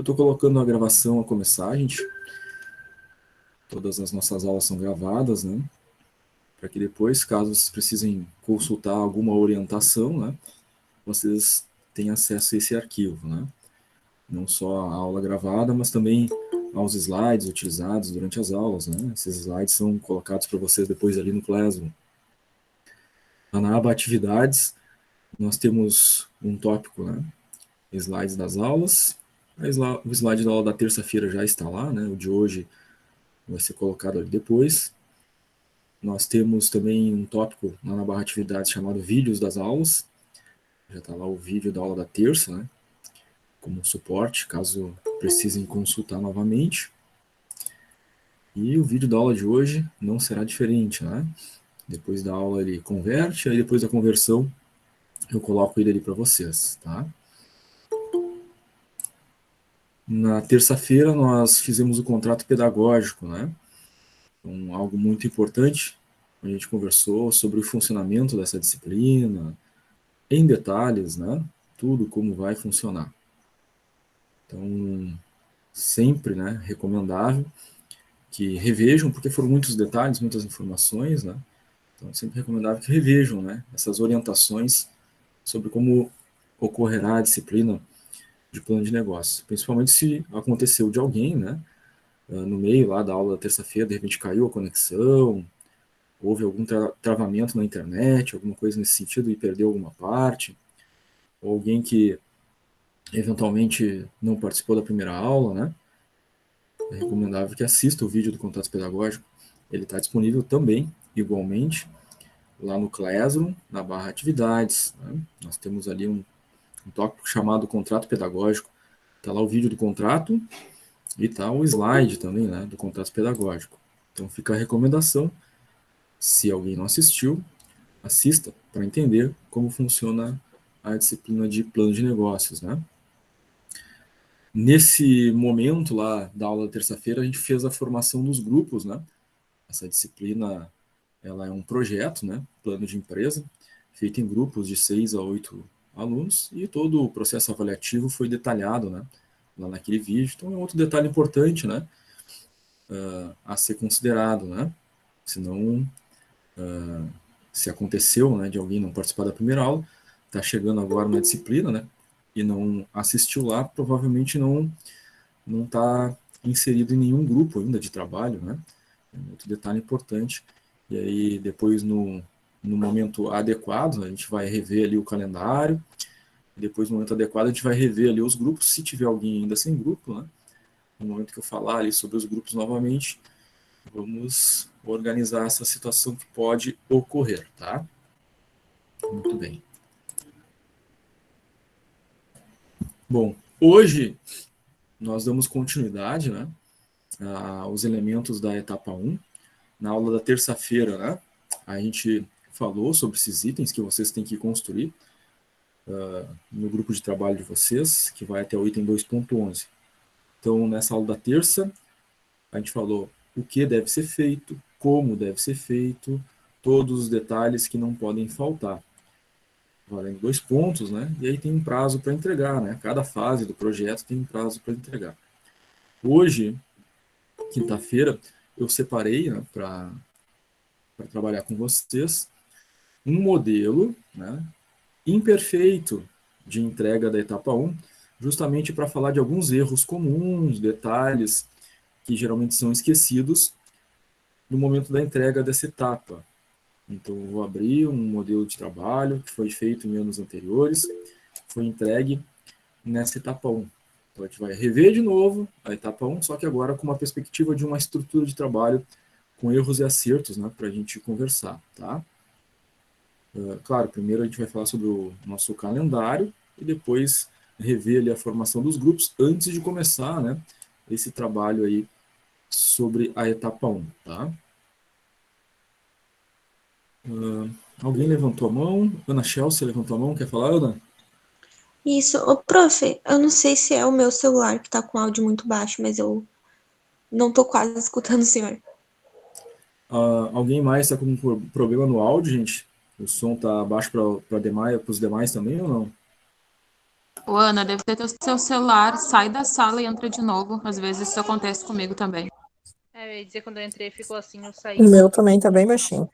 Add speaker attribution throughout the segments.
Speaker 1: Eu estou colocando a gravação a começar, gente. Todas as nossas aulas são gravadas, né? Para que depois, caso vocês precisem consultar alguma orientação, né? Vocês tenham acesso a esse arquivo, né? Não só a aula gravada, mas também aos slides utilizados durante as aulas, né? Esses slides são colocados para vocês depois ali no Classroom. Na aba Atividades, nós temos um tópico, né? Slides das aulas. O slide da aula da terça-feira já está lá, né? O de hoje vai ser colocado ali depois. Nós temos também um tópico lá na barra atividades chamado vídeos das aulas. Já está lá o vídeo da aula da terça, né? Como suporte, caso precisem consultar novamente. E o vídeo da aula de hoje não será diferente, né? Depois da aula ele converte, aí depois da conversão eu coloco ele ali para vocês, tá? Na terça-feira nós fizemos o contrato pedagógico, né? Então, algo muito importante. A gente conversou sobre o funcionamento dessa disciplina, em detalhes, né? Tudo como vai funcionar. Então, sempre, né, recomendável que revejam, porque foram muitos detalhes, muitas informações, né? Então, sempre recomendável que revejam, né, essas orientações sobre como ocorrerá a disciplina de plano de negócio, principalmente se aconteceu de alguém, né, no meio lá da aula da terça-feira, de repente caiu a conexão, houve algum travamento na internet, alguma coisa nesse sentido e perdeu alguma parte, ou alguém que eventualmente não participou da primeira aula, né? É recomendável que assista o vídeo do contato pedagógico. Ele está disponível também, igualmente, lá no Classroom, na barra atividades. Né? Nós temos ali um tópico chamado contrato pedagógico. Está lá o vídeo do contrato e está o slide também, né, do contrato pedagógico. Então fica a recomendação, se alguém não assistiu, assista para entender como funciona a disciplina de plano de negócios, né? Nesse momento lá da aula da terça-feira, a gente fez a formação dos grupos, né? Essa disciplina, ela é um projeto, né? Plano de empresa, feito em grupos de 6 a 8 alunos, e todo o processo avaliativo foi detalhado, né? Lá naquele vídeo. Então, é outro detalhe importante, né? A ser considerado, né? Senão, se aconteceu, né, de alguém não participar da primeira aula, está chegando agora na disciplina, né? E não assistiu lá, provavelmente não está inserido em nenhum grupo ainda de trabalho, né? É um outro detalhe importante. E aí, depois, no momento adequado, a gente vai rever ali o calendário, e depois, no momento adequado, a gente vai rever ali os grupos, se tiver alguém ainda sem grupo, né? No momento que eu falar ali sobre os grupos novamente, vamos organizar essa situação que pode ocorrer, tá? Muito bem. Bom, hoje nós damos continuidade, né, aos elementos da etapa 1. Na aula da terça-feira, né, a gente falou sobre esses itens que vocês têm que construir no grupo de trabalho de vocês, que vai até o item 2.11. Então, nessa aula da terça, a gente falou o que deve ser feito, como deve ser feito, todos os detalhes que não podem faltar. Valendo 2 pontos, né? E aí tem um prazo para entregar, né? Cada fase do projeto tem um prazo para entregar. Hoje, quinta-feira, eu separei, né, para trabalhar com vocês um modelo, né, imperfeito de entrega da etapa 1, justamente para falar de alguns erros comuns, detalhes que geralmente são esquecidos no momento da entrega dessa etapa. Então, eu vou abrir um modelo de trabalho que foi feito em anos anteriores, foi entregue nessa etapa 1. Então, a gente vai rever de novo a etapa 1, só que agora com uma perspectiva de uma estrutura de trabalho com erros e acertos, né, para a gente conversar, tá? Claro, primeiro a gente vai falar sobre o nosso calendário e depois rever ali a formação dos grupos antes de começar, né, esse trabalho aí sobre a etapa 1, tá? Alguém levantou a mão? Ana Chelsea levantou a mão, quer falar, Ana?
Speaker 2: Isso, ô prof, eu não sei se é o meu celular que tá com áudio muito baixo, mas eu não tô quase escutando o senhor.
Speaker 1: Alguém mais está com um problema no áudio, gente? O som tá baixo para os demais também ou não?
Speaker 3: Ô, Ana, deve ter teu seu celular, sai da sala e entra de novo. Às vezes isso acontece comigo também.
Speaker 4: Eu ia dizer, quando eu entrei, ficou assim, eu saí.
Speaker 5: O meu também tá bem baixinho.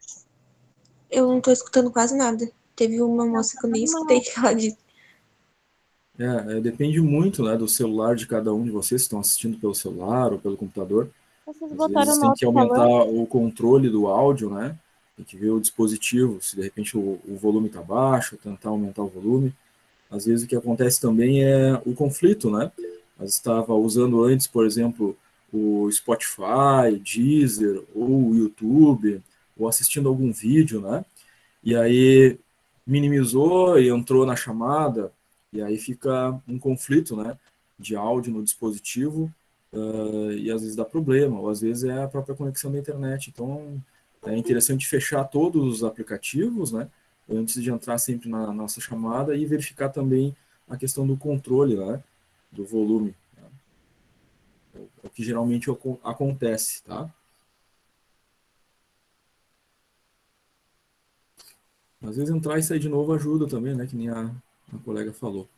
Speaker 2: Eu não tô escutando quase nada. Teve uma moça que eu nem escutei que ela disse.
Speaker 1: Depende muito, né, do celular de cada um de vocês, que estão assistindo pelo celular ou pelo computador.
Speaker 4: Vocês
Speaker 1: Às
Speaker 4: botaram
Speaker 1: vezes
Speaker 4: no
Speaker 1: tem que aumentar
Speaker 4: alto-falante?
Speaker 1: o controle do áudio, né? Tem que ver o dispositivo, se de repente o volume está baixo, tentar aumentar o volume. Às vezes o que acontece também é o conflito, né? Mas estava usando antes, por exemplo, o Spotify, Deezer, ou o YouTube, ou assistindo algum vídeo, né? E aí minimizou e entrou na chamada, e aí fica um conflito, né? De áudio no dispositivo, e às vezes dá problema, ou às vezes é a própria conexão da internet. Então é interessante fechar todos os aplicativos, né? Antes de entrar sempre na nossa chamada e verificar também a questão do controle, né? Do volume. Né? É o que geralmente acontece, tá? Às vezes entrar e sair de novo ajuda também, né? Que nem a colega falou.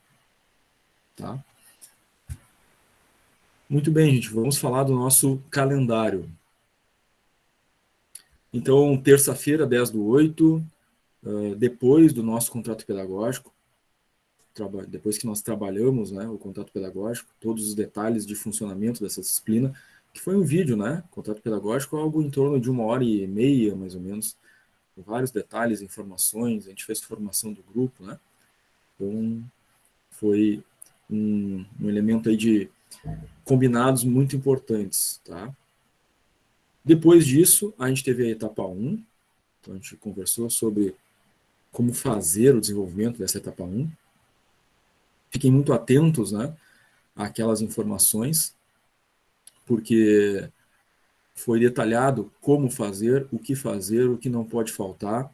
Speaker 1: Tá? Muito bem, gente. Vamos falar do nosso calendário. Então, terça-feira, 10/8, depois do nosso contrato pedagógico, depois que nós trabalhamos, né, o contrato pedagógico, todos os detalhes de funcionamento dessa disciplina, que foi um vídeo, né? O contrato pedagógico é algo em torno de 1h30, mais ou menos, com vários detalhes, informações. A gente fez formação do grupo, né? Então, foi um elemento aí de combinados muito importantes, tá? Depois disso, a gente teve a etapa 1, então a gente conversou sobre como fazer o desenvolvimento dessa etapa 1. Fiquem muito atentos, né, àquelas informações, porque foi detalhado como fazer, o que não pode faltar.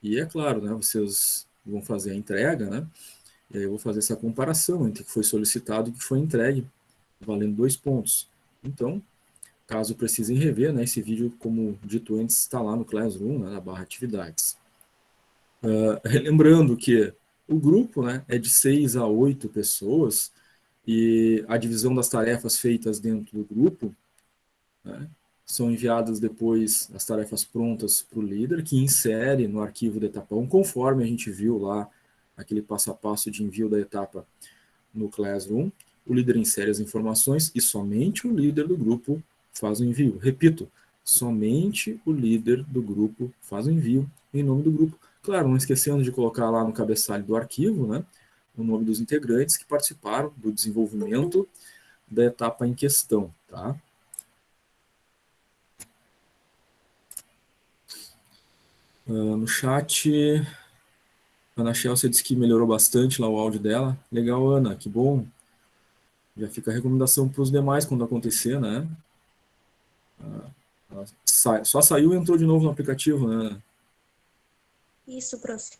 Speaker 1: E é claro, né, vocês vão fazer a entrega, né, e aí eu vou fazer essa comparação entre o que foi solicitado e o que foi entregue, valendo 2 pontos. Então, caso precisem rever, né, esse vídeo, como dito antes, está lá no Classroom, né, na barra atividades. Lembrando que o grupo, né, é de 6 a 8 pessoas, e a divisão das tarefas feitas dentro do grupo, né, são enviadas depois as tarefas prontas para o líder, que insere no arquivo da etapa 1, conforme a gente viu lá, aquele passo a passo de envio da etapa no Classroom. O líder insere as informações e somente o líder do grupo faz o envio. Repito, somente o líder do grupo faz o envio em nome do grupo. Claro, não esquecendo de colocar lá no cabeçalho do arquivo, né, o nome dos integrantes que participaram do desenvolvimento da etapa em questão, tá? No chat, a Ana Chelsea disse que melhorou bastante lá o áudio dela. Legal, Ana, que bom. Já fica a recomendação para os demais quando acontecer, né? Só saiu e entrou de novo no aplicativo, né?
Speaker 2: Isso, prof.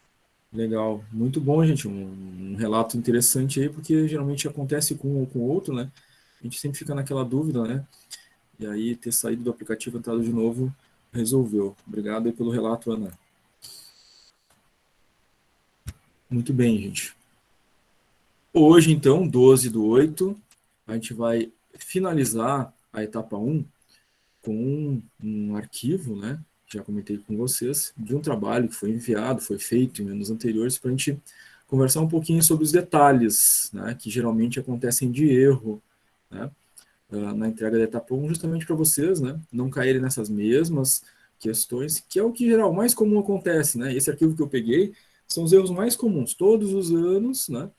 Speaker 1: Legal, muito bom, gente. Um relato interessante aí, porque geralmente acontece com um ou com o outro, né? A gente sempre fica naquela dúvida, né? E aí ter saído do aplicativo e entrado de novo resolveu. Obrigado aí pelo relato, Ana. Muito bem, gente. Hoje, então, 12/8, a gente vai finalizar a etapa 1 com um arquivo, né? Já comentei com vocês, de um trabalho que foi enviado, foi feito em anos anteriores, para a gente conversar um pouquinho sobre os detalhes, né? Que geralmente acontecem de erro, né? Na entrega da etapa 1, justamente para vocês, né? Não caírem nessas mesmas questões, que é o que geral mais comum acontece, né? Esse arquivo que eu peguei são os erros mais comuns, todos os anos, né?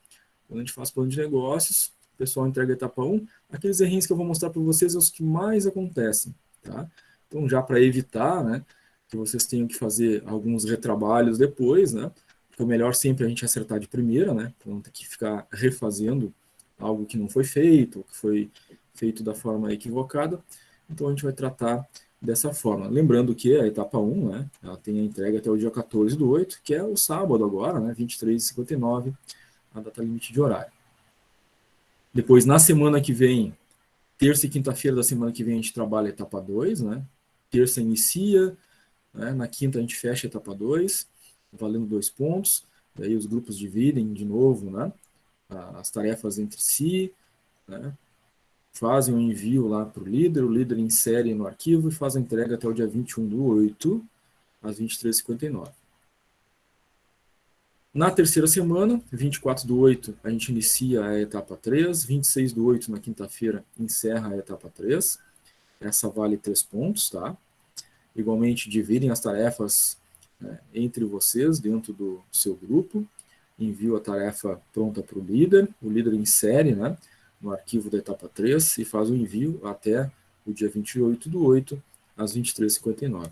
Speaker 1: Quando a gente faz plano de negócios, o pessoal entrega a etapa 1, aqueles errinhos que eu vou mostrar para vocês são os que mais acontecem, tá? Então, já para evitar, né, que vocês tenham que fazer alguns retrabalhos depois, né, porque é melhor sempre a gente acertar de primeira, né, para não ter que ficar refazendo algo que não foi feito, que foi feito da forma equivocada. Então, a gente vai tratar dessa forma. Lembrando que a etapa 1, né, ela tem a entrega até o dia 14/8, que é o sábado agora, né, 23h59, a data limite de horário. Depois, na semana que vem, terça e quinta-feira da semana que vem, a gente trabalha a etapa 2, né? Terça inicia, né? Na quinta a gente fecha a etapa 2, valendo 2 pontos, daí os grupos dividem de novo, né? as tarefas entre si, né? Fazem o envio lá para o líder insere no arquivo e faz a entrega até o dia 21/8, às 23h59. Na terceira semana, 24/8, a gente inicia a etapa 3, 26/8, na quinta-feira, encerra a etapa 3. Essa vale 3 pontos, tá? Igualmente, dividem as tarefas, né, entre vocês, dentro do seu grupo. Envio a tarefa pronta para o líder insere, né, no arquivo da etapa 3 e faz o envio até o dia 28/8, às 23h59.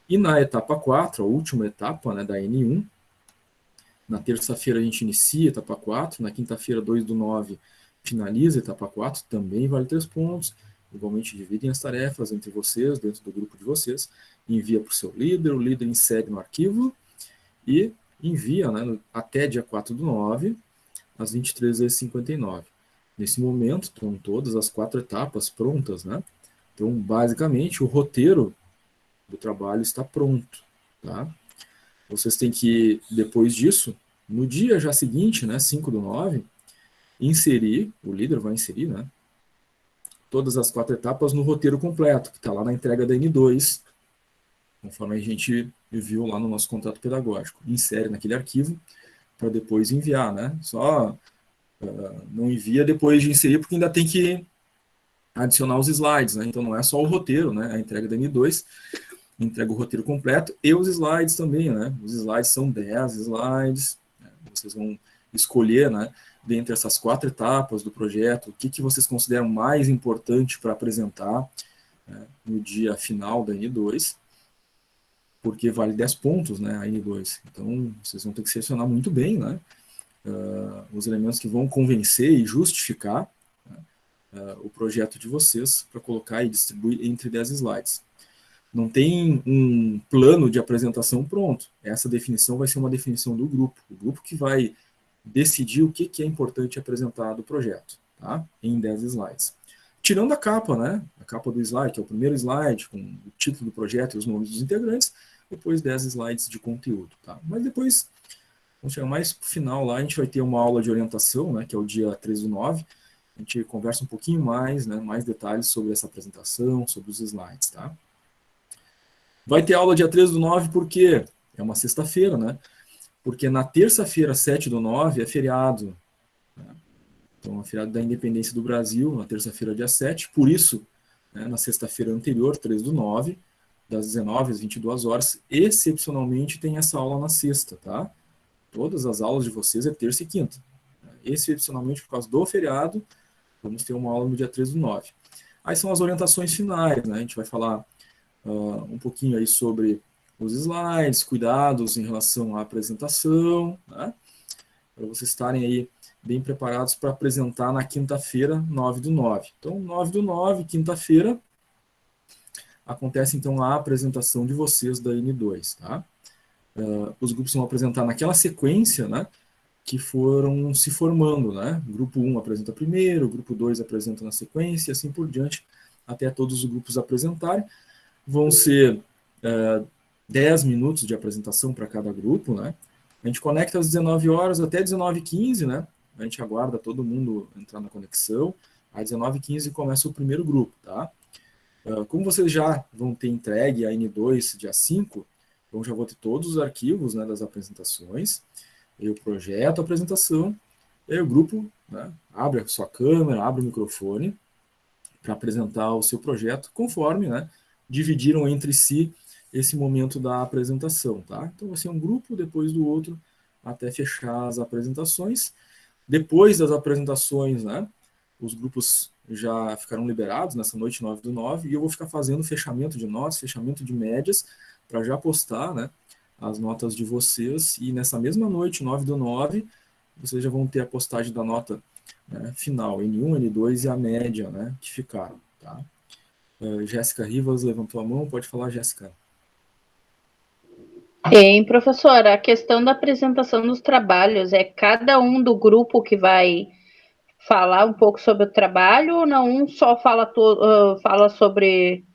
Speaker 1: E na etapa 4, a última etapa, né, da N1, na terça-feira a gente inicia a etapa 4, na quinta-feira, 2/9, finaliza a etapa 4, também vale 3 pontos. Igualmente, dividem as tarefas entre vocês, dentro do grupo de vocês, envia para o seu líder, o líder insere no arquivo e envia, né, até dia 4/9, às 23h59. Nesse momento, estão todas as 4 etapas prontas, né? Então, basicamente, o roteiro do trabalho está pronto, tá? Vocês têm que, depois disso, no dia já seguinte, né, 5/9, inserir, o líder vai inserir, né, todas as 4 etapas no roteiro completo, que está lá na entrega da N2, conforme a gente viu lá no nosso contrato pedagógico. Insere naquele arquivo para depois enviar, né? Só não envia depois de inserir, porque ainda tem que adicionar os slides, né? Então não é só o roteiro, né? A entrega da N2 entrega o roteiro completo e os slides também, né? Os slides são 10 slides, né? Vocês vão escolher, né, dentre essas 4 etapas do projeto, o que vocês consideram mais importante para apresentar, né, no dia final da N2, porque vale 10 pontos, né, a N2. Então, vocês vão ter que selecionar muito bem, né, os elementos que vão convencer e justificar, né, o projeto de vocês para colocar e distribuir entre 10 slides. Não tem um plano de apresentação pronto. Essa definição vai ser uma definição do grupo. O grupo que vai decidir o que é importante apresentar do projeto, tá? Em 10 slides. Tirando a capa, né? A capa do slide, que é o primeiro slide, com o título do projeto e os nomes dos integrantes, depois 10 slides de conteúdo, tá? Mas depois, vamos chegar mais para o final lá, a gente vai ter uma aula de orientação, né? Que é o dia 13/9. A gente conversa um pouquinho mais, né? Mais detalhes sobre essa apresentação, sobre os slides, tá? Vai ter aula dia 13/9 porque é uma sexta-feira, né? Porque na terça-feira, 7/9, é feriado, né? Então, é feriado da Independência do Brasil, na terça-feira, dia 7. Por isso, né, na sexta-feira anterior, 3/9, das 19 às 22 horas, excepcionalmente tem essa aula na sexta, tá? Todas as aulas de vocês é terça e quinta. Excepcionalmente, por causa do feriado, vamos ter uma aula no dia 13/9. Aí são as orientações finais, né? A gente vai falar um pouquinho aí sobre os slides, cuidados em relação à apresentação, né? Para vocês estarem aí bem preparados para apresentar na quinta-feira, 9/9. Então, 9/9, quinta-feira, acontece então a apresentação de vocês da N2, tá? Os grupos vão apresentar naquela sequência, né, que foram se formando, né? Grupo 1 apresenta primeiro, grupo 2 apresenta na sequência, e assim por diante, até todos os grupos apresentarem. Vão ser 10 minutos de apresentação para cada grupo, né? A gente conecta às 19 horas até 19h15, né? A gente aguarda todo mundo entrar na conexão. Às 19h15 começa o primeiro grupo, tá? Como vocês já vão ter entregue a N2 dia 5, então já vou ter todos os arquivos, né, das apresentações, eu projeto a apresentação, e aí o grupo, né, abre a sua câmera, abre o microfone para apresentar o seu projeto, conforme, né, dividiram entre si esse momento da apresentação, tá? Então vai ser um grupo depois do outro até fechar as apresentações. Depois das apresentações, né, os grupos já ficarão liberados nessa noite 9/9 e eu vou ficar fazendo fechamento de notas, fechamento de médias para já postar, né, as notas de vocês e nessa mesma noite 9/9 vocês já vão ter a postagem da nota, né, final, N1, N2 e a média, né, que ficaram, tá? Jéssica Rivas levantou a mão, pode falar, Jéssica.
Speaker 5: Bem, professora, a questão da apresentação dos trabalhos, é cada um do grupo que vai falar um pouco sobre o trabalho ou não um só fala, fala sobre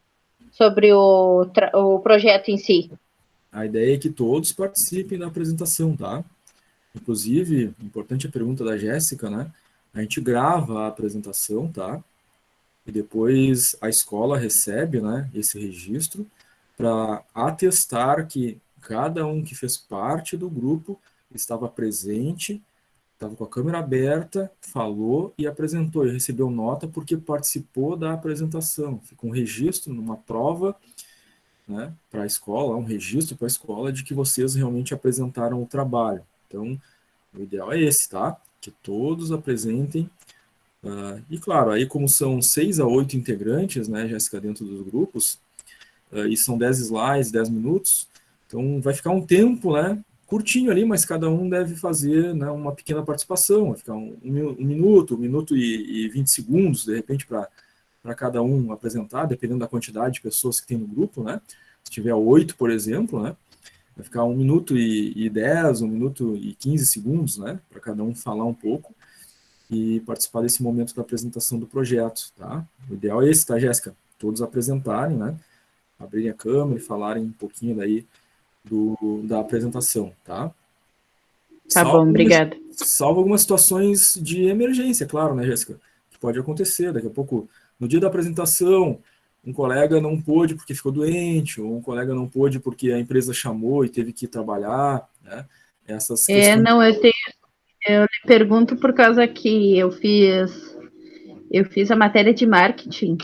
Speaker 5: o projeto em si?
Speaker 1: A ideia é que todos participem da apresentação, tá? Inclusive, importante a pergunta da Jéssica, né? A gente grava a apresentação, tá? E depois a escola recebe, né, esse registro para atestar que cada um que fez parte do grupo estava presente, estava com a câmera aberta, falou e apresentou, e recebeu nota porque participou da apresentação. Fica um registro numa prova, né, para a escola, um registro para a escola de que vocês realmente apresentaram o trabalho. Então, o ideal é esse, tá? Que todos apresentem. E claro, aí como são 6 a 8 integrantes, né, Jéssica, dentro dos grupos, e são 10 slides, 10 minutos, então vai ficar um tempo, né, curtinho ali, mas cada um deve fazer, né, uma pequena participação, vai ficar um minuto e 20 segundos, de repente, para cada um apresentar, dependendo da quantidade de pessoas que tem no grupo, né, se tiver 8, por exemplo, né, vai ficar 1 minuto e 10, 1 minuto e 15 segundos, né, para cada um falar um pouco, e participar desse momento da apresentação do projeto, tá? O ideal é esse, tá, Jéssica? Todos apresentarem, né? Abrirem a câmera e falarem um pouquinho daí da apresentação, tá?
Speaker 5: Tá bom, obrigada.
Speaker 1: Salvo algumas situações de emergência, claro, né, Jéssica? Que pode acontecer, daqui a pouco, no dia da apresentação, um colega não pôde porque ficou doente, ou um colega não pôde porque a empresa chamou e teve que trabalhar, né? Essas questões...
Speaker 5: Não, eu lhe pergunto por causa que eu fiz a matéria de marketing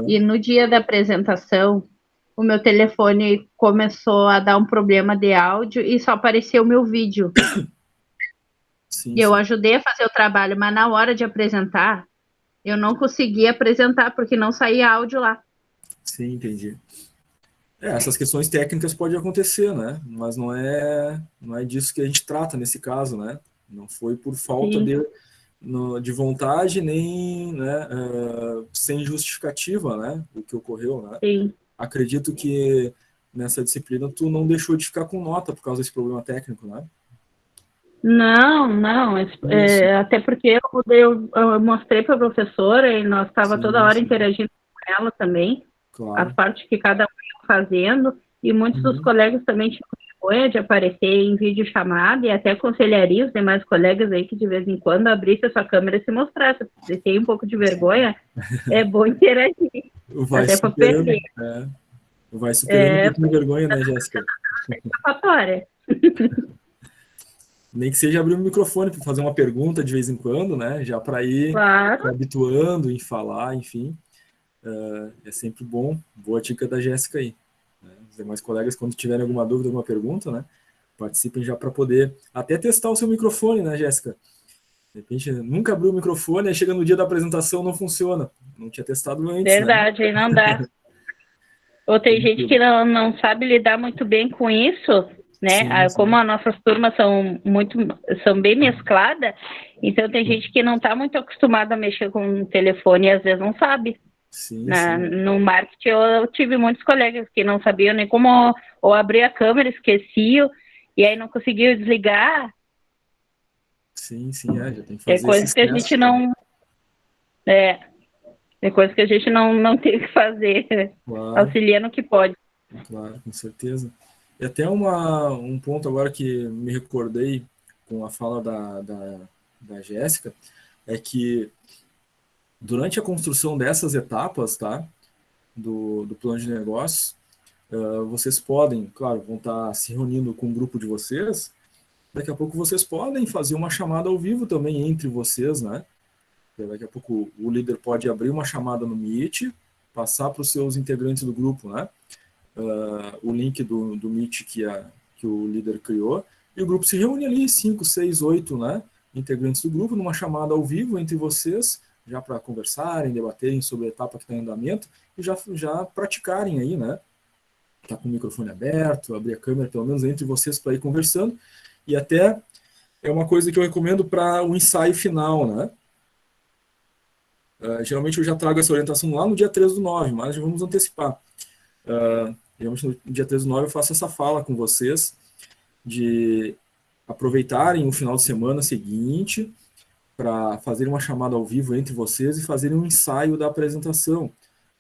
Speaker 5: e no dia da apresentação o meu telefone começou a dar um problema de áudio e só apareceu o meu vídeo.
Speaker 1: Sim,
Speaker 5: e eu ajudei a fazer o trabalho, mas na hora de apresentar, eu não conseguia apresentar porque não saía áudio lá.
Speaker 1: Sim, entendi. Essas questões técnicas podem acontecer, né? Mas não é disso que a gente trata nesse caso, né? Não foi por falta de vontade, nem, né, sem justificativa, né? O que ocorreu, né?
Speaker 5: Sim.
Speaker 1: Acredito que nessa disciplina tu não deixou de ficar com nota por causa desse problema técnico, né?
Speaker 5: Não, até porque eu mostrei para a professora e nós estava toda hora interagindo com ela também,
Speaker 1: claro.
Speaker 5: as partes que cada um ia fazendo, e muitos dos colegas também tinham vergonha de aparecer em videochamada, e até aconselharia os demais colegas aí que de vez em quando abrisse a sua câmera e se mostrasse. Se tem um pouco de vergonha, é bom interagir, até para perder.
Speaker 1: Vai superando um pouquinho de vergonha, né, Jéssica? Nem que seja abrir o microfone para fazer uma pergunta de vez em quando, né? Já para ir se habituando em falar, enfim. É sempre bom. Boa dica da Jéssica aí. Né? Os demais colegas, quando tiverem alguma dúvida, alguma pergunta, né? Participem já para poder até testar o seu microfone, né, Jéssica? De repente, nunca abriu o microfone, aí chega no dia da apresentação, não funciona. Não tinha testado antes,
Speaker 5: verdade,
Speaker 1: né?
Speaker 5: Não dá. Ou tem gente que não sabe lidar muito bem com isso, né?
Speaker 1: Sim.
Speaker 5: Como as nossas turmas são bem mescladas, então tem gente que não está muito acostumada a mexer com o telefone e às vezes não sabe.
Speaker 1: Sim.
Speaker 5: No marketing eu tive muitos colegas que não sabiam nem como ou abrir a câmera, esqueciam, e aí não conseguiam desligar.
Speaker 1: Sim, já tem que fazer
Speaker 5: é coisa que a gente não... É coisa que a gente não tem que fazer,
Speaker 1: claro.
Speaker 5: Auxiliando o que pode.
Speaker 1: Claro, com certeza. E até um ponto agora que me recordei com a fala da Jéssica, é que durante a construção dessas etapas, tá, do plano de negócios, vocês podem, claro, vão estar se reunindo com um grupo de vocês, daqui a pouco vocês podem fazer uma chamada ao vivo também entre vocês, né? Daqui a pouco o líder pode abrir uma chamada no Meet, passar para os seus integrantes do grupo, né? O link do Meet que o líder criou, e o grupo se reúne ali, 5, 6, 8, né, integrantes do grupo, numa chamada ao vivo entre vocês, já para conversarem, debaterem sobre a etapa que está em andamento, e já praticarem aí, né? Tá com o microfone aberto, abrir a câmera, pelo menos entre vocês, para ir conversando, e até é uma coisa que eu recomendo para o ensaio final, né? Geralmente eu já trago essa orientação lá no dia 3/9, mas já vamos antecipar. Geralmente no dia 3/9 eu faço essa fala com vocês de aproveitarem o final de semana seguinte para fazer uma chamada ao vivo entre vocês e fazerem um ensaio da apresentação.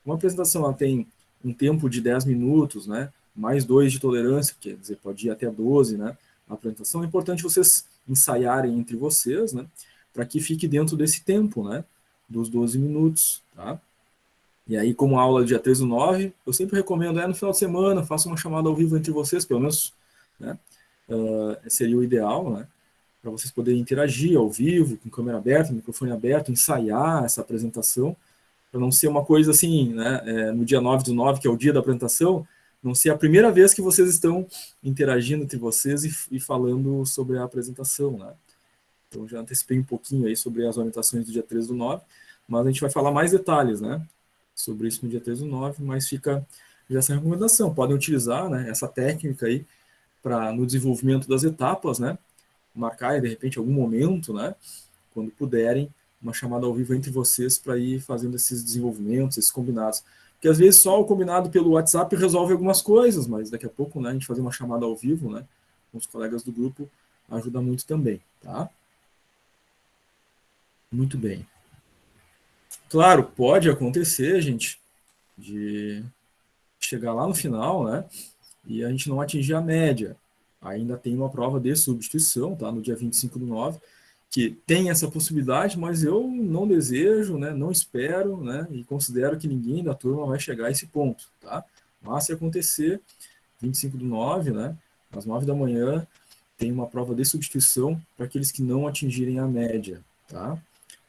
Speaker 1: Uma apresentação ela tem um tempo de 10 minutos, né? Mais 2 de tolerância, quer dizer, pode ir até 12, né? A apresentação é importante vocês ensaiarem entre vocês, né, para que fique dentro desse tempo, né, dos 12 minutos, tá? E aí, como a aula dia 3/9, eu sempre recomendo, no final de semana, faça uma chamada ao vivo entre vocês, pelo menos, né, seria o ideal, né, para vocês poderem interagir ao vivo, com câmera aberta, microfone aberto, ensaiar essa apresentação, para não ser uma coisa assim, né, no dia 9/9, que é o dia da apresentação, não ser a primeira vez que vocês estão interagindo entre vocês e falando sobre a apresentação, né. Então, já antecipei um pouquinho aí sobre as orientações do dia 3/9, mas a gente vai falar mais detalhes, né, sobre isso no dia 3/9, mas fica já essa recomendação. Podem utilizar, né, essa técnica aí no desenvolvimento das etapas, né, marcar, de repente, algum momento, né, quando puderem, uma chamada ao vivo entre vocês para ir fazendo esses desenvolvimentos, esses combinados. Porque às vezes só o combinado pelo WhatsApp resolve algumas coisas, mas daqui a pouco, né, a gente fazer uma chamada ao vivo, né, com os colegas do grupo ajuda muito também, tá? Muito bem. Claro, pode acontecer, gente, de chegar lá no final, né, e a gente não atingir a média. Ainda tem uma prova de substituição, tá, no dia 25/9, que tem essa possibilidade, mas eu não desejo, né, não espero, né, e considero que ninguém da turma vai chegar a esse ponto, tá? Mas se acontecer, 25/9, né, às 9 da manhã, tem uma prova de substituição para aqueles que não atingirem a média, tá?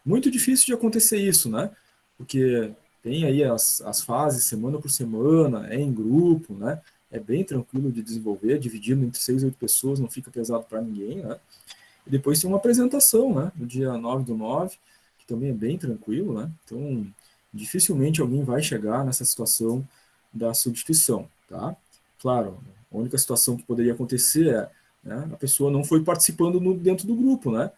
Speaker 1: Muito difícil de acontecer isso, né? Porque tem aí as fases semana por semana, é em grupo, né? É bem tranquilo de desenvolver, dividindo entre 6 ou 8 pessoas, não fica pesado para ninguém, né? E depois tem uma apresentação, né? No dia 9/9, que também é bem tranquilo, né? Então, dificilmente alguém vai chegar nessa situação da substituição, tá? Claro, a única situação que poderia acontecer é, né, a pessoa não foi participando dentro do grupo, né?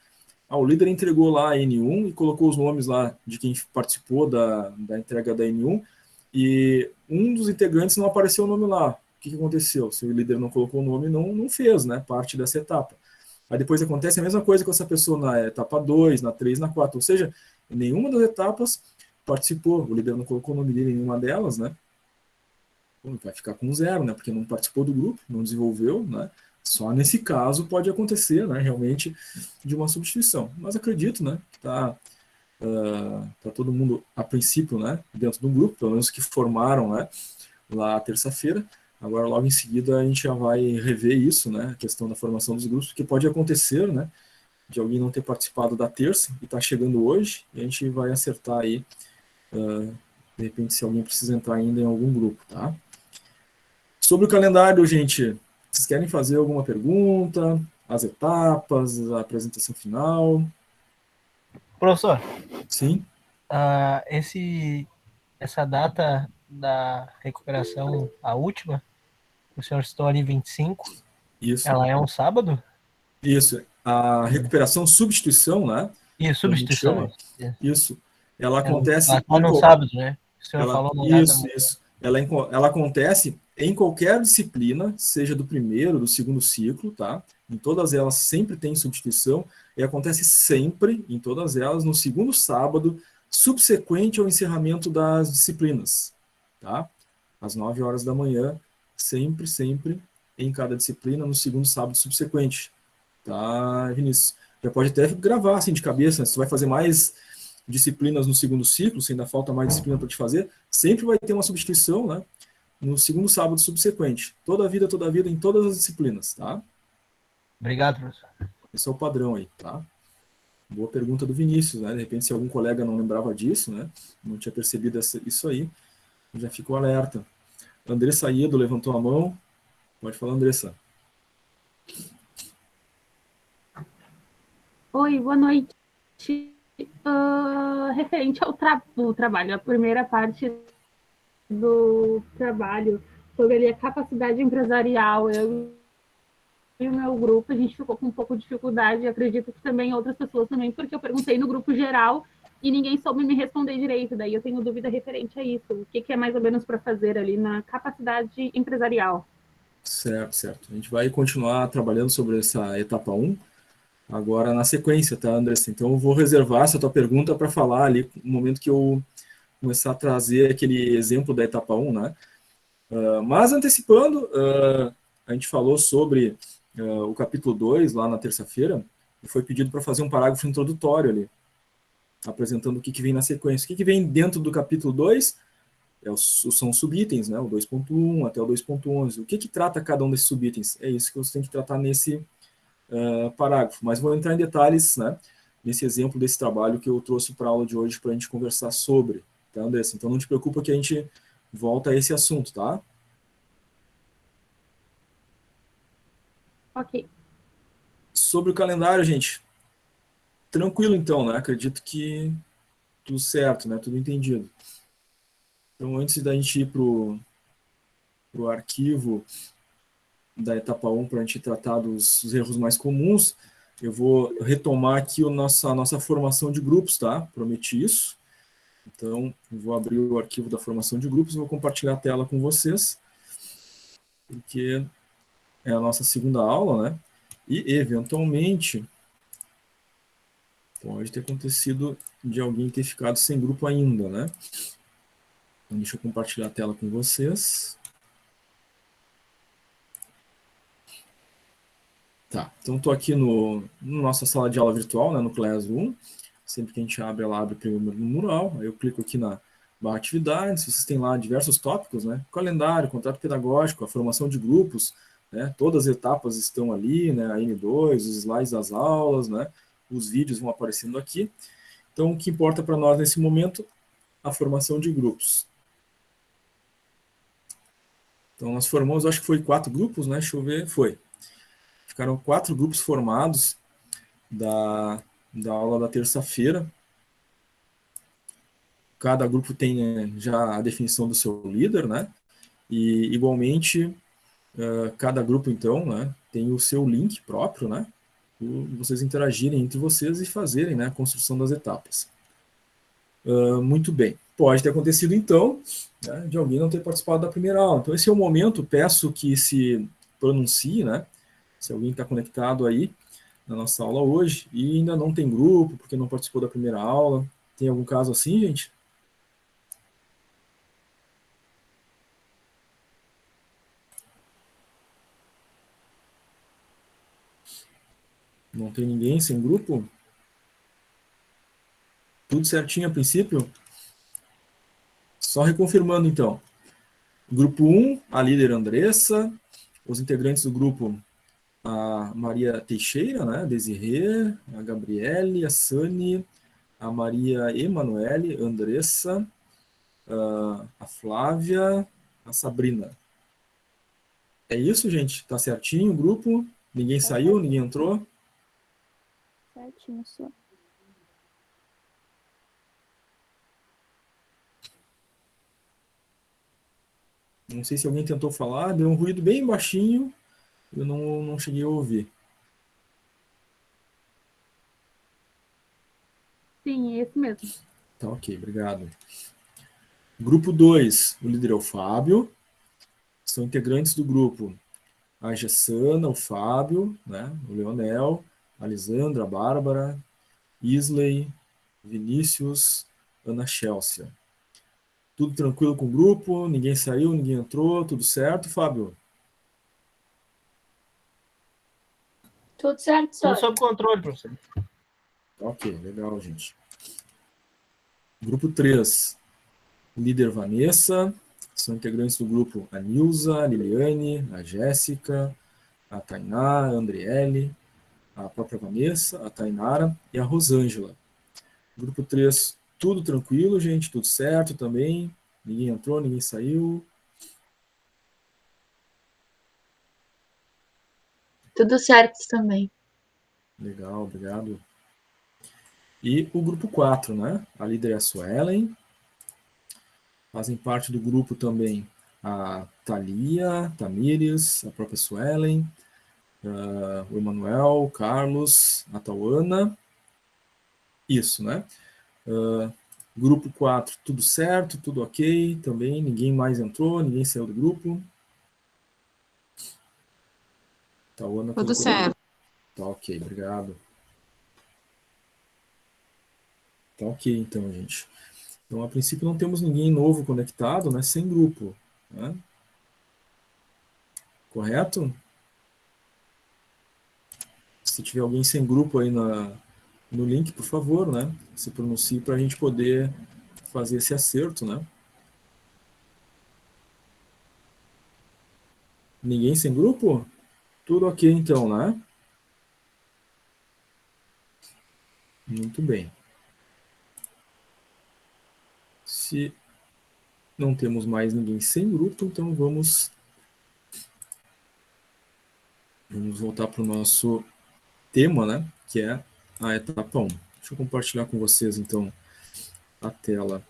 Speaker 1: O líder entregou lá a N1 e colocou os nomes lá de quem participou da entrega da N1 e um dos integrantes não apareceu o nome lá. O que aconteceu? Se o líder não colocou o nome, não fez, né, parte dessa etapa. Aí depois acontece a mesma coisa com essa pessoa na etapa 2, na 3, na 4. Ou seja, em nenhuma das etapas participou. O líder não colocou o nome dele em nenhuma delas, né? Vai ficar com 0, né? Porque não participou do grupo, não desenvolveu, né? Só nesse caso pode acontecer, né, realmente, de uma substituição. Mas acredito, né, que tá todo mundo, a princípio, né, dentro do grupo, pelo menos que formaram, né, lá terça-feira. Agora, logo em seguida, a gente já vai rever isso, né, a questão da formação dos grupos, porque pode acontecer, né, de alguém não ter participado da terça e está chegando hoje, e a gente vai acertar aí, de repente, se alguém precisa entrar ainda em algum grupo, tá? Sobre o calendário, gente, vocês querem fazer alguma pergunta? As etapas, a apresentação final?
Speaker 6: Professor,
Speaker 1: Sim?
Speaker 6: Essa data da recuperação, a última, o senhor citou ali 25,
Speaker 1: Isso.
Speaker 6: ela é um sábado?
Speaker 1: Isso. A recuperação substituição, né?
Speaker 6: Isso,
Speaker 1: Como a gente
Speaker 6: substituição.
Speaker 1: chama, isso. Ela acontece...
Speaker 6: Ela está no sábado, né? O senhor falou no horário da manhã.
Speaker 1: Isso. Ela acontece em qualquer disciplina, seja do primeiro, do segundo ciclo, tá? Em todas elas sempre tem substituição, e acontece sempre, em todas elas, no segundo sábado, subsequente ao encerramento das disciplinas, tá? Às 9 horas da manhã, sempre, em cada disciplina, no segundo sábado subsequente, tá, Vinícius? Já pode até gravar, assim, de cabeça, né? Se tu vai fazer mais disciplinas no segundo ciclo, se ainda falta mais disciplina para te fazer, sempre vai ter uma substituição, né? No segundo sábado subsequente. Toda a vida, em todas as disciplinas, tá?
Speaker 6: Obrigado, professor.
Speaker 1: Esse é o padrão aí, tá? Boa pergunta do Vinícius, né? De repente, se algum colega não lembrava disso, né? Não tinha percebido isso aí, já ficou alerta. Andressa Iedo levantou a mão. Pode falar, Andressa.
Speaker 7: Oi, boa noite. Referente ao trabalho, a primeira parte do trabalho sobre ali a capacidade empresarial, eu e o meu grupo, a gente ficou com um pouco de dificuldade, acredito que também outras pessoas também, porque eu perguntei no grupo geral e ninguém soube me responder direito, daí eu tenho dúvida referente a isso, o que é mais ou menos para fazer ali na capacidade empresarial.
Speaker 1: Certo. A gente vai continuar trabalhando sobre essa etapa 1, agora na sequência, tá, Andressa? Então eu vou reservar essa tua pergunta para falar ali no momento que eu começar a trazer aquele exemplo da etapa 1, né? Mas antecipando, a gente falou sobre o capítulo 2 lá na terça-feira, e foi pedido para fazer um parágrafo introdutório ali, apresentando o que vem na sequência. O que vem dentro do capítulo 2 são os subitens, né? O 2.1 até o 2.11. O que trata cada um desses subitens? É isso que você tem que tratar nesse parágrafo. Mas vou entrar em detalhes, né, nesse exemplo desse trabalho que eu trouxe para a aula de hoje para a gente conversar sobre, tá, Andressa? Então não te preocupa que a gente volta a esse assunto, tá?
Speaker 7: Ok.
Speaker 1: Sobre o calendário, gente, tranquilo então, né? Acredito que tudo certo, né? Tudo entendido. Então, antes da gente ir para o arquivo da etapa 1 para a gente tratar dos erros mais comuns, eu vou retomar aqui a nossa formação de grupos, tá? Prometi isso. Então, eu vou abrir o arquivo da formação de grupos e vou compartilhar a tela com vocês, porque é a nossa segunda aula, né? E, eventualmente, pode ter acontecido de alguém ter ficado sem grupo ainda, né? Então, deixa eu compartilhar a tela com vocês. Tá, então estou aqui no nossa sala de aula virtual, né, no Classroom. Sempre que a gente abre, ela abre primeiro no mural. Aí eu clico aqui na barra atividades. Vocês têm lá diversos tópicos, né? Calendário, contrato pedagógico, a formação de grupos, né? Todas as etapas estão ali, né? A N2, os slides das aulas, né? Os vídeos vão aparecendo aqui. Então, o que importa para nós nesse momento? A formação de grupos. Então, nós formamos, acho que foi 4 grupos, né? Deixa eu ver, foi. Ficaram 4 grupos formados da aula da terça-feira. Cada grupo tem já a definição do seu líder, né? E, igualmente, cada grupo, então, né, tem o seu link próprio, né? Vocês interagirem entre vocês e fazerem, né, a construção das etapas. Muito bem. Pode ter acontecido, então, né, de alguém não ter participado da primeira aula. Então, esse é o momento, peço que se pronuncie, né? Se alguém está conectado aí na nossa aula hoje e ainda não tem grupo, porque não participou da primeira aula. Tem algum caso assim, gente? Não tem ninguém sem grupo? Tudo certinho a princípio? Só reconfirmando, então. Grupo 1, a líder Andressa. Os integrantes do grupo, a Maria Teixeira, né? Desirê, a Gabriele, a Sani, a Maria Emanuele, Andressa, a Flávia, a Sabrina. É isso, gente? Tá certinho o grupo? Ninguém saiu, ninguém entrou?
Speaker 8: Certinho, só.
Speaker 1: Não sei se alguém tentou falar, deu um ruído bem baixinho, eu não cheguei a ouvir.
Speaker 7: Sim, é esse mesmo.
Speaker 1: Tá, ok, obrigado. Grupo 2, o líder é o Fábio. São integrantes do grupo a Gessana, o Fábio, né, o Leonel, a Lisandra, a Bárbara, Isley, Vinícius, Ana Chelsea. Tudo tranquilo com o grupo? Ninguém saiu, ninguém entrou? Tudo certo, Fábio?
Speaker 8: Tudo certo,
Speaker 6: Tudo
Speaker 8: senhor.
Speaker 6: sob controle, professor.
Speaker 1: Ok, legal, gente. Grupo 3, líder Vanessa. São integrantes do grupo a Nilza, a Liliane, a Jéssica, a Tainá, a Andriele, a própria Vanessa, a Tainara e a Rosângela. Grupo 3, tudo tranquilo, gente, tudo certo também. Ninguém entrou, ninguém saiu.
Speaker 8: Tudo certo também.
Speaker 1: Legal, obrigado. E o grupo 4, né? A líder é a Suelen. Fazem parte do grupo também a Thalia, Tamires, a própria Suelen, o Emanuel, o Carlos, a Tauana. Isso, né? Grupo 4, tudo certo, tudo ok também. Ninguém mais entrou, ninguém saiu do grupo. Tauana,
Speaker 3: Tudo certo.
Speaker 1: Tá ok, obrigado. Tá ok, então, gente. Então, a princípio, não temos ninguém novo conectado, né? Sem grupo, né? Correto? Se tiver alguém sem grupo aí no link, por favor, né? Se pronuncie para a gente poder fazer esse acerto, né? Ninguém sem grupo? Tudo ok, então, né? Muito bem. Se não temos mais ninguém sem grupo, então vamos voltar para o nosso tema, né? Que é a etapa 1. Deixa eu compartilhar com vocês, então, a tela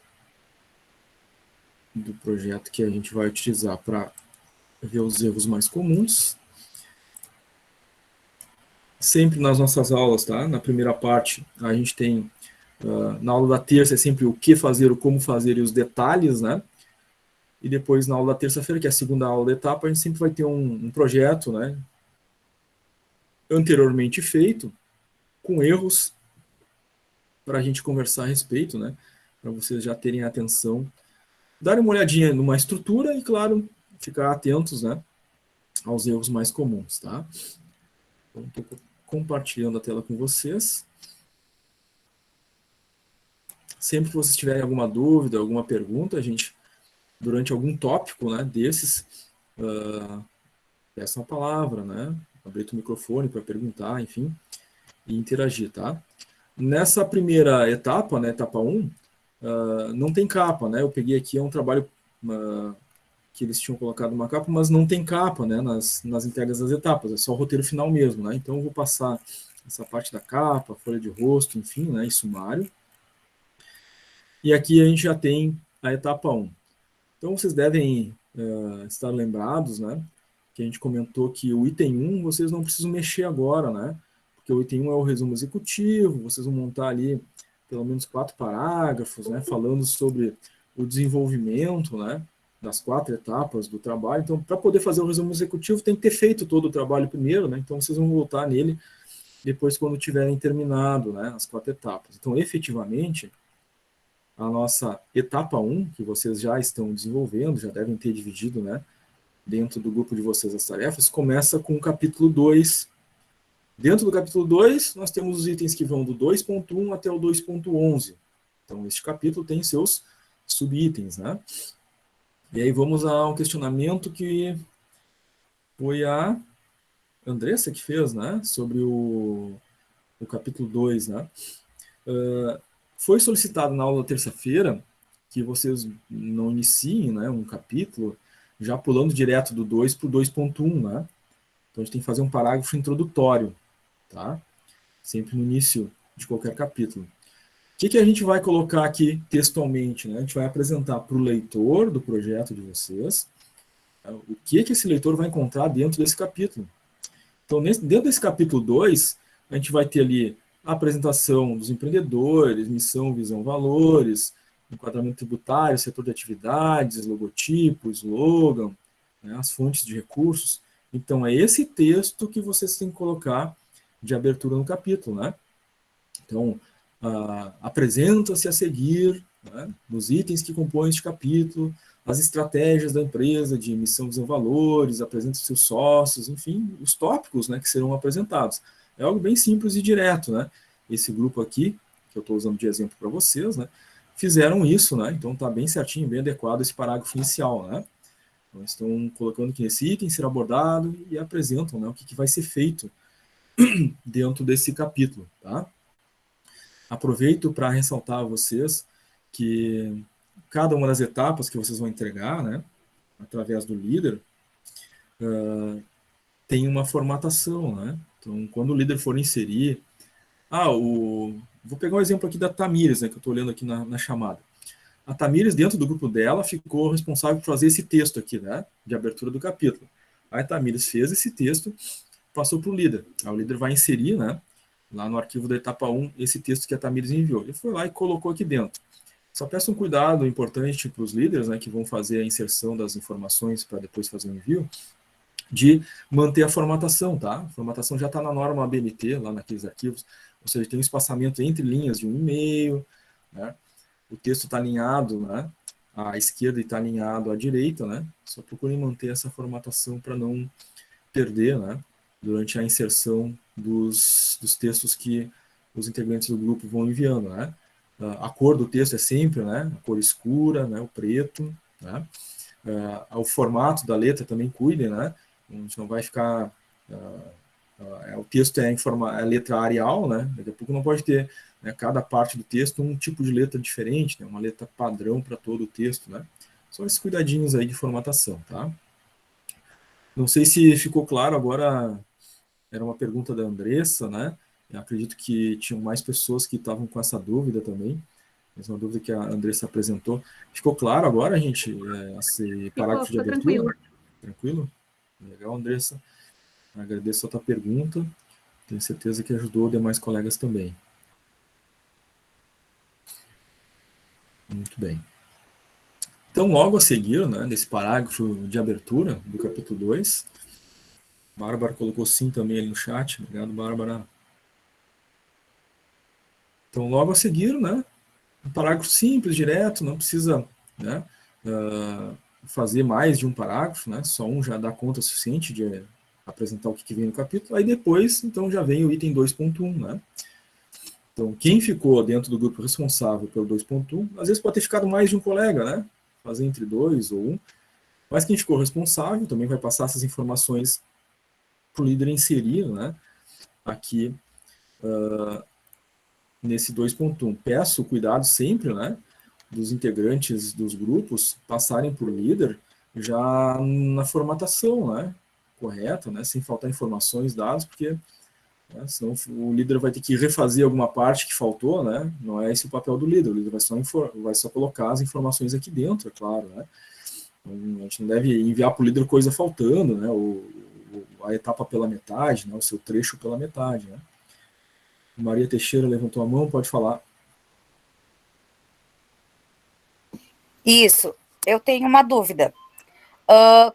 Speaker 1: do projeto que a gente vai utilizar para ver os erros mais comuns. Sempre nas nossas aulas, tá? Na primeira parte, a gente tem, na aula da terça, é sempre o que fazer, o como fazer e os detalhes, né? E depois, na aula da terça-feira, que é a segunda aula da etapa, a gente sempre vai ter um projeto, né? Anteriormente feito, com erros, para a gente conversar a respeito, né? Para vocês já terem atenção, darem uma olhadinha numa estrutura e, claro, ficar atentos, né? Aos erros mais comuns, tá? Então, estou compartilhando a tela com vocês. Sempre que vocês tiverem alguma dúvida, alguma pergunta, a gente, durante algum tópico, né, desses, peçam a palavra, né? Abrir o microfone para perguntar, enfim, e interagir, tá? Nessa primeira etapa, né, etapa 1, não tem capa, né? Eu peguei aqui, é um trabalho que eles tinham colocado uma capa, mas não tem capa, né, nas entregas das etapas, é só o roteiro final mesmo, né? Então eu vou passar essa parte da capa, folha de rosto, enfim, né, e sumário. E aqui a gente já tem a etapa 1. Então vocês devem estar lembrados, né, que a gente comentou que o item 1 vocês não precisam mexer agora, né? Porque o item 1 é o resumo executivo, vocês vão montar ali pelo menos 4 parágrafos, né, falando sobre o desenvolvimento, né, das 4 etapas do trabalho. Então, para poder fazer o resumo executivo, tem que ter feito todo o trabalho primeiro, né? Então, vocês vão voltar nele depois quando tiverem terminado, né, as 4 etapas. Então, efetivamente, a nossa etapa 1, que vocês já estão desenvolvendo, já devem ter dividido, né, dentro do grupo de vocês as tarefas, começa com o capítulo 2. Dentro do capítulo 2, nós temos os itens que vão do 2.1 até o 2.11. Então, este capítulo tem seus subitens, né? E aí vamos a um questionamento que foi a Andressa que fez, né? Sobre o capítulo 2, né? Foi solicitado na aula da terça-feira que vocês não iniciem, né, um capítulo já pulando direto do 2 para o 2.1, né? Então a gente tem que fazer um parágrafo introdutório, tá? Sempre no início de qualquer capítulo. O que a gente vai colocar aqui textualmente, né? A gente vai apresentar para o leitor do projeto de vocês o que esse leitor vai encontrar dentro desse capítulo. Então, dentro desse capítulo 2, a gente vai ter ali a apresentação dos empreendedores, missão, visão, valores, enquadramento tributário, setor de atividades, logotipo, slogan, né, as fontes de recursos. Então, é esse texto que vocês têm que colocar de abertura no capítulo, né? Então, apresenta-se a seguir, né, nos itens que compõem este capítulo, as estratégias da empresa de missão, visão, valores, apresenta os seus sócios, enfim, os tópicos, né, que serão apresentados. É algo bem simples e direto, né? Esse grupo aqui, que eu estou usando de exemplo para vocês, né, fizeram isso, né? Então está bem certinho, bem adequado esse parágrafo inicial, né? Então, estão colocando que esse item será abordado e apresentam, né, o que vai ser feito dentro desse capítulo, tá? Aproveito para ressaltar a vocês que cada uma das etapas que vocês vão entregar, né, através do líder, tem uma formatação, né? Então, quando o líder for inserir... Vou pegar um exemplo aqui da Tamires, né, que eu estou olhando aqui na chamada. A Tamires, dentro do grupo dela, ficou responsável por fazer esse texto aqui, né, de abertura do capítulo. Aí a Tamires fez esse texto, passou para o líder. Aí o líder vai inserir, né, lá no arquivo da etapa 1, esse texto que a Tamires enviou. Ele foi lá e colocou aqui dentro. Só peço um cuidado importante para os líderes, né, que vão fazer a inserção das informações para depois fazer o envio, de manter a formatação, tá? A formatação já está na norma ABNT, lá naqueles arquivos, ou seja, tem um espaçamento entre linhas de um e-mail, né? O texto está alinhado, né, à esquerda e está alinhado à direita, né? Só procurem manter essa formatação para não perder, né, durante a inserção dos textos que os integrantes do grupo vão enviando, né? A cor do texto é sempre, né? A cor escura, né? O preto, né? O formato da letra também cuide, né? A gente não vai ficar... o texto é a letra Arial, né? Daqui a pouco não pode ter, né, cada parte do texto um tipo de letra diferente, né? Uma letra padrão para todo o texto, né? Só esses cuidadinhos aí de formatação, tá? Não sei se ficou claro agora, era uma pergunta da Andressa, né? Eu acredito que tinham mais pessoas que estavam com essa dúvida também, mesma dúvida que a Andressa apresentou. Ficou claro agora, gente, esse parágrafo de abertura?
Speaker 7: Tranquilo.
Speaker 1: Tranquilo? Legal, Andressa. Agradeço a tua pergunta. Tenho certeza que ajudou demais colegas também. Muito bem. Então, logo a seguir, né, nesse parágrafo de abertura do capítulo 2, Bárbara colocou sim também ali no chat. Obrigado, Bárbara. Então, logo a seguir, né, um parágrafo simples, direto, não precisa, né, fazer mais de um parágrafo, né, só um já dá conta suficiente de apresentar o que vem no capítulo. Aí depois, então, já vem o item 2.1, né. Então, quem ficou dentro do grupo responsável pelo 2.1, às vezes pode ter ficado mais de um colega, né, fazer entre 2 ou 1, mas quem ficou responsável também vai passar essas informações para o líder inserir, né, aqui nesse 2.1. Peço cuidado sempre, né, dos integrantes dos grupos passarem por líder já na formatação, né, correta, né, sem faltar informações, dados, porque, né, senão o líder vai ter que refazer alguma parte que faltou, né, não é esse o papel do líder, o líder vai só colocar as informações aqui dentro, é claro, né. Então, a gente não deve enviar para o líder coisa faltando, né, a etapa pela metade, né, o seu trecho pela metade, né. Maria Teixeira levantou a mão, pode falar.
Speaker 9: Isso, eu tenho uma dúvida.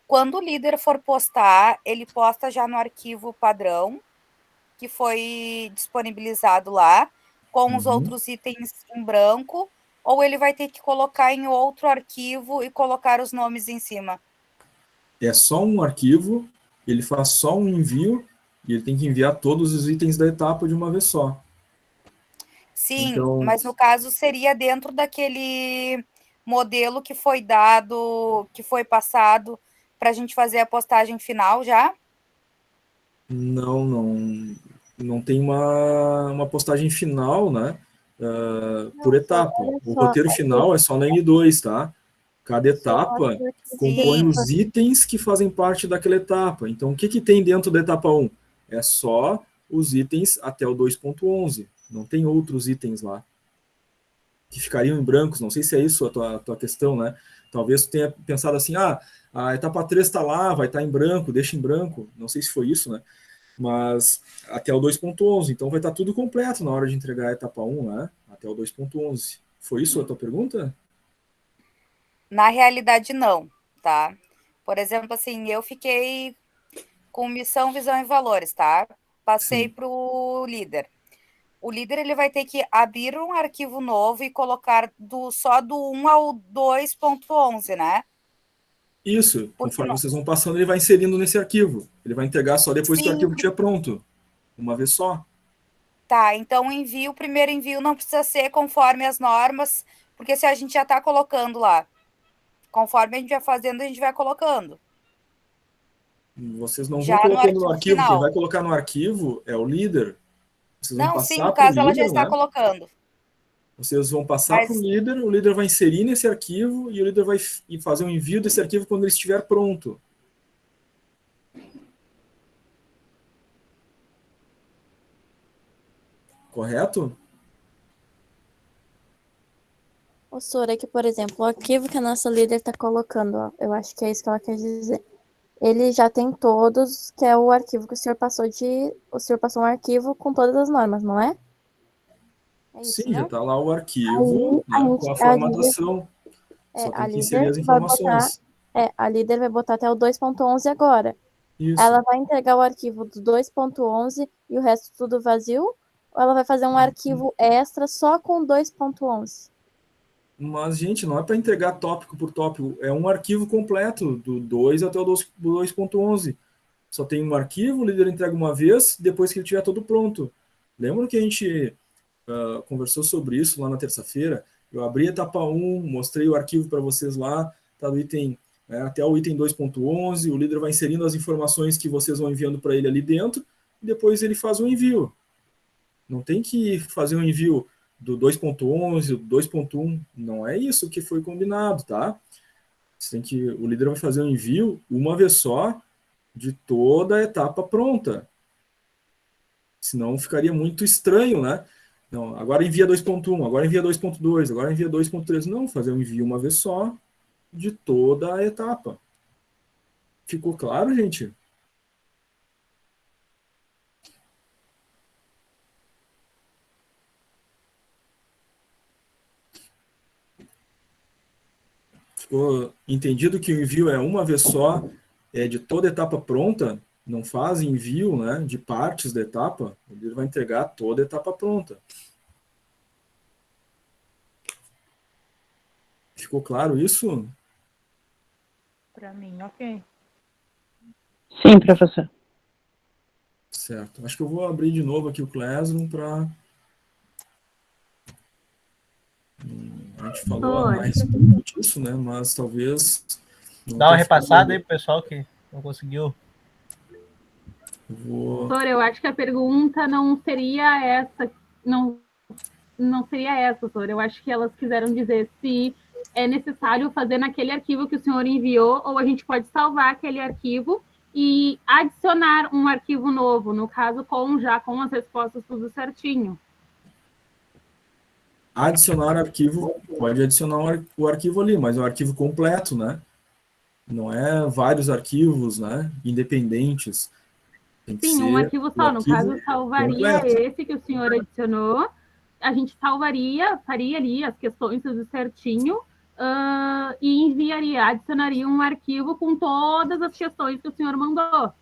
Speaker 9: Quando o líder for postar, ele posta já no arquivo padrão, que foi disponibilizado lá, com os outros itens em branco, ou ele vai ter que colocar em outro arquivo e colocar os nomes em cima?
Speaker 1: É só um arquivo, ele faz só um envio, e ele tem que enviar todos os itens da etapa de uma vez só.
Speaker 9: Sim,
Speaker 1: então,
Speaker 9: mas no caso seria dentro daquele modelo que foi dado, que foi passado para a gente fazer a postagem final já?
Speaker 1: Não tem uma postagem final, né, por etapa. O roteiro final é só na N2, tá? Cada etapa compõe os itens que fazem parte daquela etapa. Então, o que tem dentro da etapa 1? É só os itens até o 2.11. Não tem outros itens lá que ficariam em brancos. Não sei se é isso a tua questão, né? Talvez tu tenha pensado assim, a etapa 3 está lá, vai estar em branco, deixa em branco. Não sei se foi isso, né? Mas até o 2.11. Então vai estar tudo completo na hora de entregar a etapa 1, né? Até o 2.11. Foi isso a tua pergunta?
Speaker 9: Na realidade, não, tá? Por exemplo, assim, eu fiquei com missão, visão e valores, tá? Passei para o líder. O líder ele vai ter que abrir um arquivo novo e colocar só do 1 ao 2.11, né?
Speaker 1: Isso. Conforme vocês vão passando, ele vai inserindo nesse arquivo. Ele vai entregar só depois que o arquivo estiver pronto. Uma vez só.
Speaker 9: Tá, então o primeiro envio não precisa ser conforme as normas, porque se a gente já está colocando lá, conforme a gente vai fazendo, a gente vai colocando.
Speaker 1: Vocês não vão colocando no arquivo. Quem vai colocar no arquivo é o líder. Vocês vão passar
Speaker 9: sim, no caso ela já está colocando.
Speaker 1: Vocês vão passar para o líder vai inserir nesse arquivo e o líder vai fazer um envio desse arquivo quando ele estiver pronto. Correto?
Speaker 10: Ô, Sora, que, por exemplo, o arquivo que a nossa líder está colocando, ó, eu acho que é isso que ela quer dizer. Ele já tem todos, que é o arquivo que o senhor passou O senhor passou um arquivo com todas as normas, não é?
Speaker 1: Isso, sim, já está lá o arquivo, aí, com a formatação. Só tem que inserir as informações.
Speaker 10: A líder vai botar até o 2.11 agora.
Speaker 1: Isso.
Speaker 10: Ela vai entregar o arquivo do 2.11 e o resto tudo vazio? Ou ela vai fazer um arquivo extra só com 2.11?
Speaker 1: Mas, gente, não é para entregar tópico por tópico. É um arquivo completo, do 2 até o 2.11. só tem um arquivo, o líder entrega uma vez, depois que ele tiver todo pronto. Lembra que a gente conversou sobre isso lá na terça-feira? Eu abri a etapa 1, mostrei o arquivo para vocês lá, tá do item, até o item 2.11, o líder vai inserindo as informações que vocês vão enviando para ele ali dentro, e depois ele faz o envio. Não tem que fazer um envio do 2.11, do 2.1, não é isso que foi combinado, tá? O líder vai fazer um envio uma vez só de toda a etapa pronta. Senão ficaria muito estranho, né? Não, agora envia 2.1, agora envia 2.2, agora envia 2.3. Não, fazer um envio uma vez só de toda a etapa. Ficou claro, gente? Ficou entendido que o envio é uma vez só, é de toda a etapa pronta, não faz envio, né, de partes da etapa, ele vai entregar toda a etapa pronta. Ficou claro isso?
Speaker 4: Para mim, ok.
Speaker 5: Sim, professor.
Speaker 1: Certo. Acho que eu vou abrir de novo aqui o Classroom para... A gente falou mais um pouco disso, né? Mas talvez...
Speaker 6: Dá uma repassada aí pro pessoal que não conseguiu.
Speaker 7: Doutor, eu acho que a pergunta não seria essa, não seria essa, doutor. Eu acho que elas quiseram dizer se é necessário fazer naquele arquivo que o senhor enviou, ou a gente pode salvar aquele arquivo e adicionar um arquivo novo, no caso, já com as respostas tudo certinho.
Speaker 1: Adicionar arquivo, pode adicionar o arquivo ali, mas é o arquivo completo, né? Não é vários arquivos, né, independentes. Tem que
Speaker 7: Sim, um arquivo só. No caso, salvaria
Speaker 1: completo.
Speaker 7: esse que o senhor adicionou. A gente salvaria, faria ali as questões tudo certinho e enviaria, adicionaria um arquivo com todas as questões que o senhor mandou.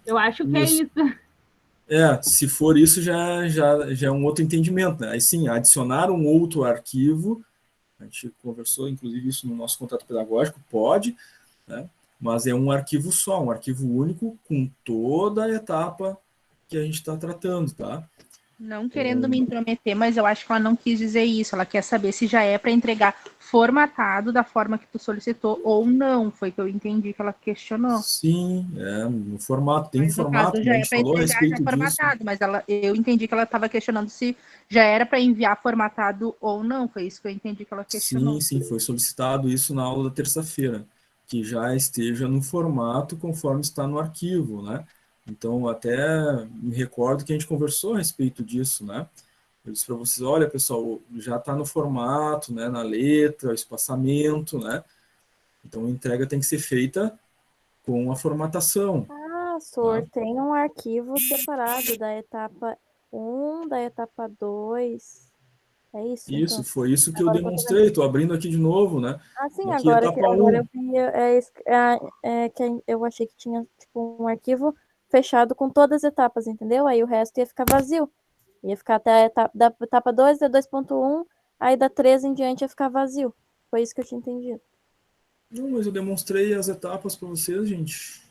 Speaker 7: Eu acho que
Speaker 1: Isso.
Speaker 7: é isso.
Speaker 1: Se for isso, já é um outro entendimento, né? Aí sim, adicionar um outro arquivo, a gente conversou, inclusive, isso no nosso contrato pedagógico, pode, né? Mas é um arquivo só, um arquivo único com toda a etapa que a gente está tratando, tá?
Speaker 4: Não querendo me intrometer, mas eu acho que ela não quis dizer isso. Ela quer saber se já é para entregar formatado da forma que tu solicitou ou não. Foi que eu entendi que ela questionou.
Speaker 1: Sim, no formato, tem
Speaker 4: Mas,
Speaker 1: formato,
Speaker 4: caso, já
Speaker 1: a
Speaker 4: é
Speaker 1: gente
Speaker 4: para
Speaker 1: falou a
Speaker 4: entregar
Speaker 1: respeito
Speaker 4: já formatado,
Speaker 1: disso.
Speaker 4: mas eu entendi que ela estava questionando se já era para enviar formatado ou não. Foi isso que eu entendi que ela questionou.
Speaker 1: Sim, foi solicitado isso na aula da terça-feira, que já esteja no formato conforme está no arquivo, né? Então, até me recordo que a gente conversou a respeito disso, né? Eu disse para vocês, olha, pessoal, já está no formato, né, na letra, espaçamento, né? Então, a entrega tem que ser feita com a formatação.
Speaker 10: Sor, tem um arquivo separado da etapa 1, da etapa 2. É isso?
Speaker 1: Isso,
Speaker 10: Então?
Speaker 1: foi isso que
Speaker 10: Agora
Speaker 1: eu demonstrei. Estou abrindo aqui de novo, né?
Speaker 10: Sim,
Speaker 1: aqui,
Speaker 10: agora
Speaker 1: etapa
Speaker 10: eu
Speaker 1: 1.
Speaker 10: vi, que eu achei que tinha tipo, um arquivo fechado com todas as etapas, entendeu? Aí o resto ia ficar vazio. Ia ficar até a etapa, da etapa 2, da 2.1, aí da 3 em diante ia ficar vazio. Foi isso que eu tinha entendido.
Speaker 1: Não, mas eu demonstrei as etapas para vocês, gente.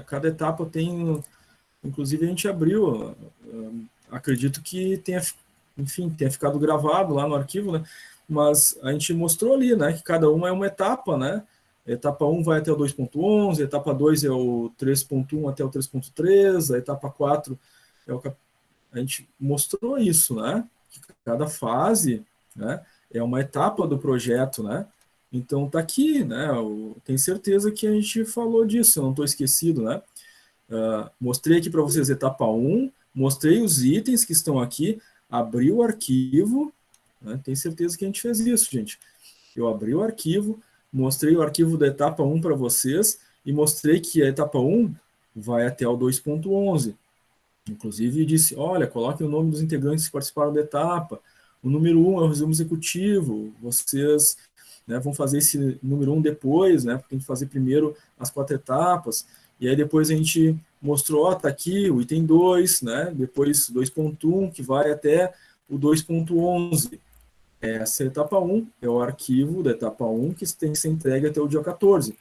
Speaker 1: Cada etapa tem... Inclusive, a gente abriu. Acredito que tenha ficado gravado lá no arquivo, né? Mas a gente mostrou ali, né? Que cada uma é uma etapa, né? A etapa 1 vai até o 2.11, a etapa 2 é o 3.1 até o 3.3, a etapa 4 é o... A gente mostrou isso, né? Que cada fase, né, é uma etapa do projeto, né? Então tá aqui, né? Eu tenho certeza que a gente falou disso, eu não estou esquecido, né? Mostrei aqui para vocês a etapa 1, mostrei os itens que estão aqui, abri o arquivo, né? Tenho certeza que a gente fez isso, gente. Eu abri o arquivo, mostrei o arquivo da etapa 1 para vocês e mostrei que a etapa 1 vai até o 2.11. Inclusive disse, olha, coloque o nome dos integrantes que participaram da etapa. O número 1 é o resumo executivo. Vocês, né, vão fazer esse número 1 depois, né? Porque tem que fazer primeiro as 4 etapas. E aí depois a gente mostrou, tá aqui o item 2, né? Depois 2.1, que vai até o 2.11. Essa etapa 1 é o arquivo da etapa 1 que tem que ser entregue até o dia 14.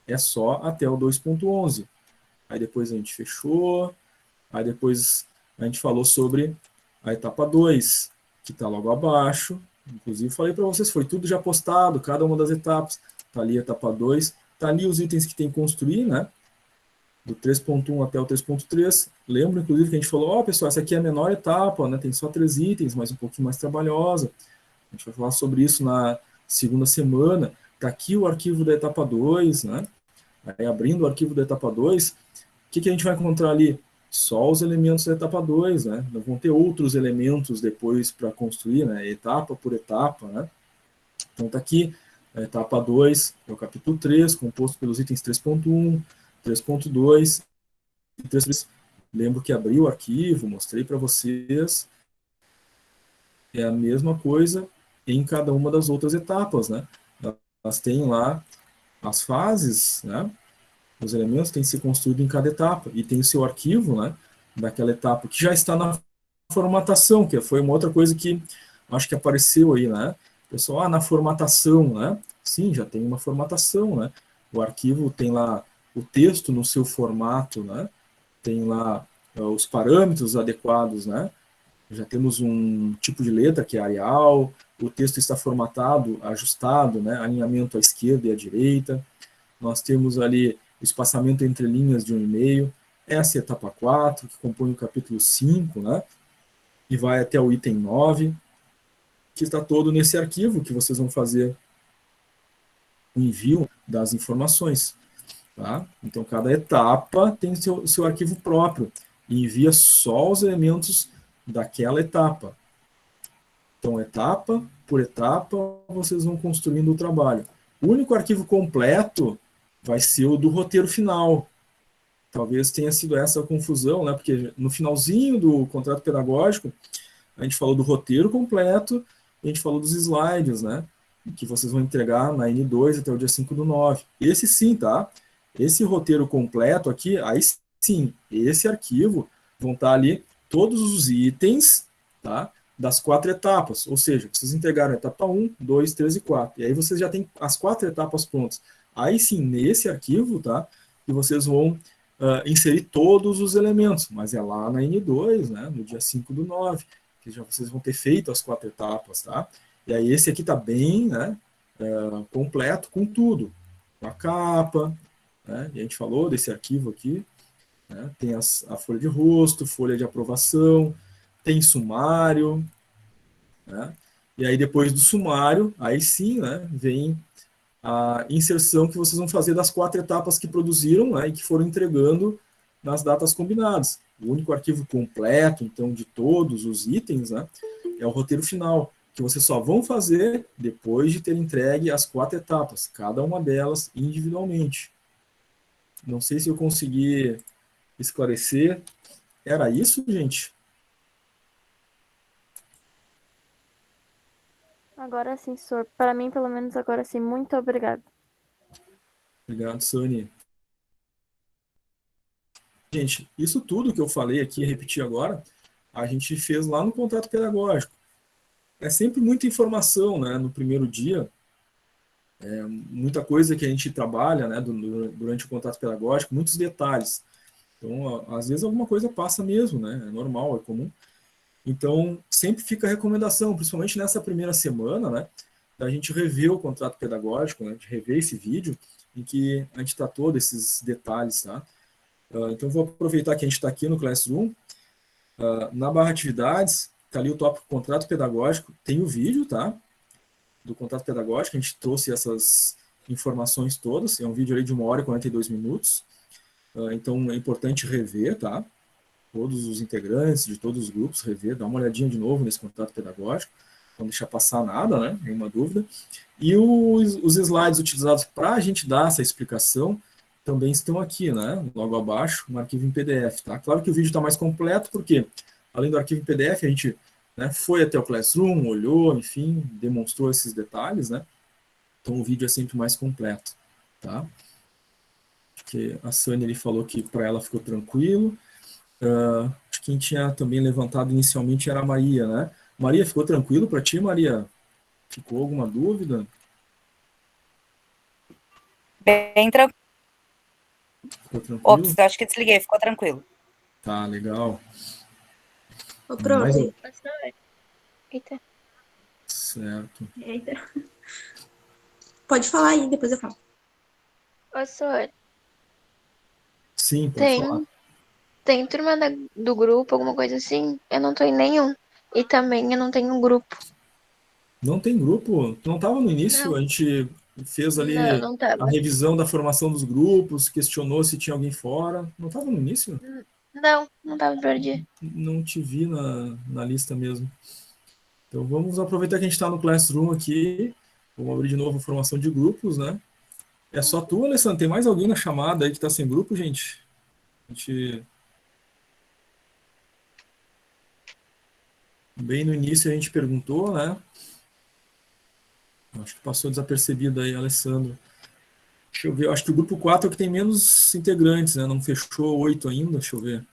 Speaker 1: É só até o 2.11. aí depois a gente fechou, aí depois a gente falou sobre a etapa 2, que está logo abaixo. Inclusive falei para vocês, foi tudo já postado, cada uma das etapas. Está ali a etapa 2, está ali os itens que tem que construir, né? Do 3.1 até o 3.3. Lembro, inclusive, que a gente falou, ó, pessoal, essa aqui é a menor etapa, né? Tem só 3 itens, mas um pouquinho mais trabalhosa. A gente vai falar sobre isso na segunda semana. Está aqui o arquivo da etapa 2, né? Aí, abrindo o arquivo da etapa 2, o que a gente vai encontrar ali? Só os elementos da etapa 2, né? Não vão ter outros elementos depois para construir, né? Etapa por etapa, né? Então, está aqui a etapa 2, é o capítulo 3, composto pelos itens 3.1, 3.2 e 3.3. Lembro que abri o arquivo, mostrei para vocês. É a mesma coisa em cada uma das outras etapas, né? Elas têm lá as fases, né? Os elementos têm que ser construídos em cada etapa. E tem o seu arquivo, né? Daquela etapa, que já está na formatação, que foi uma outra coisa que acho que apareceu aí, né? Pessoal, na formatação, né? Sim, já tem uma formatação, né? O arquivo tem lá o texto no seu formato, né? Tem lá os parâmetros adequados, né? Já temos um tipo de letra que é Arial, o texto está formatado, ajustado, né? Alinhamento à esquerda e à direita. Nós temos ali o espaçamento entre linhas de um e-mail. Essa é a etapa 4, que compõe o capítulo 5, né? E vai até o item 9, que está todo nesse arquivo que vocês vão fazer o envio das informações. Tá? Então, cada etapa tem seu arquivo próprio e envia só os elementos daquela etapa. Então, etapa por etapa, vocês vão construindo o trabalho. O único arquivo completo vai ser o do roteiro final. Talvez tenha sido essa a confusão, né? Porque no finalzinho do contrato pedagógico, a gente falou do roteiro completo, a gente falou dos slides, né? Que vocês vão entregar na N2 até o dia 5/9. Esse sim, tá? Esse roteiro completo aqui, aí sim, esse arquivo vão estar ali todos os itens, tá? Das 4 etapas, ou seja, vocês entregaram a etapa 1, 2, 3 e 4, e aí vocês já têm as 4 etapas prontas. Aí sim, nesse arquivo, tá? E vocês vão inserir todos os elementos, mas é lá na N2, né? No dia 5/9, que já vocês vão ter feito as 4 etapas, tá? E aí esse aqui tá bem, né? Completo com tudo, com a capa, né? E a gente falou desse arquivo aqui, né? Tem a folha de rosto, folha de aprovação, tem sumário, né? E aí depois do sumário, aí sim, né, vem a inserção que vocês vão fazer das 4 etapas que produziram, né, e que foram entregando nas datas combinadas. O único arquivo completo, então, de todos os itens, né, é o roteiro final, que vocês só vão fazer depois de ter entregue as 4 etapas, cada uma delas individualmente. Não sei se eu consegui esclarecer. Era isso, gente?
Speaker 10: Agora sim, senhor. Para mim, pelo menos agora sim. Muito obrigado.
Speaker 1: Obrigado, Sônia. Gente, isso tudo que eu falei aqui, repetir agora, a gente fez lá no contrato pedagógico. É sempre muita informação, né, no primeiro dia, muita coisa que a gente trabalha, né, durante o contrato pedagógico, muitos detalhes. Então, às vezes alguma coisa passa mesmo, né, é normal, é comum. Então, sempre fica a recomendação, principalmente nessa primeira semana, né, da gente rever o contrato pedagógico, né, de rever esse vídeo, em que a gente tratou desses detalhes, tá? Então, vou aproveitar que a gente está aqui no Classroom. Na barra atividades, está ali o tópico contrato pedagógico, tem o vídeo, tá? Do contrato pedagógico, a gente trouxe essas informações todas, é um vídeo ali de 1 hora e 42 minutos, então é importante rever, tá? Todos os integrantes de todos os grupos, rever, dar uma olhadinha de novo nesse contrato pedagógico, não deixar passar nada, né? Nenhuma dúvida. E os slides utilizados para a gente dar essa explicação também estão aqui, né? Logo abaixo, no arquivo em PDF, tá? Claro que o vídeo está mais completo, porque além do arquivo em PDF, a gente, né, foi até o Classroom, olhou, enfim, demonstrou esses detalhes, né? Então o vídeo é sempre mais completo, tá? Porque a Sânia ali falou que para ela ficou tranquilo. Acho que quem tinha também levantado inicialmente era a Maria, né? Maria, ficou tranquilo para ti, Maria? Ficou alguma dúvida?
Speaker 9: Bem tranquilo.
Speaker 1: Ficou tranquilo?
Speaker 9: Ops, eu acho que desliguei, ficou tranquilo.
Speaker 1: Tá, legal.
Speaker 2: Ô,
Speaker 1: Mais
Speaker 2: prof.
Speaker 10: Eita.
Speaker 1: Certo.
Speaker 2: Eita. Pode falar aí, depois eu falo.
Speaker 10: Ô, Sor,
Speaker 1: Sim, pode falar.
Speaker 10: tem turma do grupo, alguma coisa assim? Eu não tô em nenhum. E também eu não tenho um grupo.
Speaker 1: Não tem grupo? Tu não estava no início?
Speaker 10: Não.
Speaker 1: A gente fez ali
Speaker 10: Não
Speaker 1: a
Speaker 10: tava.
Speaker 1: revisão da formação dos grupos, questionou se tinha alguém fora. Não estava no início?
Speaker 10: Não tava perdido.
Speaker 1: Não te vi na lista mesmo. Então vamos aproveitar que a gente está no Classroom aqui. Vamos abrir de novo a formação de grupos, né? É só tu, Alessandro? Tem mais alguém na chamada aí que está sem grupo, gente? A gente... Bem no início a gente perguntou, né? Acho que passou desapercebido aí, Alessandro. Deixa eu ver, eu acho que o grupo 4 é o que tem menos integrantes, né? Não fechou 8 ainda, deixa eu ver.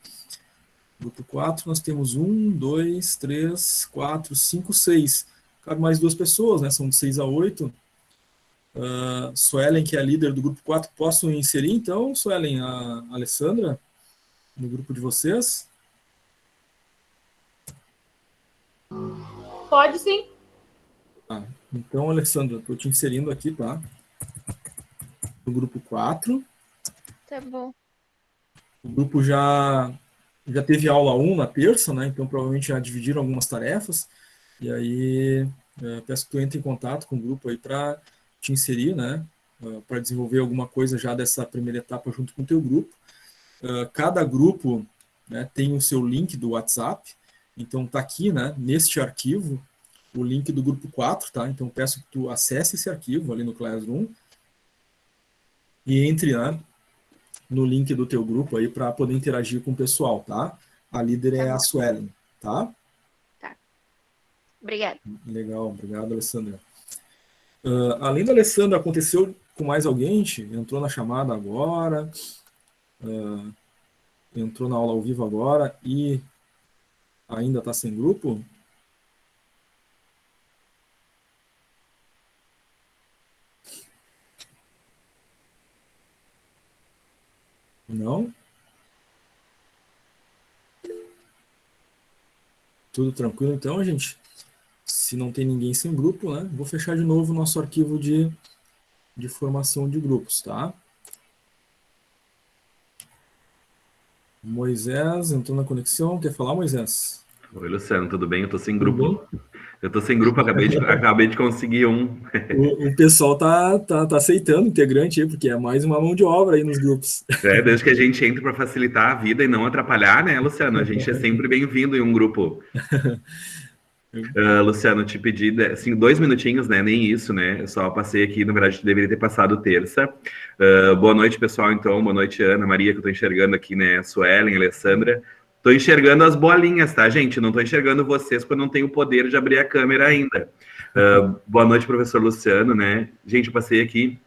Speaker 1: Grupo 4, nós temos 1, 2, 3, 4, 5, 6. Cabe mais 2 pessoas, né? São de 6 a 8. Suelen, que é a líder do grupo 4, posso inserir então, Suelen, a Alessandra, no grupo de vocês?
Speaker 7: Pode sim.
Speaker 1: Então, Alessandra, estou te inserindo aqui, tá? No grupo 4.
Speaker 10: Tá bom.
Speaker 1: O grupo já teve aula 1 na terça, né? Então provavelmente já dividiram algumas tarefas. E aí peço que tu entre em contato com o grupo aí para te inserir, né? Para desenvolver alguma coisa já dessa primeira etapa junto com o teu grupo. Cada grupo, né, tem o seu link do WhatsApp. Então tá aqui, né? Neste arquivo, o link do grupo 4, tá? Então peço que tu acesse esse arquivo ali no Classroom e entre, né, no link do teu grupo aí para poder interagir com o pessoal, tá? A líder é a Suelen, tá?
Speaker 10: Tá. Obrigada.
Speaker 1: Legal, obrigado, Alessandra. Além da Alessandra, aconteceu com mais alguém? Gente? Entrou na chamada agora, entrou na aula ao vivo agora e ainda está sem grupo? Não? Tudo tranquilo então, gente? Se não tem ninguém sem grupo, né? Vou fechar de novo o nosso arquivo de formação de grupos, tá? Moisés entrou na conexão. Quer falar, Moisés?
Speaker 11: Oi, Luciano, tudo bem? Eu tô sem
Speaker 1: Tudo
Speaker 11: grupo. Eu tô sem grupo, acabei de conseguir um.
Speaker 1: O pessoal tá aceitando integrante aí, porque é mais uma mão de obra aí nos grupos.
Speaker 11: Desde que a gente entre para facilitar a vida e não atrapalhar, né, Luciano? A gente é sempre bem-vindo em um grupo. Luciano, te pedi, assim, 2 minutinhos, né? Nem isso, né? Eu só passei aqui, na verdade, deveria ter passado terça. Boa noite, pessoal, então. Boa noite, Ana, Maria, que eu tô enxergando aqui, né? Suelen, Alessandra. Tô enxergando as bolinhas, tá, gente? Não tô enxergando vocês, porque eu não tenho o poder de abrir a câmera ainda. Boa noite, professor Luciano, né? Gente, eu passei aqui,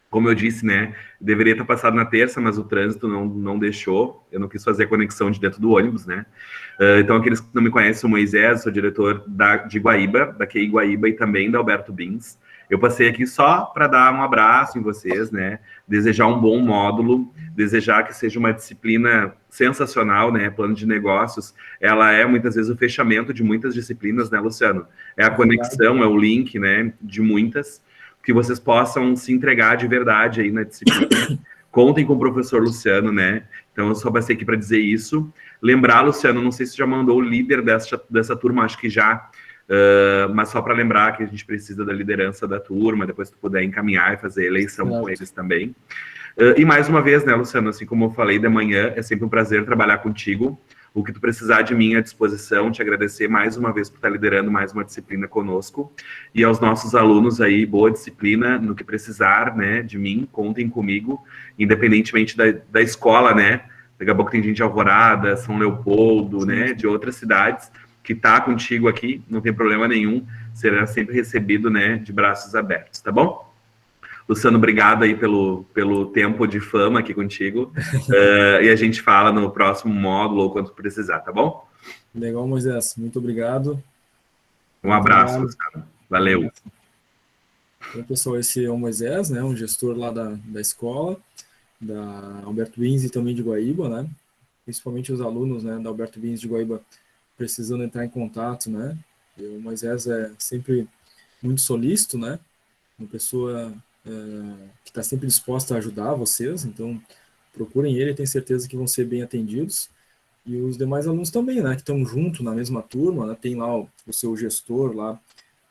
Speaker 11: como eu disse, né? Deveria ter passado na terça, mas o trânsito não deixou. Eu não quis fazer a conexão de dentro do ônibus, né? Então, aqueles que não me conhecem, sou Moisés, sou diretor de Guaíba, da QI Guaíba e também da Alberto Bins. Eu passei aqui só para dar um abraço em vocês, né? Desejar um bom módulo, desejar que seja uma disciplina sensacional, né? Plano de negócios, ela é muitas vezes o fechamento de muitas disciplinas, né, Luciano? É a conexão, é o link, né? De muitas, que vocês possam se entregar de verdade aí na disciplina. Contem com o professor Luciano, né? Então eu só passei aqui para dizer isso. Lembrar, Luciano, não sei se já mandou o líder dessa turma, acho que já. Mas só para lembrar que a gente precisa da liderança da turma, depois tu puder encaminhar e fazer eleição com eles também. E mais uma vez, né, Luciano, assim como eu falei de manhã, é sempre um prazer trabalhar contigo. O que tu precisar de mim à disposição, te agradecer mais uma vez por estar liderando mais uma disciplina conosco. E aos nossos alunos aí, boa disciplina, no que precisar, né, de mim, contem comigo, independentemente da escola, né. Daqui a pouco tem gente de Alvorada, São Leopoldo, né, de outras cidades, que tá contigo aqui, não tem problema nenhum, será sempre recebido, né, de braços abertos, tá bom? Luciano, obrigado aí pelo tempo de fama aqui contigo, e a gente fala no próximo módulo ou quando precisar, tá bom?
Speaker 1: Legal, Moisés, muito obrigado.
Speaker 11: Um abraço, Luciano. Valeu.
Speaker 1: Então, pessoal, esse é o Moisés, né, um gestor lá da escola. da Alberto Bins e também de Guaíba, né? Principalmente os alunos, né, da Alberto Bins de Guaíba precisando entrar em contato, né? E o Moisés é sempre muito solícito, né? Uma pessoa que está sempre disposta a ajudar vocês, então procurem ele, tenho certeza que vão ser bem atendidos. E os demais alunos também, né, que estão junto na mesma turma, né, tem lá o seu gestor lá,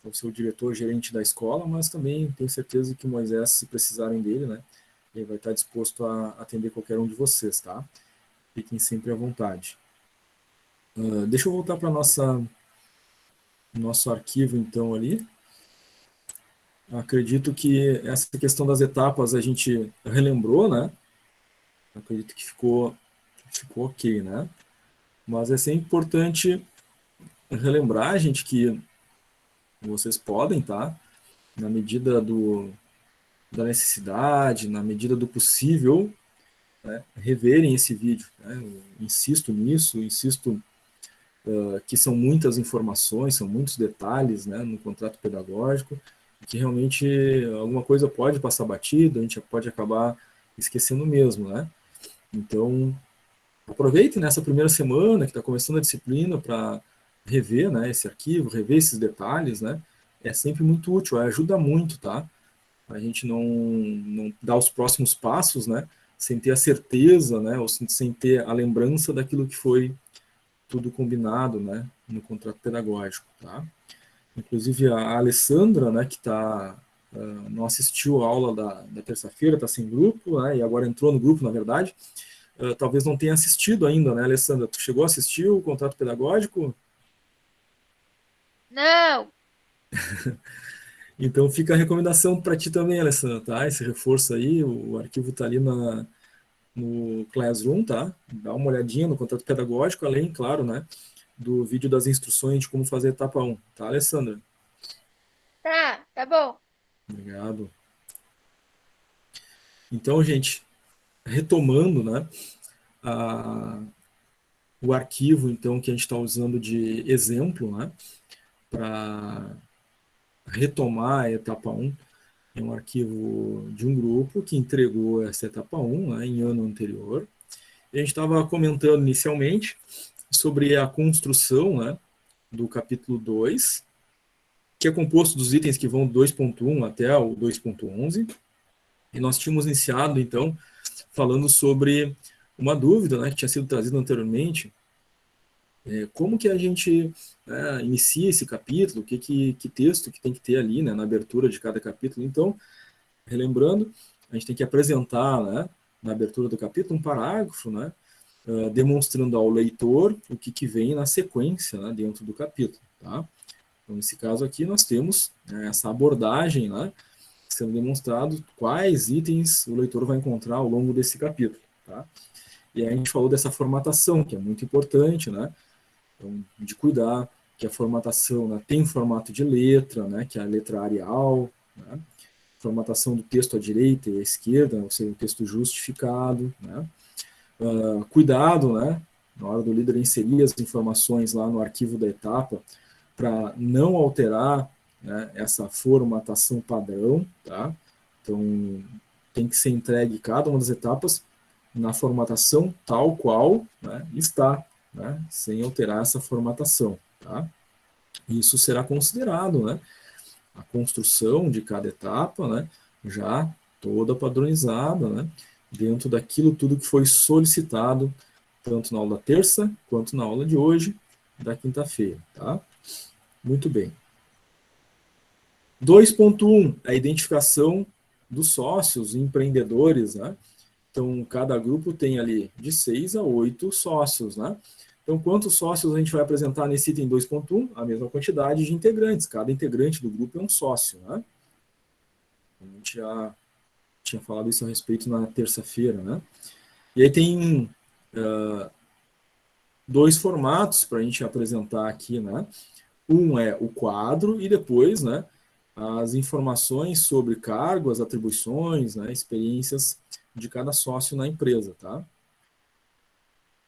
Speaker 1: o seu diretor, gerente da escola, mas também tenho certeza que o Moisés, se precisarem dele, né, ele vai estar disposto a atender qualquer um de vocês, tá? Fiquem sempre à vontade. Deixa eu voltar para nosso arquivo, então, ali. Acredito que essa questão das etapas a gente relembrou, né? Acredito que ficou ok, né? Mas é sempre importante relembrar, gente, que vocês podem, tá? Na medida da necessidade, na medida do possível, né, reverem esse vídeo. Né? Eu insisto nisso, insisto que são muitas informações, são muitos detalhes, né, no contrato pedagógico, que realmente alguma coisa pode passar batida, a gente pode acabar esquecendo mesmo, né? Então, aproveitem nessa primeira semana que está começando a disciplina para rever, né, esse arquivo, rever esses detalhes, né? É sempre muito útil, ajuda muito, tá? A gente não dá os próximos passos, né, sem ter a certeza, né, ou sem ter a lembrança daquilo que foi tudo combinado, né, no contrato pedagógico, tá? Inclusive a Alessandra, né, que não assistiu a aula da terça-feira, está sem grupo, né, e agora entrou no grupo, na verdade, talvez não tenha assistido ainda, né, Alessandra? Tu chegou a assistir o contrato pedagógico?
Speaker 12: Não!
Speaker 1: Então fica a recomendação para ti também, Alessandra, tá? Esse reforço aí, o arquivo está ali no Classroom, tá? Dá uma olhadinha no contrato pedagógico, além, claro, né, do vídeo das instruções de como fazer a etapa 1, tá, Alessandra?
Speaker 12: Tá bom.
Speaker 1: Obrigado. Então, gente, retomando, né, o arquivo, então, que a gente está usando de exemplo, né, para retomar a etapa 1, é um arquivo de um grupo que entregou essa etapa 1, né, em ano anterior. E a gente estava comentando inicialmente sobre a construção, né, do capítulo 2, que é composto dos itens que vão do 2.1 até o 2.11. E nós tínhamos iniciado, então, falando sobre uma dúvida, né, que tinha sido trazida anteriormente, como que a gente inicia esse capítulo, que texto que tem que ter ali, né, na abertura de cada capítulo. Então, relembrando, a gente tem que apresentar, né, na abertura do capítulo um parágrafo, né, demonstrando ao leitor o que vem na sequência, né, dentro do capítulo. Tá? Então, nesse caso aqui, nós temos essa abordagem, né, sendo demonstrado quais itens o leitor vai encontrar ao longo desse capítulo. Tá? E aí a gente falou dessa formatação, que é muito importante, né? Então, de cuidar que a formatação, né, tem formato de letra, né, que é a letra Arial, né? Formatação do texto à direita e à esquerda, ou seja, o texto justificado, né? Cuidado, né, na hora do líder inserir as informações lá no arquivo da etapa, para não alterar, né, essa formatação padrão, tá? Então, tem que ser entregue cada uma das etapas na formatação tal qual, né, está, né, sem alterar essa formatação, tá? Isso será considerado, né, a construção de cada etapa, né, já toda padronizada, né, dentro daquilo tudo que foi solicitado, tanto na aula da terça, quanto na aula de hoje, da quinta-feira, tá? Muito bem. 2.1, a identificação dos sócios empreendedores, né? Então, cada grupo tem ali de 6 a 8 sócios, né? Então, quantos sócios a gente vai apresentar nesse item 2.1? A mesma quantidade de integrantes. Cada integrante do grupo é um sócio, né? A gente já tinha falado isso a respeito na terça-feira, né? E aí tem dois formatos para a gente apresentar aqui, né? Um é o quadro e depois, né, as informações sobre cargo, as atribuições, né, experiências de cada sócio na empresa, tá?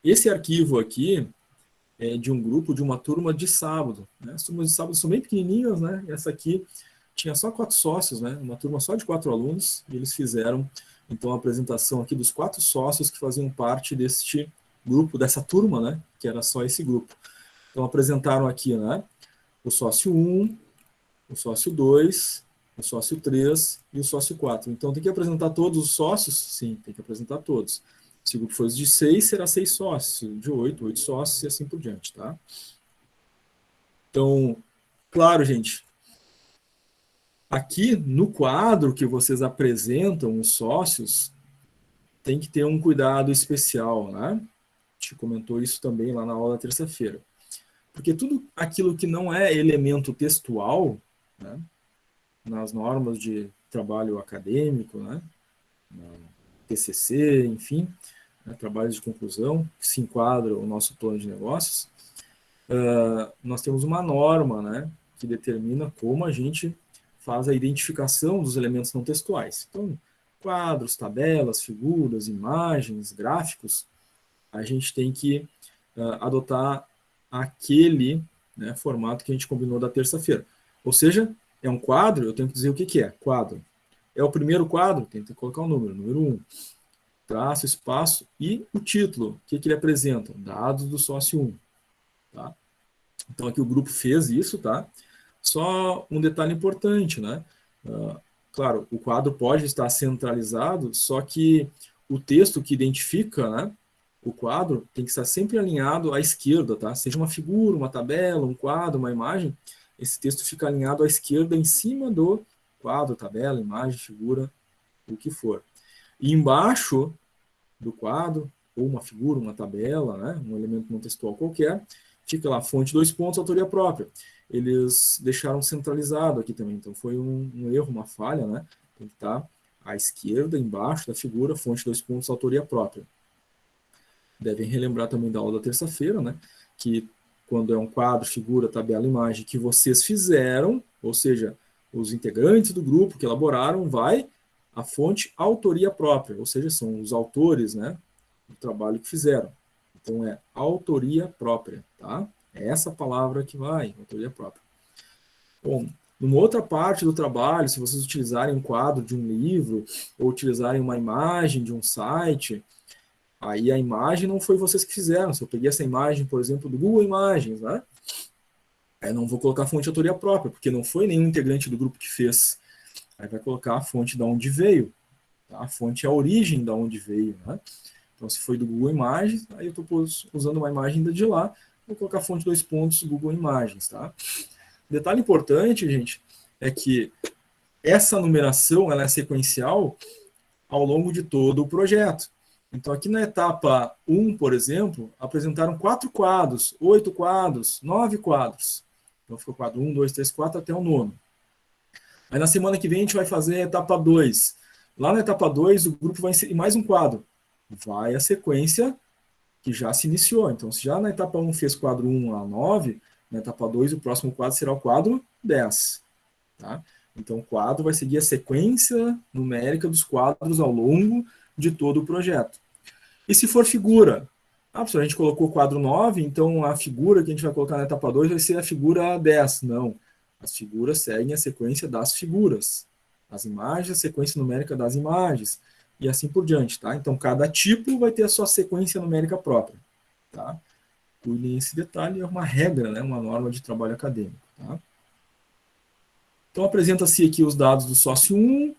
Speaker 1: Esse arquivo aqui é de um grupo, de uma turma de sábado, né? As turmas de sábado são bem pequenininhas, né? Essa aqui tinha só 4 sócios, né? Uma turma só de 4 alunos, e eles fizeram então a apresentação aqui dos 4 sócios que faziam parte deste grupo, dessa turma, né, que era só esse grupo. Então apresentaram aqui, né, o sócio 1, o sócio 2, o sócio 3 e o sócio 4. Então tem que apresentar todos os sócios? Sim, tem que apresentar todos. Se o grupo for de 6, será 6 sócios, de 8 sócios e assim por diante, tá? Então, claro, gente, aqui no quadro que vocês apresentam os sócios, tem que ter um cuidado especial, né? A gente comentou isso também lá na aula da terça-feira. Porque tudo aquilo que não é elemento textual, né, nas normas de trabalho acadêmico, né, TCC, enfim, né, trabalhos de conclusão, que se enquadra o nosso plano de negócios, nós temos uma norma, né, que determina como a gente faz a identificação dos elementos não textuais. Então, quadros, tabelas, figuras, imagens, gráficos, a gente tem que adotar aquele, né, formato que a gente combinou da terça-feira. Ou seja, é um quadro, eu tenho que dizer o que é quadro. É o primeiro quadro, tem que colocar o número 1. Traço, espaço e o título. O que ele apresenta? Dados do sócio 1. Tá? Então aqui o grupo fez isso, tá? Só um detalhe importante, né? Claro, o quadro pode estar centralizado, só que o texto que identifica, né, o quadro tem que estar sempre alinhado à esquerda, tá? Seja uma figura, uma tabela, um quadro, uma imagem, esse texto fica alinhado à esquerda em cima do quadro, tabela, imagem, figura, o que for. E embaixo do quadro, ou uma figura, uma tabela, né, um elemento não textual qualquer, fica lá, fonte, 2 pontos, autoria própria. Eles deixaram centralizado aqui também, então foi um erro, uma falha, né? Tem que estar à esquerda, embaixo da figura, fonte, 2 pontos, autoria própria. Devem relembrar também da aula da terça-feira, né? Que quando é um quadro, figura, tabela, imagem que vocês fizeram, ou seja, os integrantes do grupo que elaboraram, vai a fonte autoria própria, ou seja, são os autores, né, do trabalho que fizeram. Então é autoria própria, tá? É essa palavra que vai, autoria própria. Bom, numa outra parte do trabalho, se vocês utilizarem um quadro de um livro, ou utilizarem uma imagem de um site, aí a imagem não foi vocês que fizeram. Se eu peguei essa imagem, por exemplo, do Google Imagens, né? Aí não vou colocar a fonte de autoria própria, porque não foi nenhum integrante do grupo que fez. Aí vai colocar a fonte de onde veio. Tá? A fonte é a origem de onde veio, né? Então, se foi do Google Imagens, aí eu estou usando uma imagem de lá, vou colocar a fonte 2 pontos Google Imagens, tá? Detalhe importante, gente, é que essa numeração ela é sequencial ao longo de todo o projeto. Então, aqui na etapa 1, por exemplo, apresentaram 4 quadros, 8 quadros, 9 quadros. Então, ficou quadro 1, 2, 3, 4 até o 9º. Aí, na semana que vem, a gente vai fazer a etapa 2. Lá na etapa 2, o grupo vai inserir mais um quadro. Vai a sequência que já se iniciou. Então, se já na etapa 1 fez quadro 1 a 9, na etapa 2, o próximo quadro será o quadro 10. Tá? Então, o quadro vai seguir a sequência numérica dos quadros ao longo de todo o projeto. E se for figura? Professor, a gente colocou o quadro 9, então a figura que a gente vai colocar na etapa 2 vai ser a figura 10. Não. As figuras seguem a sequência das figuras. As imagens, a sequência numérica das imagens. E assim por diante, tá? Então, cada tipo vai ter a sua sequência numérica própria, tá? Cuidem esse detalhe, é uma regra, né? Uma norma de trabalho acadêmico, tá? Então, apresenta-se aqui os dados do sócio 1,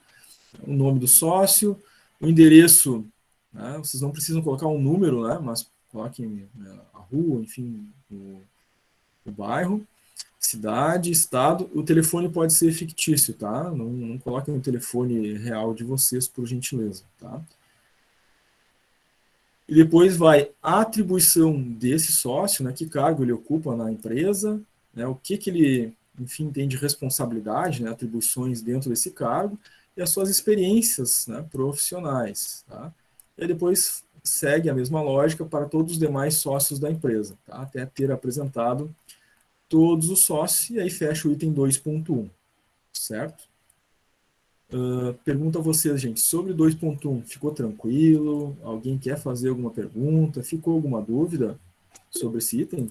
Speaker 1: o nome do sócio, o endereço, né? Vocês não precisam colocar um número, né? Mas coloquem a rua, enfim, o bairro, cidade, estado. O telefone pode ser fictício, tá? Não coloquem o telefone real de vocês, por gentileza, tá? E depois vai a atribuição desse sócio, né? Que cargo ele ocupa na empresa, né? O que ele, enfim, tem de responsabilidade, né? Atribuições dentro desse cargo e as suas experiências, né, profissionais, tá? E depois segue a mesma lógica para todos os demais sócios da empresa, tá? Até ter apresentado todos os sócios, e aí fecha o item 2.1, certo? Pergunto a vocês, gente, sobre 2.1, ficou tranquilo? Alguém quer fazer alguma pergunta? Ficou alguma dúvida sobre esse item?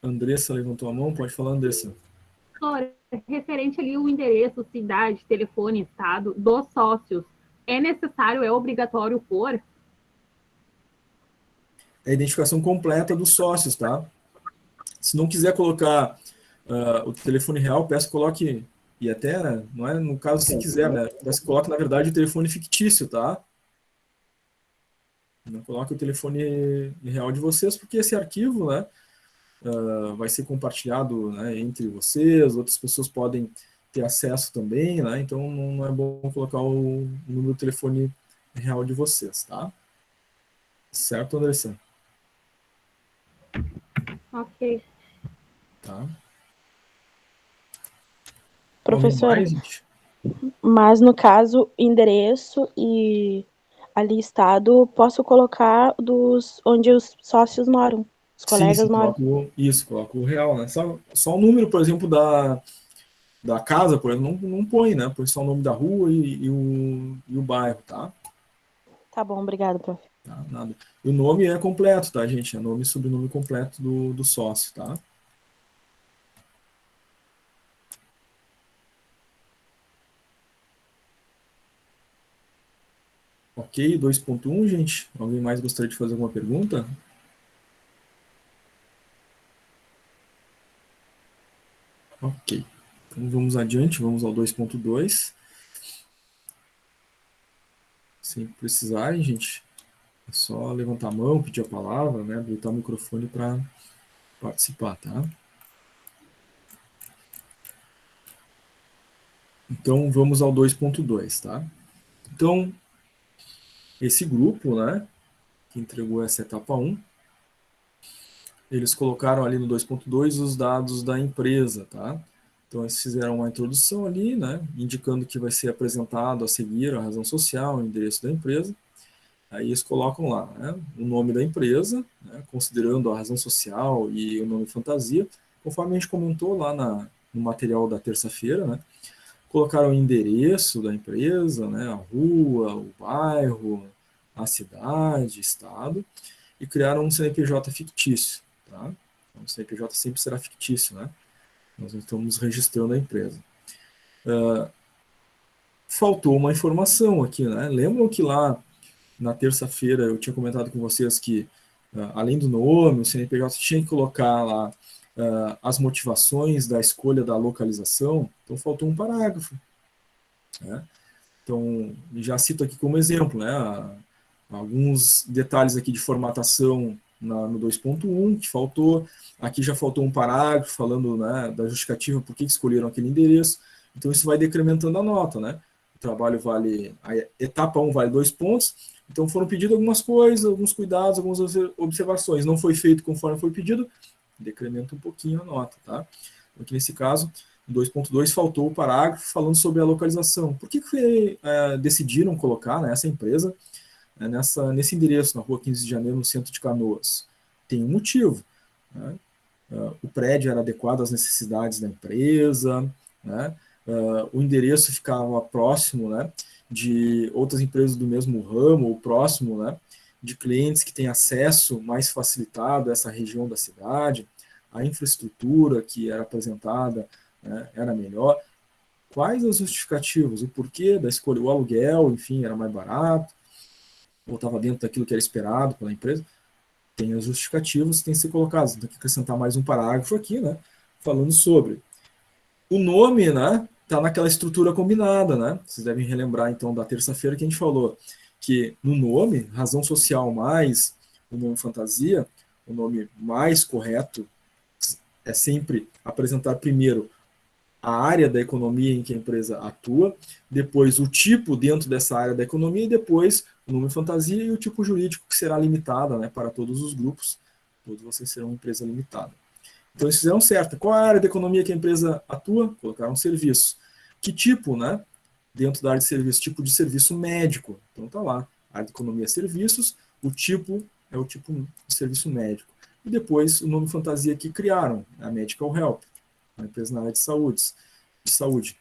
Speaker 1: Andressa levantou a mão, pode falar, Andressa.
Speaker 7: Referente ali o endereço, cidade, telefone, estado dos sócios, é necessário, é obrigatório pôr?
Speaker 1: É a identificação completa dos sócios, tá? Se não quiser colocar o telefone real, peço que coloque, e até, não é no caso se quiser, né? Peço que coloque, na verdade, o telefone fictício, tá? Não coloque o telefone real de vocês, porque esse arquivo, né, vai ser compartilhado, né, entre vocês, outras pessoas podem ter acesso também, né? Então não é bom colocar o número do telefone real de vocês, tá? Certo, Andressa?
Speaker 7: Ok.
Speaker 1: Tá.
Speaker 13: Professor,
Speaker 1: Mais, gente?
Speaker 13: mas no caso, endereço e ali estado, posso colocar onde os sócios moram, os colegas
Speaker 1: Sim,
Speaker 13: moram.
Speaker 1: coloca o real, né? Só o número, por exemplo, da casa, por exemplo, não põe, né? Põe só o nome da rua e o bairro, tá?
Speaker 13: Tá bom, obrigado, prof.
Speaker 1: Tá, nada. O nome é completo, tá, gente? É nome e sobrenome completo do sócio, tá? Ok, 2.1, gente. Alguém mais gostaria de fazer alguma pergunta? Ok. Então vamos adiante, vamos ao 2.2. Se precisarem, gente, é só levantar a mão, pedir a palavra, né? Habilitar o microfone para participar, tá? Então vamos ao 2.2, tá? Então, esse grupo, né, que entregou essa etapa 1, eles colocaram ali no 2.2 os dados da empresa, tá? Então, eles fizeram uma introdução ali, né, indicando que vai ser apresentado a seguir a razão social, o endereço da empresa. Aí eles colocam lá, né, o nome da empresa, né, considerando a razão social e o nome fantasia, conforme a gente comentou lá no material da terça-feira, né? Colocaram o endereço da empresa, né, a rua, o bairro, a cidade, estado, e criaram um CNPJ fictício, tá? Então, o CNPJ sempre será fictício, né? Nós não estamos registrando a empresa. Faltou uma informação aqui, né? Lembram que lá na terça-feira eu tinha comentado com vocês que, além do nome, o CNPJ tinha que colocar lá as motivações da escolha da localização, então faltou um parágrafo, né? Então, já cito aqui como exemplo, né, alguns detalhes aqui de formatação no 2.1, que faltou, aqui já faltou um parágrafo falando, né, da justificativa por que escolheram aquele endereço, então isso vai decrementando a nota, né? O trabalho vale, a etapa 1 vale 2 pontos, então foram pedidas algumas coisas, alguns cuidados, algumas observações, não foi feito conforme foi pedido, decrementa um pouquinho a nota, tá? Aqui nesse caso, no 2.2 faltou o parágrafo falando sobre a localização. Por que decidiram colocar, né, essa empresa nesse endereço, na rua 15 de janeiro, no centro de Canoas? Tem um motivo, né? O prédio era adequado às necessidades da empresa, né? O endereço ficava próximo, né, de outras empresas do mesmo ramo, ou próximo, né, de clientes que têm acesso mais facilitado a essa região da cidade, a infraestrutura que era apresentada, né, era melhor. Quais as justificativas? O porquê da escolha? O aluguel, enfim, era mais barato, ou estava dentro daquilo que era esperado pela empresa? Tem as justificativas que têm que ser colocadas. Tem que acrescentar mais um parágrafo aqui, né, falando sobre. O nome, né, está naquela estrutura combinada, né? Vocês devem relembrar, então, da terça-feira que a gente falou que no nome, razão social mais o nome fantasia, o nome mais correto é sempre apresentar primeiro a área da economia em que a empresa atua, depois o tipo dentro dessa área da economia e depois o nome fantasia e o tipo jurídico que será limitado, né, para todos os grupos. Todos vocês serão uma empresa limitada. Então eles fizeram certo. Qual é a área da economia que a empresa atua? Colocaram serviço. Que tipo, né? Dentro da área de serviço, tipo de serviço médico. Então tá lá, área de economia serviços, o tipo é o tipo de serviço médico. E depois o nome fantasia que criaram, a Medical Help, a empresa na área de saúde.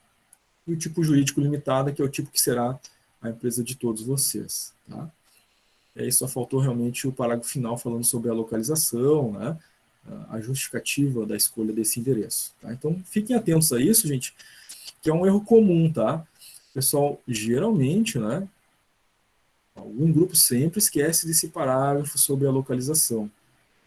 Speaker 1: E o tipo jurídico limitado, que é o tipo que será a empresa de todos vocês. Tá? E aí só faltou realmente o parágrafo final falando sobre a localização, né? A justificativa da escolha desse endereço. Tá? Então fiquem atentos a isso, gente, que é um erro comum, tá? O pessoal geralmente, né, Algum grupo sempre esquece desse parágrafo sobre a localização.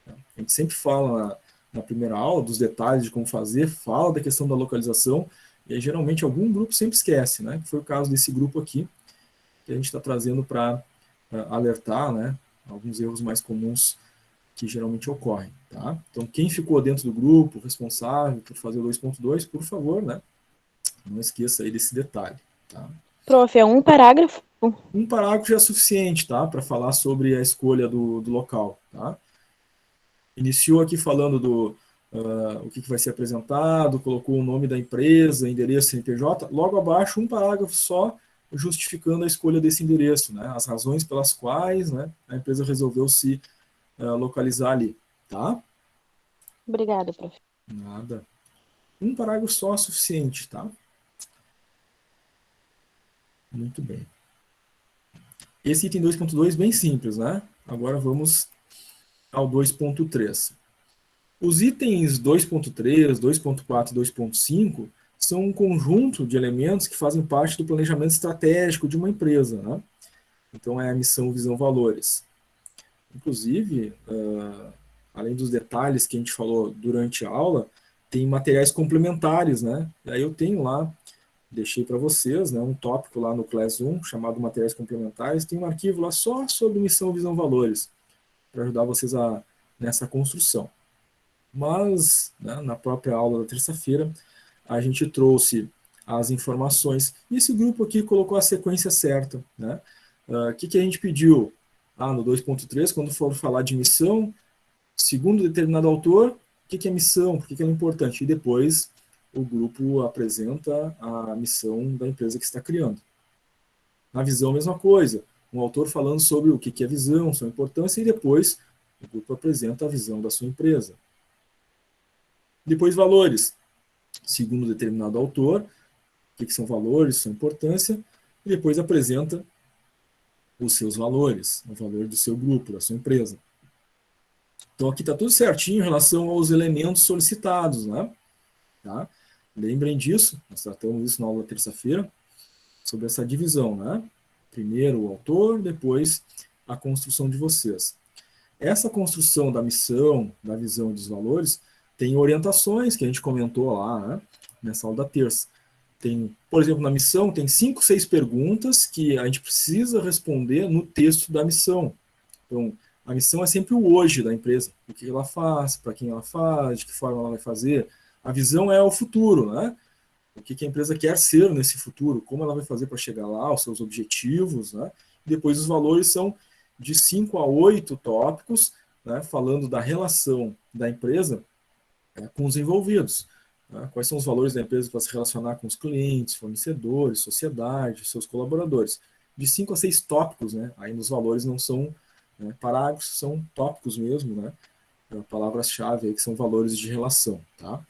Speaker 1: A gente sempre fala na primeira aula dos detalhes de como fazer, fala da questão da localização, e aí, geralmente algum grupo sempre esquece, né? Que foi o caso desse grupo aqui, que a gente está trazendo para alertar, né, alguns erros mais comuns que geralmente ocorrem, tá? Então, quem ficou dentro do grupo, responsável por fazer o 2.2, por favor, né, não esqueça aí desse detalhe, tá?
Speaker 13: Prof, é um parágrafo?
Speaker 1: Um parágrafo já é suficiente, tá, para falar sobre a escolha do local, tá? Iniciou aqui falando do o que vai ser apresentado, colocou o nome da empresa, endereço, CNPJ, logo abaixo um parágrafo só justificando a escolha desse endereço, né, as razões pelas quais, né, a empresa resolveu se localizar ali, tá?
Speaker 13: Obrigada, prof.
Speaker 1: Nada. Um parágrafo só é suficiente, tá? Muito bem. Esse item 2.2 bem simples, né? Agora vamos ao 2.3. Os itens 2.3, 2.4 e 2.5 são um conjunto de elementos que fazem parte do planejamento estratégico de uma empresa, né? Então, é a missão, visão, valores. Inclusive, além dos detalhes que a gente falou durante a aula, tem materiais complementares, né? E aí eu tenho lá, deixei para vocês, né, um tópico lá no Class 1, chamado materiais complementares, tem um arquivo lá só sobre missão, visão, valores, para ajudar vocês nessa construção. Mas, né, na própria aula da terça-feira, a gente trouxe as informações, e esse grupo aqui colocou a sequência certa, né? Que a gente pediu? No 2.3, quando for falar de missão, segundo determinado autor, o que é missão, por que ela é importante, e depois o grupo apresenta a missão da empresa que está criando. Na visão, a mesma coisa, um autor falando sobre o que é visão, sua importância, e depois o grupo apresenta a visão da sua empresa. Depois, valores. Segundo determinado autor, o que são valores, sua importância, e depois apresenta os seus valores, o valor do seu grupo, da sua empresa. Então, aqui está tudo certinho em relação aos elementos solicitados, né? Tá? Lembrem disso, nós tratamos isso na aula da terça-feira, sobre essa divisão, né? Primeiro o autor, depois a construção de vocês. Essa construção da missão, da visão e dos valores tem orientações que a gente comentou lá, né, nessa aula da terça. Tem, por exemplo, na missão, tem 5, 6 perguntas que a gente precisa responder no texto da missão. Então, a missão é sempre o hoje da empresa. O que ela faz, para quem ela faz, de que forma ela vai fazer. A visão é o futuro, né? O que a empresa quer ser nesse futuro, como ela vai fazer para chegar lá, os seus objetivos, né? E depois os valores são de 5 a 8 tópicos, né, falando da relação da empresa com os envolvidos. Né? Quais são os valores da empresa para se relacionar com os clientes, fornecedores, sociedade, seus colaboradores. De 5 a 6 tópicos, né? Aí nos valores não são parágrafos, são tópicos mesmo, né? Palavras-chave aí que são valores de relação, tá?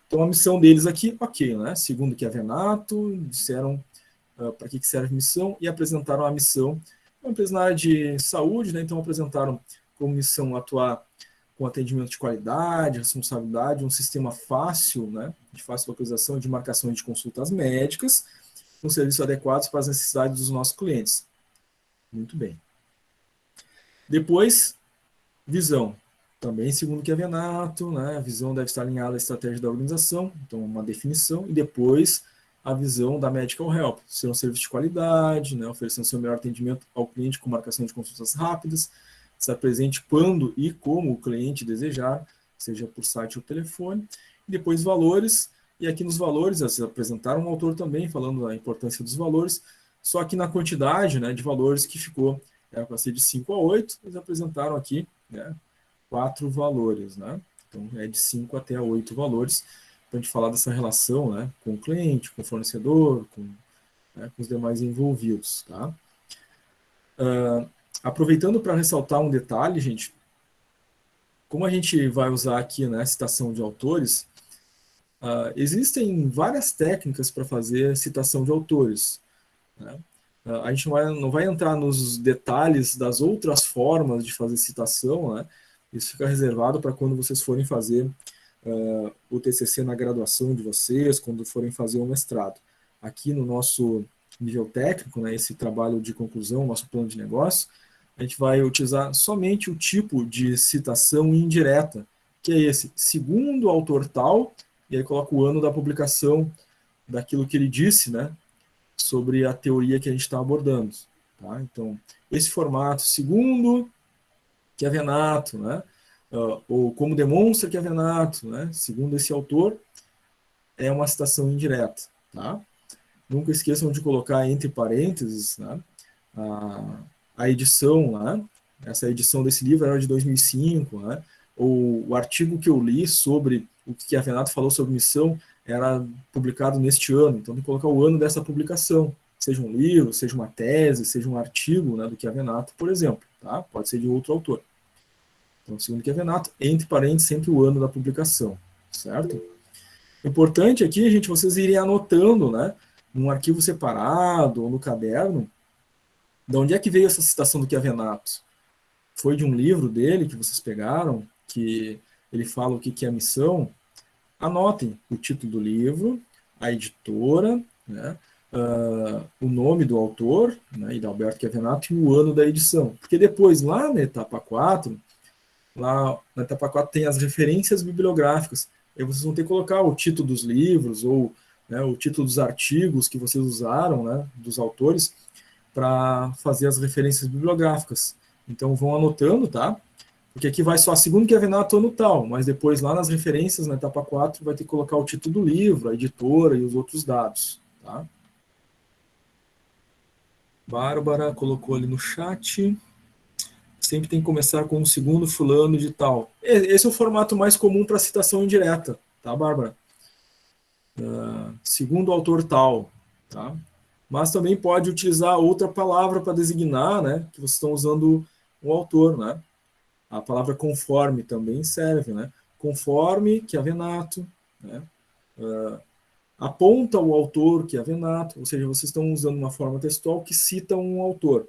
Speaker 1: Então a missão deles aqui, ok, né? Segundo que é Venato, disseram para que serve a missão e apresentaram a missão. Uma empresa na área de saúde, né? Então apresentaram como missão atuar com atendimento de qualidade, responsabilidade, um sistema fácil, né? De fácil localização e de marcação de consultas médicas, com serviços adequados para as necessidades dos nossos clientes. Muito bem. Depois, visão. Também, segundo o que é Venato, né, a visão deve estar alinhada à estratégia da organização, então uma definição, e depois a visão da Medical Help, ser um serviço de qualidade, né, oferecendo seu melhor atendimento ao cliente com marcação de consultas rápidas, estar presente quando e como o cliente desejar, seja por site ou telefone, e depois valores, e aqui nos valores, eles apresentaram um autor também falando da importância dos valores, só que na quantidade, né, de valores que ficou, era para ser de 5 a 8, eles apresentaram aqui, né, 4 valores, né? Então é de 5 até 8 valores, para a gente falar dessa relação, né, com o cliente, com o fornecedor, com os demais envolvidos, tá? Aproveitando para ressaltar um detalhe, gente, como a gente vai usar aqui, né, citação de autores, existem várias técnicas para fazer citação de autores, né? A gente não vai entrar nos detalhes das outras formas de fazer citação, né? Isso fica reservado para quando vocês forem fazer o TCC na graduação de vocês, quando forem fazer o mestrado. Aqui no nosso nível técnico, né, esse trabalho de conclusão, nosso plano de negócio, a gente vai utilizar somente o tipo de citação indireta, que é esse, segundo o autor tal, e aí coloca o ano da publicação daquilo que ele disse, né, sobre a teoria que a gente está abordando. Tá? Então, esse formato, segundo Chiavenato, né, ou como demonstra Chiavenato, né, segundo esse autor, é uma citação indireta. Tá? Nunca esqueçam de colocar entre parênteses, né, a edição, né, essa edição desse livro era de 2005, né, ou o artigo que eu li sobre o que Chiavenato falou sobre missão era publicado neste ano, então tem que colocar o ano dessa publicação, seja um livro, seja uma tese, seja um artigo, né, do Chiavenato, por exemplo, tá? Pode ser de outro autor. Então, segundo Chiavenato, entre parênteses sempre o ano da publicação, certo? O importante aqui, gente, vocês irem anotando, né, num arquivo separado ou no caderno, de onde é que veio essa citação do Chiavenato? Foi de um livro dele que vocês pegaram, que ele fala o que é a missão? Anotem o título do livro, a editora, né, o nome do autor, né, Hidalberto Chiavenato, e o ano da edição. Porque depois, lá na etapa 4, lá na etapa 4 tem as referências bibliográficas. Aí vocês vão ter que colocar o título dos livros, ou, né, o título dos artigos que vocês usaram, né, dos autores, para fazer as referências bibliográficas. Então vão anotando, tá? Porque aqui vai só segundo Chiavenato ano tal, mas depois lá nas referências, na etapa 4, vai ter que colocar o título do livro, a editora e os outros dados, tá? Bárbara colocou ali no chat. Sempre tem que começar com o segundo fulano de tal. Esse é o formato mais comum para citação indireta, tá, Bárbara? Segundo o autor tal, tá? Mas também pode utilizar outra palavra para designar, né, que vocês estão usando o autor, né? A palavra conforme também serve, né? Conforme Chiavenato, né? Aponta o autor Chiavenato, ou seja, vocês estão usando uma forma textual que cita um autor.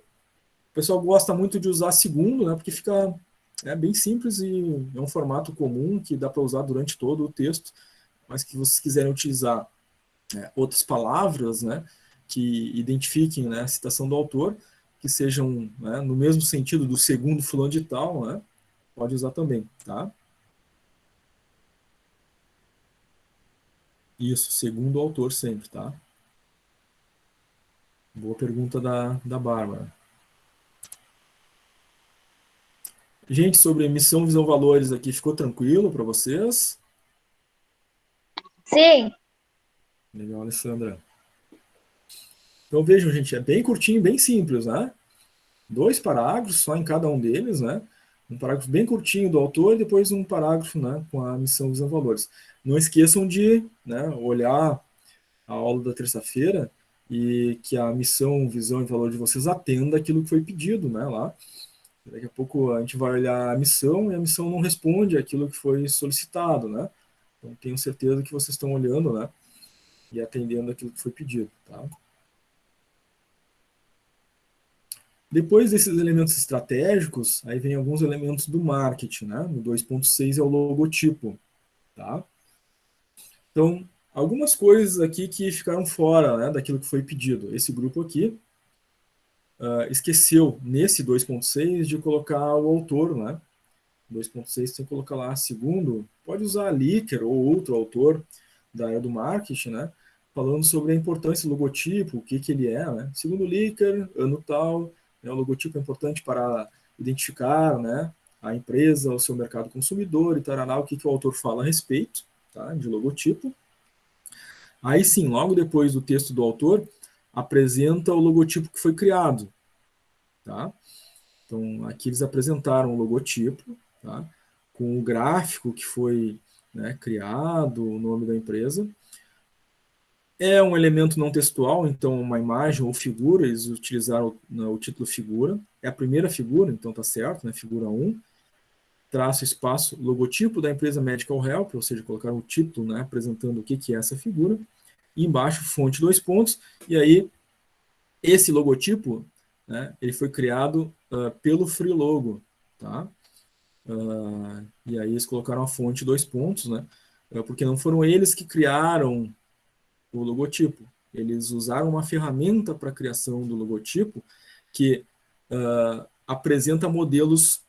Speaker 1: O pessoal gosta muito de usar segundo, né? Porque fica bem simples e é um formato comum que dá para usar durante todo o texto, mas que vocês quiserem utilizar outras palavras, né, que identifiquem, né, a citação do autor, que sejam, né, no mesmo sentido do segundo fulano de tal, né, pode usar também, tá? Isso, segundo o autor sempre, tá? Boa pergunta da Bárbara. Gente, sobre missão, visão, valores aqui, ficou tranquilo para vocês?
Speaker 12: Sim.
Speaker 1: Legal, Alessandra. Então vejam, gente, é bem curtinho, bem simples, né? 2 parágrafos só em cada um deles, né? Um parágrafo bem curtinho do autor e depois um parágrafo, né, com a missão, visão, valores. Não esqueçam de, né, olhar a aula da terça-feira e que a missão, visão e valor de vocês atenda aquilo que foi pedido, né, lá. Daqui a pouco a gente vai olhar a missão e a missão não responde aquilo que foi solicitado, né? Então tenho certeza que vocês estão olhando, né, e atendendo aquilo que foi pedido, tá? Depois desses elementos estratégicos, aí vem alguns elementos do marketing, né? No 2.6 é o logotipo, tá? Então, algumas coisas aqui que ficaram fora, né, daquilo que foi pedido. Esse grupo aqui esqueceu, nesse 2.6, de colocar o autor, né? 2.6 tem que colocar lá, segundo, pode usar Licker ou outro autor da área do marketing, né? Falando sobre a importância do logotipo, o que ele é, né? Segundo Licker, ano tal, né, o logotipo é importante para identificar, né, a empresa, o seu mercado consumidor e tarará, o que o autor fala a respeito, tá, de logotipo. Aí sim, logo depois do texto do autor, apresenta o logotipo que foi criado, tá? Então, aqui eles apresentaram o logotipo, tá, com o gráfico que foi, né, criado, o nome da empresa. É um elemento não textual, então uma imagem ou figura, eles utilizaram o título figura. É a primeira figura, então tá certo, né, figura 1. Traço, espaço, logotipo da empresa Medical Help, ou seja, colocaram o título, né, apresentando o que é essa figura. E embaixo, fonte, 2 pontos. E aí, esse logotipo, né, ele foi criado pelo Freelogo, tá? E aí eles colocaram a fonte, 2 pontos, né? Porque não foram eles que criaram o logotipo. Eles usaram uma ferramenta para a criação do logotipo que apresenta modelos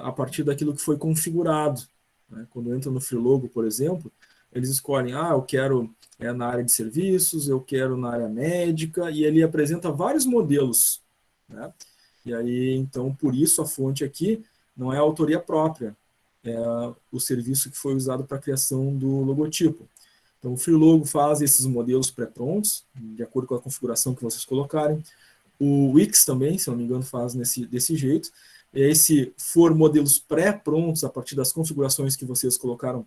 Speaker 1: a partir daquilo que foi configurado. Né? Quando entra no Freelogo, por exemplo, eles escolhem, eu quero na área de serviços, eu quero na área médica, e ele apresenta vários modelos. Né? E aí, então, por isso a fonte aqui não é a autoria própria, é o serviço que foi usado para a criação do logotipo. Então, o Freelogo faz esses modelos pré-prontos, de acordo com a configuração que vocês colocarem. O Wix também, se não me engano, faz desse jeito. E aí, se for modelos pré-prontos, a partir das configurações que vocês colocaram,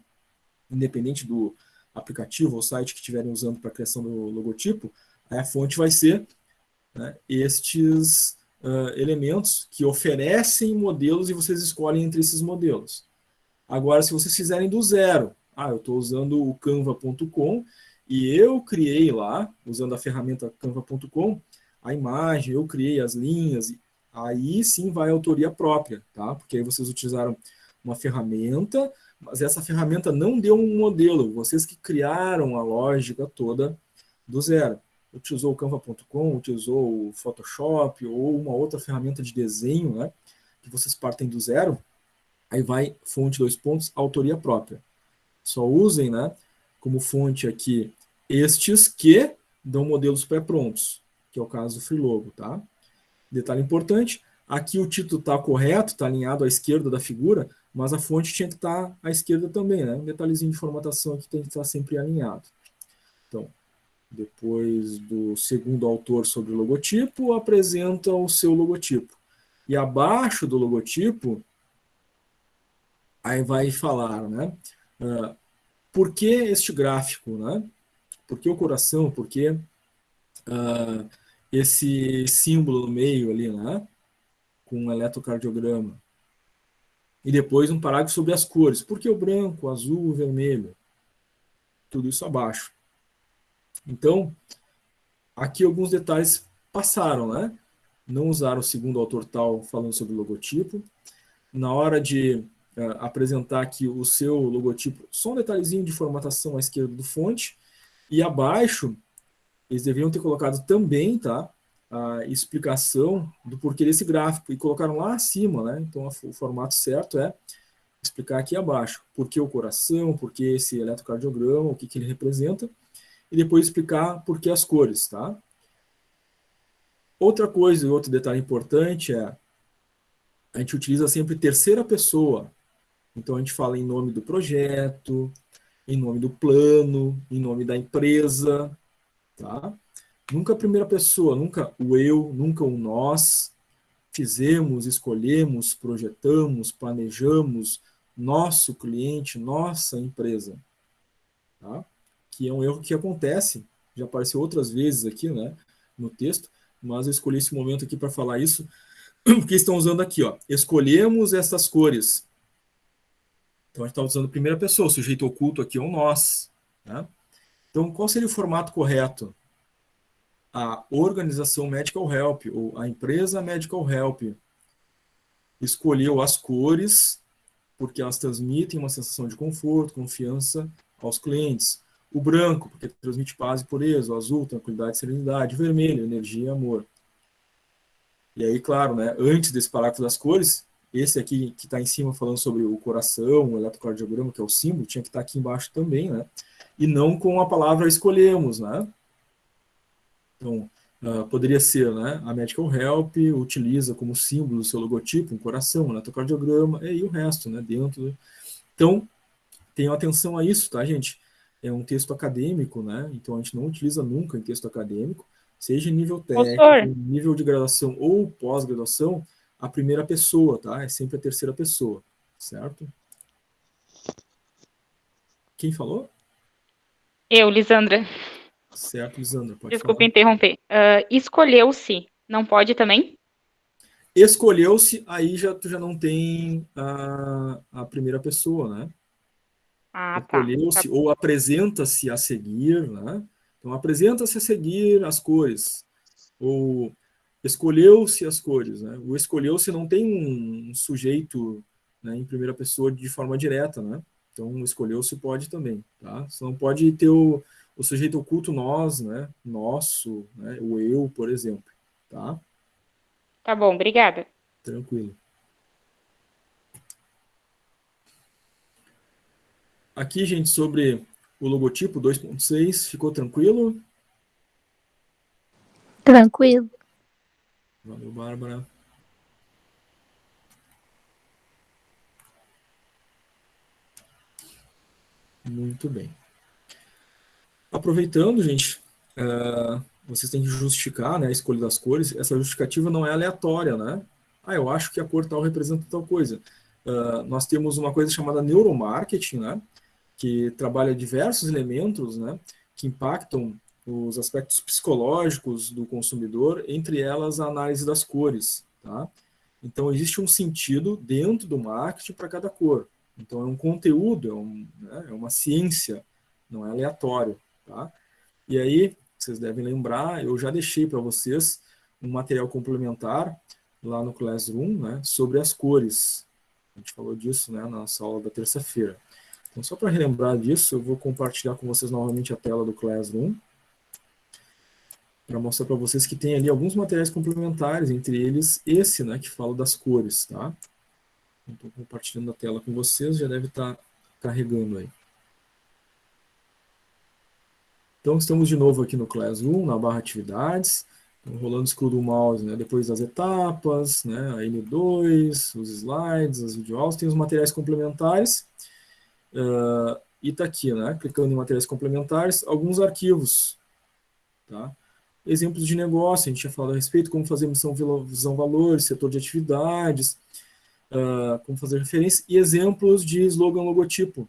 Speaker 1: independente do aplicativo ou site que estiverem usando para a criação do logotipo, aí a fonte vai ser, né, estes elementos que oferecem modelos e vocês escolhem entre esses modelos. Agora, se vocês fizerem do zero, eu estou usando o canva.com e eu criei lá, usando a ferramenta canva.com, a imagem, eu criei as linhas, aí sim vai a autoria própria, tá? Porque aí vocês utilizaram uma ferramenta, mas essa ferramenta não deu um modelo, vocês que criaram a lógica toda do zero. Utilizou o canva.com, utilizou o Photoshop ou uma outra ferramenta de desenho, né? Que vocês partem do zero, aí vai fonte, autoria própria. Só usem, né, como fonte aqui estes que dão modelos pré-prontos, que é o caso do Freelogo, tá? Detalhe importante, aqui o título está correto, está alinhado à esquerda da figura, mas a fonte tinha que estar à esquerda também, né? Um detalhezinho de formatação aqui tem que estar sempre alinhado. Então, depois do segundo autor sobre o logotipo, apresenta o seu logotipo. E abaixo do logotipo, aí vai falar, né? Por que este gráfico, né? Por que o coração? Por que esse símbolo no meio ali, né? Com um eletrocardiograma. E depois um parágrafo sobre as cores. Por que o branco, o azul, o vermelho? Tudo isso abaixo. Então, aqui alguns detalhes passaram, né? Não usaram o segundo autor tal falando sobre o logotipo. Na hora de apresentar aqui o seu logotipo, só um detalhezinho de formatação à esquerda do fonte. E abaixo, eles deveriam ter colocado também, tá? A explicação do porquê desse gráfico. E colocaram lá acima, né? Então, o formato certo é explicar aqui abaixo. Por que o coração, por que esse eletrocardiograma, o que ele representa. E depois explicar por que as cores, tá? Outra coisa e outro detalhe importante é a gente utiliza sempre terceira pessoa. Então, a gente fala em nome do projeto, em nome do plano, em nome da empresa, tá? Nunca a primeira pessoa, nunca o eu, nunca o nós. Fizemos, escolhemos, projetamos, planejamos, nosso cliente, nossa empresa, tá? Que é um erro que acontece, já apareceu outras vezes aqui, né, no texto, mas eu escolhi esse momento aqui para falar isso, porque estão usando aqui, ó, escolhemos estas cores. Então, a gente está usando primeira pessoa, o sujeito oculto aqui é o nós. Né? Então, qual seria o formato correto? A organização Medical Help, ou a empresa Medical Help, escolheu as cores, porque elas transmitem uma sensação de conforto, confiança aos clientes. O branco, porque transmite paz e pureza. O azul, tranquilidade e serenidade. O vermelho, energia e amor. E aí, claro, né, antes desse parágrafo das cores, esse aqui que está em cima falando sobre o coração, o eletrocardiograma, que é o símbolo, tinha que estar aqui embaixo também, né? E não com a palavra escolhemos, né? Então, poderia ser, né? A Medical Help utiliza como símbolo do seu logotipo um coração, um eletrocardiograma, e o resto, né? Dentro. Então, tenham atenção a isso, tá, gente? É um texto acadêmico, né? Então, a gente não utiliza nunca em texto acadêmico, seja em nível técnico, nível de graduação ou pós-graduação, a primeira pessoa, tá? É sempre a terceira pessoa, certo? Quem falou?
Speaker 14: Eu, Lisandra.
Speaker 1: Certo, Lisandra, pode
Speaker 14: Desculpa
Speaker 1: falar.
Speaker 14: interromper. Escolheu-se, não pode também?
Speaker 1: Escolheu-se, aí tu já não tem a primeira pessoa, né?
Speaker 14: Ah, tá.
Speaker 1: Escolheu-se ou apresenta-se a seguir, né? Então, apresenta-se a seguir as cores. Ou escolheu-se as cores, né? O escolheu-se não tem um sujeito, né, em primeira pessoa de forma direta, né? Então, escolheu-se pode também, tá? Você não pode ter o o sujeito oculto nós, né? Nosso, né? O eu, por exemplo, tá?
Speaker 14: Tá bom, obrigada.
Speaker 1: Tranquilo. Aqui, gente, sobre o logotipo 2.6, ficou tranquilo?
Speaker 8: Tranquilo.
Speaker 1: Valeu, Bárbara. Muito bem. Aproveitando, gente, vocês têm que justificar, né, a escolha das cores. Essa justificativa não é aleatória, né? Eu acho que a cor tal representa tal coisa. Nós temos uma coisa chamada neuromarketing, né, que trabalha diversos elementos, né, que impactam os aspectos psicológicos do consumidor, entre elas a análise das cores, tá? Então, existe um sentido dentro do marketing para cada cor. Então, é um conteúdo, é uma ciência, não é aleatório, tá? E aí, vocês devem lembrar, eu já deixei para vocês um material complementar lá no Classroom, né, sobre as cores. A gente falou disso, né, na nossa aula da terça-feira. Então, só para relembrar disso, eu vou compartilhar com vocês novamente a tela do Classroom, para mostrar para vocês que tem ali alguns materiais complementares, entre eles esse, né, que fala das cores, tá? Estou compartilhando a tela com vocês, já deve estar carregando aí. Então, estamos de novo aqui no Classroom, na barra atividades, rolando o scroll do mouse, né, depois das etapas, né, a N2, os slides, as videoaulas, tem os materiais complementares, e está aqui, né, clicando em materiais complementares, alguns arquivos, tá? Exemplos de negócio, a gente já falado a respeito, como fazer missão, visão, valores, setor de atividades, como fazer referência, e exemplos de slogan, logotipo.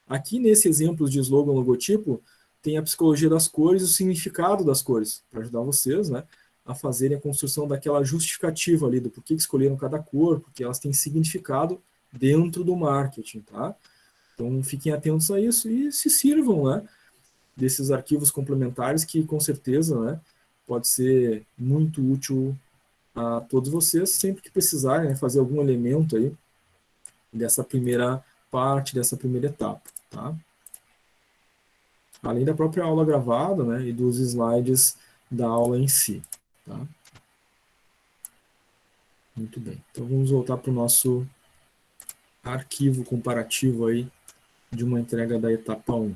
Speaker 1: Aqui nesse exemplo de slogan, logotipo, tem a psicologia das cores e o significado das cores, para ajudar vocês, né, a fazerem a construção daquela justificativa ali, do porquê que escolheram cada cor, porque elas têm significado dentro do marketing, tá? Então, fiquem atentos a isso e se sirvam, né, desses arquivos complementares que, com certeza, né, pode ser muito útil a todos vocês, sempre que precisarem, né, fazer algum elemento aí dessa primeira parte, dessa primeira etapa, tá? Além da própria aula gravada, né, e dos slides da aula em si, tá? Muito bem. Então, vamos voltar para o nosso arquivo comparativo aí de uma entrega da etapa 1.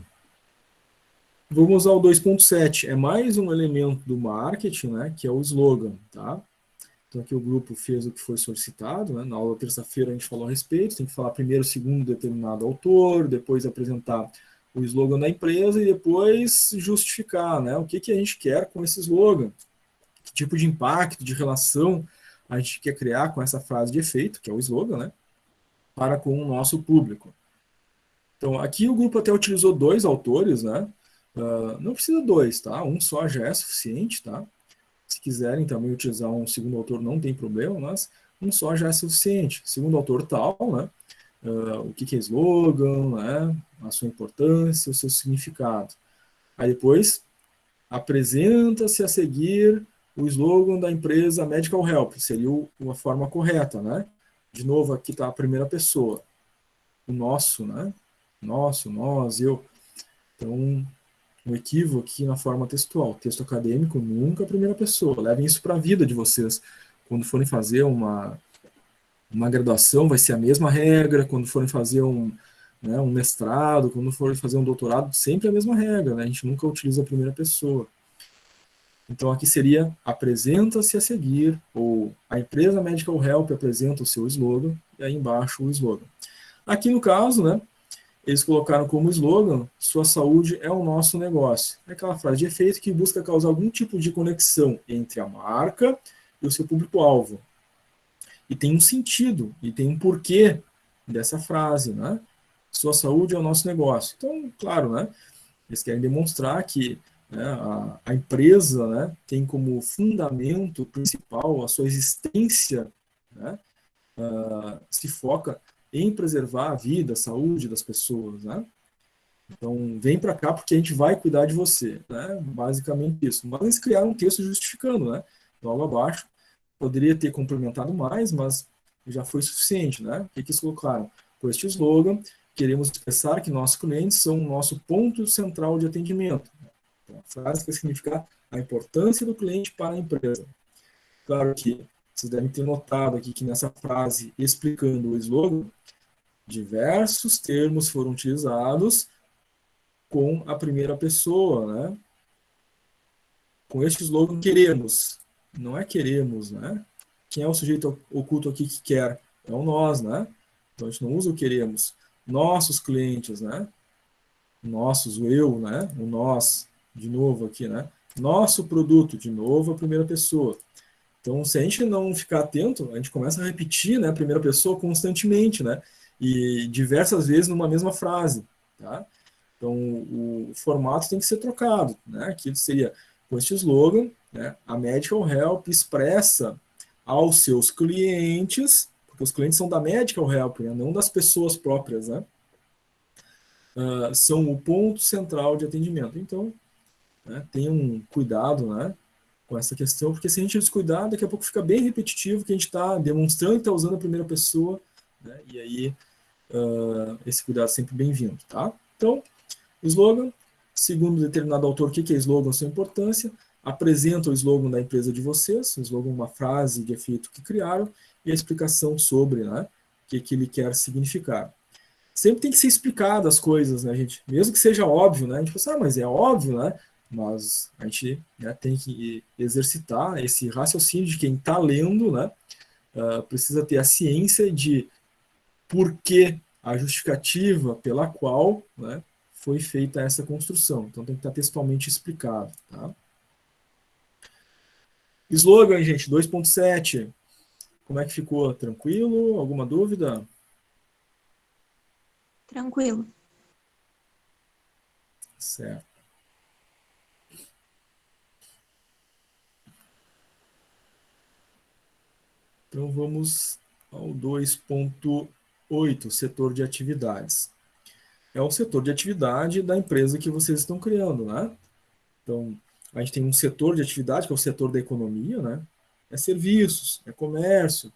Speaker 1: Vamos ao 2.7, é mais um elemento do marketing, né, que é o slogan, tá? Então aqui o grupo fez o que foi solicitado, né? Na aula terça-feira a gente falou a respeito, tem que falar primeiro, segundo determinado autor, depois apresentar o slogan da empresa e depois justificar, né, o que a gente quer com esse slogan, que tipo de impacto, de relação a gente quer criar com essa frase de efeito, que é o slogan, né, para com o nosso público. Então aqui o grupo até utilizou 2 autores, né, não precisa 2, tá? Um só já é suficiente, tá? Se quiserem também utilizar um segundo autor, não tem problema, mas um só já é suficiente. Segundo autor tal, né? O que é slogan, né? A sua importância, o seu significado. Aí depois, apresenta-se a seguir o slogan da empresa Medical Help, seria uma forma correta, né? De novo, aqui está a primeira pessoa. O nosso, né? Nosso, nós, eu. Então, um equívoco aqui na forma textual. Texto acadêmico, nunca a primeira pessoa. Levem isso para a vida de vocês. Quando forem fazer uma graduação, vai ser a mesma regra. Quando forem fazer um mestrado, quando forem fazer um doutorado, sempre a mesma regra, né? A gente nunca utiliza a primeira pessoa. Então, aqui seria apresenta-se a seguir, ou a empresa Medical Help apresenta o seu slogan, e aí embaixo o slogan. Aqui no caso, né? Eles colocaram como slogan, sua saúde é o nosso negócio. É aquela frase de efeito que busca causar algum tipo de conexão entre a marca e o seu público-alvo. E tem um sentido, e tem um porquê dessa frase, né? Sua saúde é o nosso negócio. Então, claro, né? Eles querem demonstrar que, né, a empresa, né, tem como fundamento principal a sua existência, né? Se foca em preservar a vida, a saúde das pessoas, né? Então, vem para cá porque a gente vai cuidar de você, né? Basicamente isso. Mas eles criaram um texto justificando, né? Logo abaixo. Poderia ter complementado mais, mas já foi suficiente, né? O que eles colocaram? Com este slogan, queremos expressar que nossos clientes são o nosso ponto central de atendimento. Então, a frase vai significar a importância do cliente para a empresa. Claro que vocês devem ter notado aqui que nessa frase explicando o slogan, diversos termos foram utilizados com a primeira pessoa, né? Com este slogan, queremos. Não é queremos, né? Quem é o sujeito oculto aqui que quer? É o nós, né? Então, a gente não usa o queremos. Nossos clientes, né? Nossos, o eu, né? O nós, de novo aqui, né? Nosso produto, de novo, a primeira pessoa. Então, se a gente não ficar atento, a gente começa a repetir, né, a primeira pessoa constantemente, né? E diversas vezes numa mesma frase, tá? Então, o formato tem que ser trocado, né? Aqui seria com este slogan, né? A Medical Help expressa aos seus clientes, porque os clientes são da Medical Help, né? Não das pessoas próprias, né? São o ponto central de atendimento. Então, né, tenham cuidado, né, com essa questão, porque se a gente descuidar, daqui a pouco fica bem repetitivo que a gente está demonstrando que está usando a primeira pessoa, né, e aí esse cuidado é sempre bem-vindo, tá? Então, slogan, segundo determinado autor, o que é slogan, sua importância, apresenta o slogan da empresa de vocês, o slogan, uma frase de efeito que criaram, e a explicação sobre, né, o que ele quer significar. Sempre tem que ser explicado as coisas, né, gente? Mesmo que seja óbvio, né? A gente pensa, mas é óbvio, né? Mas a gente, né, tem que exercitar esse raciocínio de quem está lendo, né? Precisa ter a ciência de por que a justificativa pela qual, né, foi feita essa construção. Então tem que estar textualmente explicado, tá? Slogan, gente, 2.7. Como é que ficou? Tranquilo? Alguma dúvida?
Speaker 2: Tranquilo.
Speaker 1: Certo. Então vamos ao 2.8, setor de atividades. É o setor de atividade da empresa que vocês estão criando, né? Então, a gente tem um setor de atividade, que é o setor da economia, né? É serviços, é comércio,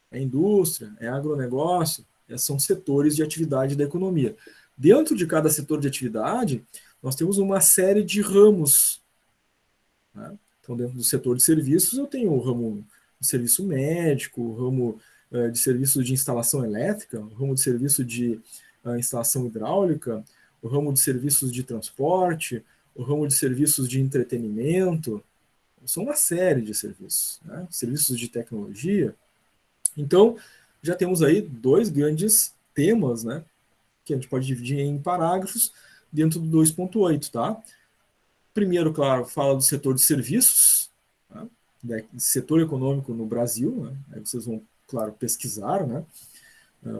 Speaker 1: é indústria, é agronegócio, são setores de atividade da economia. Dentro de cada setor de atividade, nós temos uma série de ramos, né? Então, dentro do setor de serviços, eu tenho o ramo de serviço médico, o ramo de serviço de instalação elétrica, o ramo de serviço de instalação hidráulica, o ramo de serviços de transporte, o ramo de serviços de entretenimento. São uma série de serviços, né? Serviços de tecnologia. Então, já temos aí dois grandes temas, né, que a gente pode dividir em parágrafos dentro do 2.8, tá? Primeiro, claro, fala do setor de serviços, tá? Setor econômico no Brasil, né? Aí vocês vão, claro, pesquisar, né,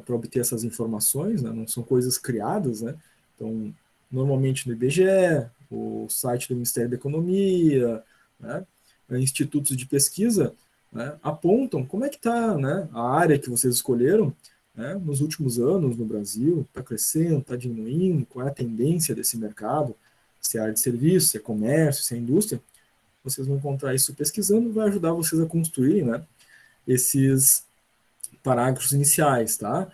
Speaker 1: para obter essas informações, né? Não são coisas criadas, né? Então, normalmente no IBGE, o site do Ministério da Economia, né, institutos de pesquisa, né, apontam como é que está, né, a área que vocês escolheram, né, nos últimos anos no Brasil, está crescendo, está diminuindo, qual é a tendência desse mercado, se é área de serviço, se é comércio, se é indústria. Vocês vão encontrar isso pesquisando, vai ajudar vocês a construir, né, esses parágrafos iniciais, tá?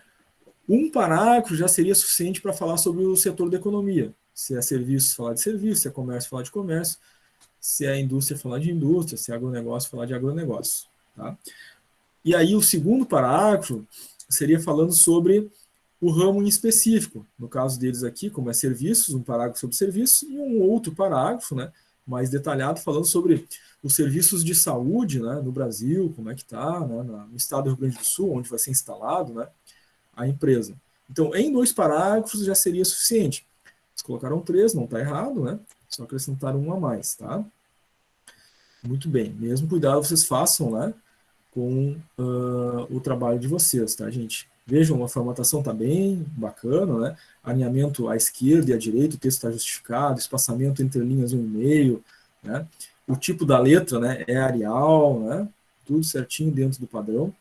Speaker 1: Um parágrafo já seria suficiente para falar sobre o setor da economia. Se é serviço, falar de serviço, se é comércio, falar de comércio, se é indústria, falar de indústria, se é agronegócio, falar de agronegócio, tá? E aí o segundo parágrafo seria falando sobre o ramo em específico. No caso deles aqui, como é serviços, um parágrafo sobre serviços e um outro parágrafo, né, mais detalhado, falando sobre os serviços de saúde, né, no Brasil, como é que está, né, no estado do Rio Grande do Sul, onde vai ser instalado, né, a empresa. Então, em 2 parágrafos já seria suficiente. Eles colocaram 3, não está errado, né? Só acrescentaram 1 a mais, tá? Muito bem. Mesmo cuidado vocês façam, né, com o trabalho de vocês, tá, gente? Vejam, a formatação está bem bacana, né? Alinhamento à esquerda e à direita, o texto está justificado, espaçamento entre linhas 1,5, né? O tipo da letra, né, é Arial, né? Tudo certinho dentro do padrão.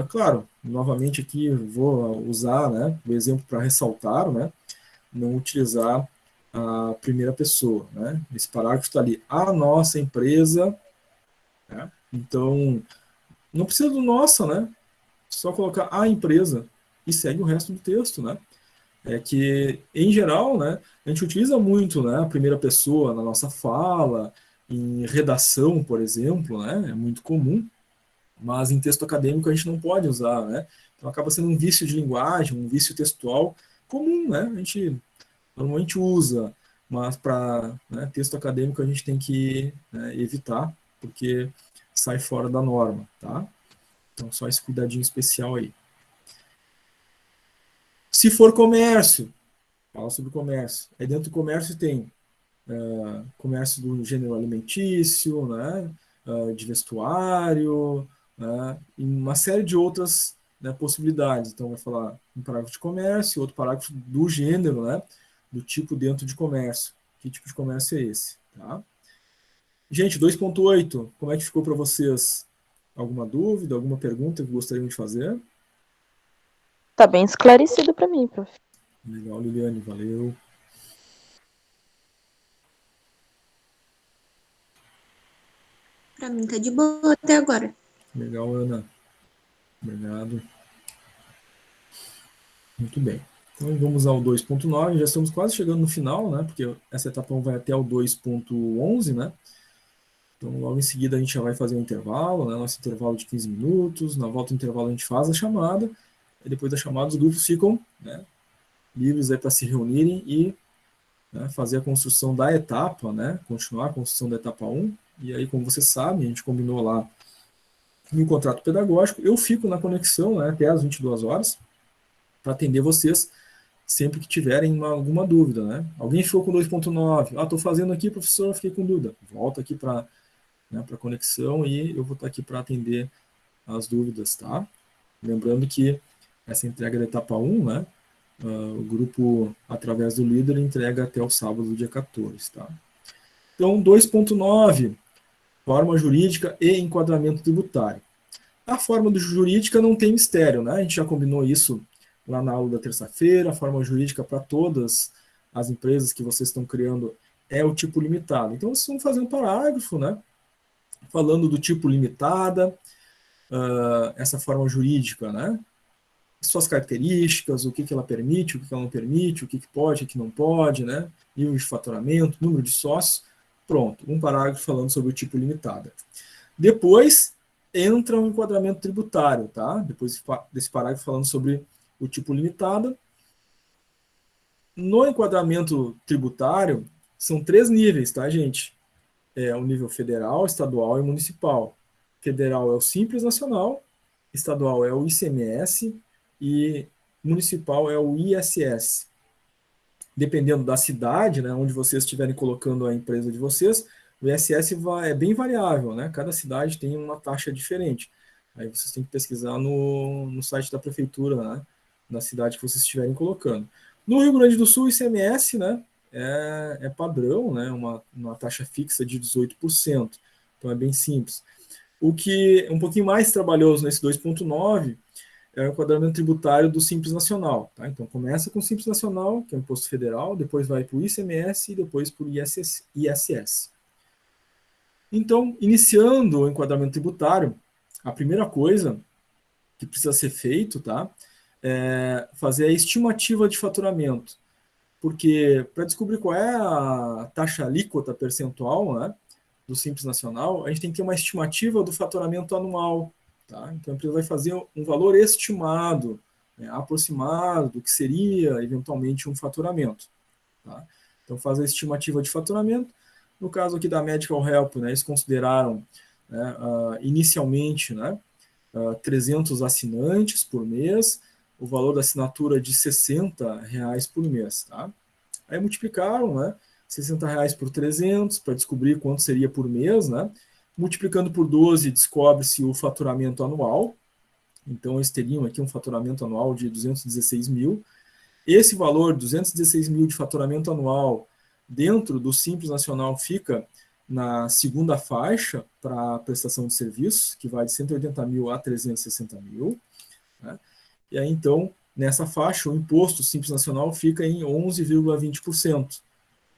Speaker 1: Claro, novamente aqui vou usar, né, o exemplo para ressaltar, né, não utilizar a primeira pessoa, né? Esse parágrafo está ali, a nossa empresa, né? Então, não precisa do nossa, né? Só colocar a empresa e segue o resto do texto, né? é que, em geral, né, a gente utiliza muito, né, a primeira pessoa na nossa fala, em redação, por exemplo, né, é muito comum, mas em texto acadêmico a gente não pode usar, né? Então acaba sendo um vício de linguagem, um vício textual comum, né? A gente normalmente usa, mas para, né, texto acadêmico a gente tem que, né, evitar, porque sai fora da norma, tá? Então só esse cuidadinho especial aí. Se for comércio, fala sobre comércio. Aí dentro do comércio tem comércio do gênero alimentício, né, de vestuário, né, e uma série de outras, né, possibilidades. Então, vai falar um parágrafo de comércio, outro parágrafo do gênero, né, do tipo dentro de comércio. Que tipo de comércio é esse? Tá? Gente, 2.8, como é que ficou para vocês? Alguma dúvida, alguma pergunta que gostariam de fazer?
Speaker 13: Tá bem esclarecido para mim, prof.
Speaker 1: Legal, Liliane, valeu.
Speaker 2: Pra mim tá de boa até agora.
Speaker 1: Legal, Ana. Obrigado. Muito bem. Então vamos ao 2.9, já estamos quase chegando no final, né? Porque essa etapa vai até o 2.11, né? Então logo em seguida a gente já vai fazer um intervalo, né? Nosso intervalo de 15 minutos, na volta do intervalo a gente faz a chamada, e depois da chamada os grupos ficam, né, livres aí para se reunirem e, né, fazer a construção da etapa, né? Continuar a construção da etapa 1, e aí como vocês sabem, a gente combinou lá no contrato pedagógico, eu fico na conexão, né, até às 22 horas, para atender vocês sempre que tiverem alguma dúvida, né? Alguém ficou com 2.9, estou fazendo aqui, professor, fiquei com dúvida. Volta aqui para, né, a conexão e eu vou estar aqui para atender as dúvidas, tá? Lembrando que essa entrega da etapa 1, né, o grupo, através do líder, entrega até o sábado, do dia 14, tá? Então, 2.9, forma jurídica e enquadramento tributário. A forma jurídica não tem mistério, né? A gente já combinou isso lá na aula da terça-feira. A forma jurídica para todas as empresas que vocês estão criando é o tipo limitado. Então, vocês vão fazer um parágrafo, né, falando do tipo limitada, essa forma jurídica, né, suas características, o que ela permite, o que ela não permite, o que pode, o que não pode, né, nível de faturamento, número de sócios. Pronto, um parágrafo falando sobre o tipo limitada. Depois entra o enquadramento tributário, tá? Depois desse parágrafo falando sobre o tipo limitada. No enquadramento tributário, são 3 níveis, tá, gente? É o nível federal, estadual e municipal. Federal é o Simples Nacional, estadual é o ICMS e municipal é o ISS. Dependendo da cidade, né, onde vocês estiverem colocando a empresa de vocês, o ISS é bem variável, né? Cada cidade tem uma taxa diferente. Aí vocês têm que pesquisar no site da prefeitura, né, na cidade que vocês estiverem colocando. No Rio Grande do Sul, o ICMS, né, é padrão, né, uma taxa fixa de 18%. Então é bem simples. O que é um pouquinho mais trabalhoso nesse 2.9 é o enquadramento tributário do Simples Nacional. Tá? Então começa com o Simples Nacional, que é o imposto federal, depois vai para o ICMS e depois para o ISS. Então, iniciando o enquadramento tributário, a primeira coisa que precisa ser feito, tá, é fazer a estimativa de faturamento. Porque para descobrir qual é a taxa alíquota percentual, né, do Simples Nacional, a gente tem que ter uma estimativa do faturamento anual. Tá? Então a empresa vai fazer um valor estimado, né, aproximado do que seria eventualmente um faturamento. Tá? Então faz a estimativa de faturamento. No caso aqui da Medical Help, né, eles consideraram, né, inicialmente, né, 300 assinantes por mês, o valor da assinatura de R$60 por mês. Tá? Aí multiplicaram, né, R$60 por 300 para descobrir quanto seria por mês, né? Multiplicando por 12, descobre-se o faturamento anual. Então, eles teriam aqui um faturamento anual de 216 mil. Esse valor, 216 mil de faturamento anual, dentro do Simples Nacional, fica na segunda faixa para prestação de serviços, que vai de 180 mil a 360 mil. Né? E aí, então, nessa faixa, o imposto Simples Nacional fica em 11,20%.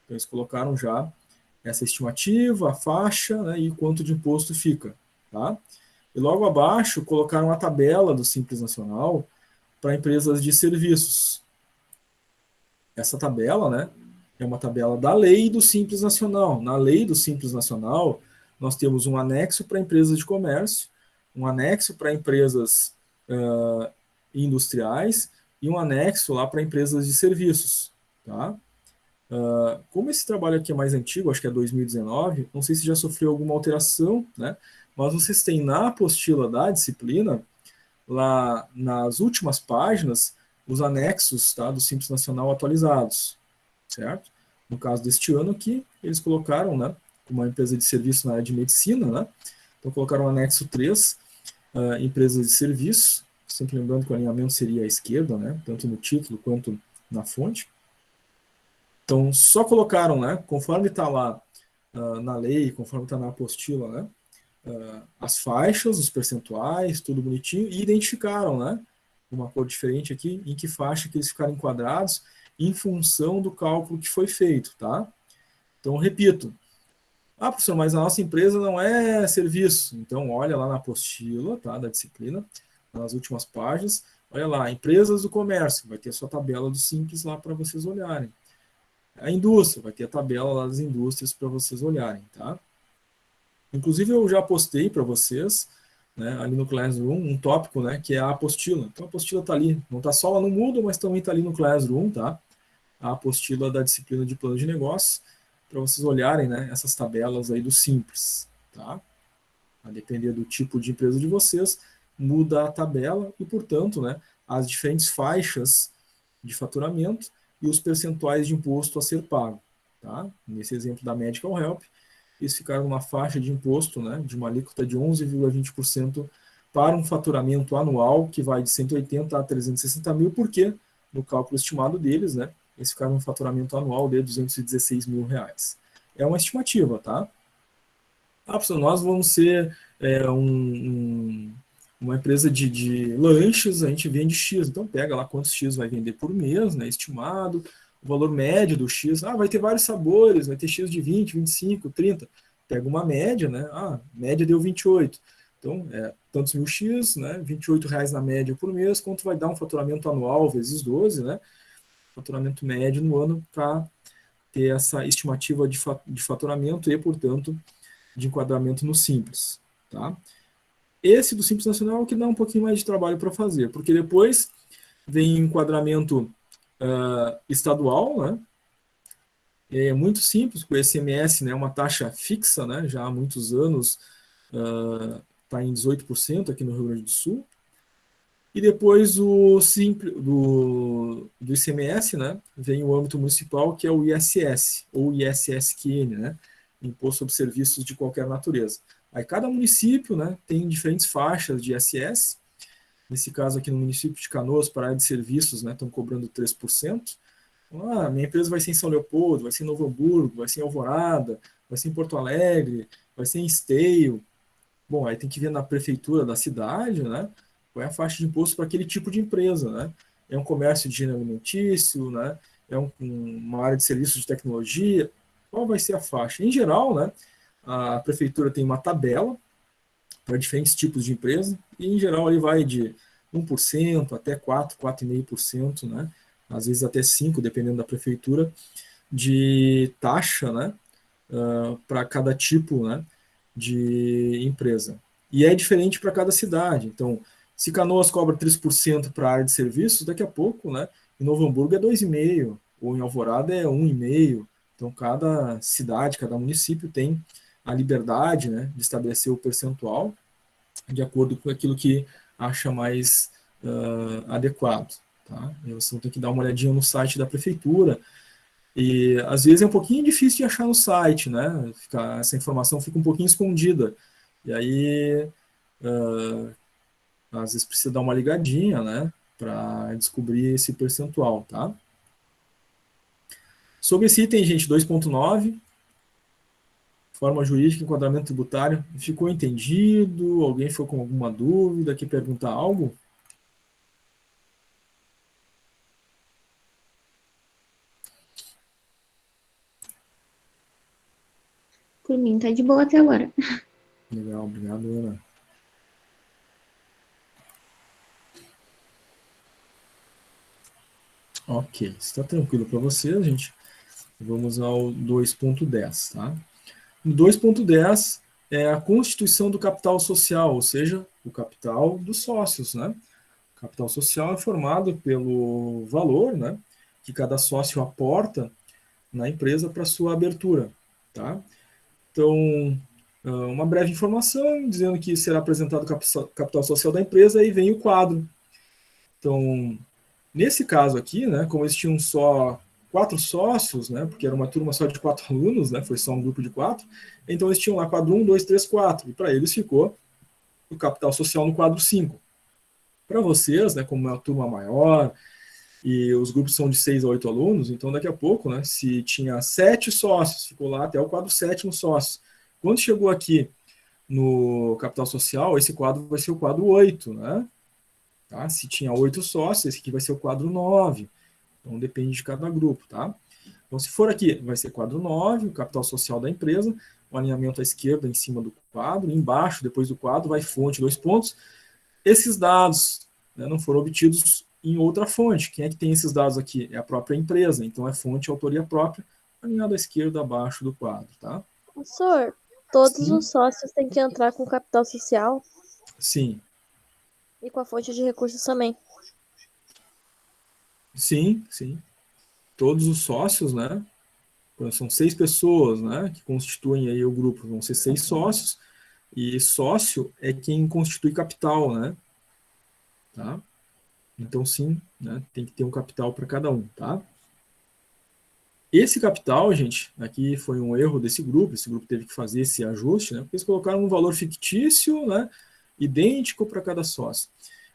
Speaker 1: Então, eles colocaram já essa estimativa, a faixa, né, e quanto de imposto fica. Tá? E logo abaixo, colocaram a tabela do Simples Nacional para empresas de serviços. essa tabela, né, é uma tabela da lei do Simples Nacional. Na lei do Simples Nacional, nós temos um anexo para empresas de comércio, um anexo para empresas industriais e um anexo lá para empresas de serviços, tá? Como esse trabalho aqui é mais antigo, acho que é 2019, não sei se já sofreu alguma alteração, né? Mas vocês têm na apostila da disciplina, lá nas últimas páginas, os anexos, tá, do Simples Nacional atualizados, certo? No caso deste ano aqui, eles colocaram, né, uma empresa de serviço na área de medicina, né? Então colocaram o anexo 3, empresas de serviço, sempre lembrando que o alinhamento seria à esquerda, né, tanto no título quanto na fonte. Então, só colocaram, né, conforme está lá na lei, conforme está na apostila, né, as faixas, os percentuais, tudo bonitinho, e identificaram, né, uma cor diferente aqui, em que faixa que eles ficaram enquadrados em função do cálculo que foi feito, tá? Então, repito, professor, mas a nossa empresa não é serviço. Então, olha lá na apostila, tá, da disciplina, nas últimas páginas, olha lá, empresas do comércio, vai ter a sua tabela do Simples lá para vocês olharem. A indústria, vai ter a tabela lá das indústrias para vocês olharem, tá? Inclusive, eu já postei para vocês, né, ali no Classroom, um tópico, né, que é a apostila. Então, a apostila está ali, não está só lá no Moodle, mas também está ali no Classroom, tá? A apostila da disciplina de plano de negócios, para vocês olharem, né, essas tabelas aí do Simples, tá? A depender do tipo de empresa de vocês, muda a tabela e, portanto, né, as diferentes faixas de faturamento e os percentuais de imposto a ser pago, tá? Nesse exemplo da Medical Help, eles ficaram numa faixa de imposto, né, de uma alíquota de 11,20% para um faturamento anual que vai de 180 a 360 mil, porque no cálculo estimado deles, né, eles ficaram num faturamento anual de 216 mil reais. É uma estimativa, tá? Professor, nós vamos ser uma empresa de lanches, a gente vende X, então pega lá quantos X vai vender por mês, né, estimado, o valor médio do X, vai ter vários sabores, vai ter X de 20, 25, 30, pega uma média, né, média deu 28, então tantos mil X, né, 28 reais na média por mês, quanto vai dar um faturamento anual vezes 12, né, faturamento médio no ano para ter essa estimativa de faturamento e, portanto, de enquadramento no Simples, tá? Esse do Simples Nacional é o que dá um pouquinho mais de trabalho para fazer, porque depois vem enquadramento estadual, né? É muito simples, porque o ICMS, né, é uma taxa fixa, né? Já há muitos anos está em 18% aqui no Rio Grande do Sul. E depois do ICMS, né, vem o âmbito municipal, que é o ISS, ou ISSQN, né? Imposto sobre Serviços de Qualquer Natureza. Aí cada município, né, tem diferentes faixas de ISS. Nesse caso aqui no município de Canoas, para a área de serviços, né, estão cobrando 3%. Então, minha empresa vai ser em São Leopoldo, vai ser em Novo Hamburgo, vai ser em Alvorada, vai ser em Porto Alegre, vai ser em Esteio. Bom, aí tem que ver na prefeitura da cidade, né, qual é a faixa de imposto para aquele tipo de empresa, né? É um comércio de gênero alimentício, né? É uma área de serviços de tecnologia. Qual vai ser a faixa? Em geral, né, a prefeitura tem uma tabela para diferentes tipos de empresa, e em geral ele vai de 1% até 4%, 4,5%, né? Às vezes até 5%, dependendo da prefeitura, de taxa, né, para cada tipo, né, de empresa. E é diferente para cada cidade. Então, se Canoas cobra 3% para a área de serviços, daqui a pouco, né, em Novo Hamburgo é 2,5%, ou em Alvorada é 1,5%. Então, cada cidade, cada município tem a liberdade, né, de estabelecer o percentual de acordo com aquilo que acha mais adequado. Tá? Vocês vão ter que dar uma olhadinha no site da prefeitura. E, às vezes, é um pouquinho difícil de achar no site, né? Essa informação fica um pouquinho escondida. E aí, às vezes, precisa dar uma ligadinha, né, para descobrir esse percentual, tá? Sobre esse item, gente, 2.9, forma jurídica, enquadramento tributário, ficou entendido? Alguém ficou com alguma dúvida? Quer perguntar algo?
Speaker 2: Por mim, tá de boa até agora.
Speaker 1: Legal, obrigado, Ana. Ok, está tranquilo para vocês, gente. Vamos ao 2.10, tá? No 2.10 é a constituição do capital social, ou seja, o capital dos sócios, né? O capital social é formado pelo valor, né, que cada sócio aporta na empresa para sua abertura, tá? Então, uma breve informação dizendo que será apresentado o capital social da empresa e vem o quadro. Então, nesse caso aqui, né, como eles tinham só 4 sócios, né, porque era uma turma só de 4 alunos, né, foi só um grupo de 4, então eles tinham lá quadro 1, 2, 3, 4, e para eles ficou o capital social no quadro 5. Para vocês, né, como é uma turma maior, e os grupos são de 6 a 8 alunos, então daqui a pouco, né, se tinha 7 sócios, ficou lá até o quadro 7 sócios. Quando chegou aqui no capital social, esse quadro vai ser o quadro 8, né? Tá? Se tinha 8 sócios, esse aqui vai ser o quadro 9. Então depende de cada grupo, tá? Então se for aqui, vai ser quadro 9, o capital social da empresa, o alinhamento à esquerda em cima do quadro, embaixo, depois do quadro, vai fonte, 2 pontos. Esses dados, né, não foram obtidos em outra fonte. Quem é que tem esses dados aqui? É a própria empresa, então é fonte, autoria própria, alinhado à esquerda, abaixo do quadro, tá?
Speaker 10: Professor, todos
Speaker 1: Sim.
Speaker 10: os sócios têm que entrar com capital social
Speaker 1: Sim.
Speaker 10: e com a fonte de recursos também.
Speaker 1: Sim, sim. Todos os sócios, né? São 6 pessoas, né? Que constituem aí o grupo. Vão ser 6 sócios. E sócio é quem constitui capital, né? Tá? Então, sim, né? Tem que ter um capital para cada um, tá? Esse capital, gente, aqui foi um erro desse grupo. Esse grupo teve que fazer esse ajuste, né? Porque eles colocaram um valor fictício, né? Idêntico para cada sócio.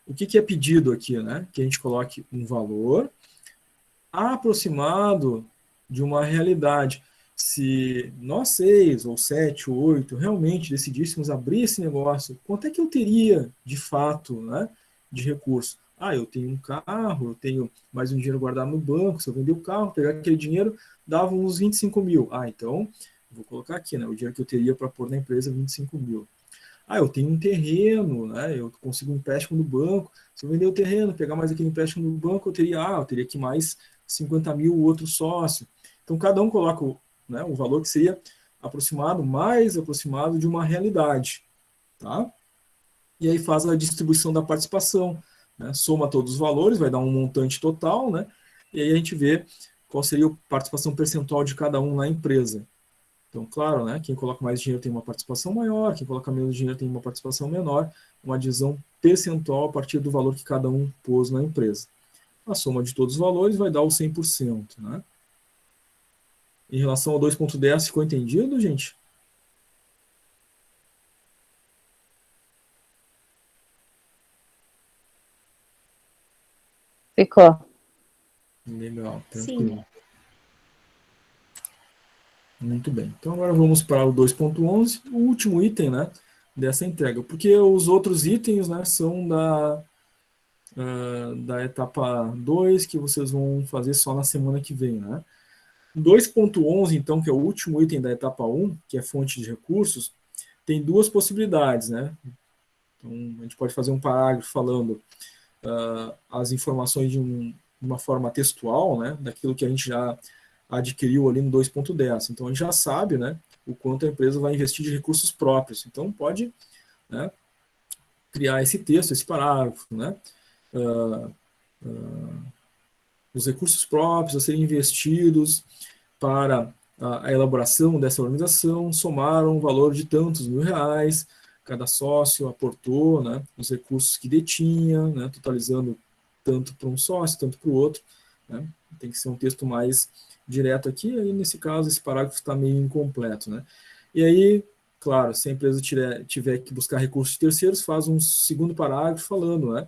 Speaker 1: O que é pedido aqui, né? Que a gente coloque um valor aproximado de uma realidade. Se nós 6 ou 7 ou 8 realmente decidíssemos abrir esse negócio, quanto é que eu teria de fato, né, de recurso? Ah, eu tenho um carro, eu tenho mais um dinheiro guardado no banco, se eu vender o carro, pegar aquele dinheiro, dava uns 25 mil. Ah, então, vou colocar aqui, né, o dinheiro que eu teria para pôr na empresa, 25 mil. Ah, eu tenho um terreno, né, eu consigo um empréstimo no banco, se eu vender o terreno, pegar mais aquele empréstimo no banco, eu teria que mais 50 mil o outro sócio. Então, cada um coloca o valor que seria mais aproximado de uma realidade. Tá? E aí faz a distribuição da participação. Né? Soma todos os valores, vai dar um montante total, né? E aí a gente vê qual seria a participação percentual de cada um na empresa. Então, claro, né, quem coloca mais dinheiro tem uma participação maior, quem coloca menos dinheiro tem uma participação menor, uma divisão percentual a partir do valor que cada um pôs na empresa. A soma de todos os valores vai dar o 100%. Né? Em relação ao 2.10, ficou entendido, gente?
Speaker 15: Ficou.
Speaker 1: Legal, tranquilo.
Speaker 2: Sim.
Speaker 1: Muito bem. Então agora vamos para o 2.11, o último item, né, dessa entrega. Porque os outros itens, né, são da etapa 2, que vocês vão fazer só na semana que vem, né? 2.11, então, que é o último item da etapa 1, que é fonte de recursos, tem 2 possibilidades, né? Então, a gente pode fazer um parágrafo falando as informações de uma forma textual, né? Daquilo que a gente já adquiriu ali no 2.10. Então, a gente já sabe, né? O quanto a empresa vai investir de recursos próprios. Então, pode, né, criar esse texto, esse parágrafo, né? Os recursos próprios a serem investidos para a elaboração dessa organização somaram um valor de tantos R$1.000, cada sócio aportou, né, os recursos que detinha, né, totalizando tanto para um sócio, tanto para o outro. Né, tem que ser um texto mais direto aqui, aí nesse caso esse parágrafo está meio incompleto. Né. E aí, claro, se a empresa tiver que buscar recursos de terceiros, faz um segundo parágrafo falando, né,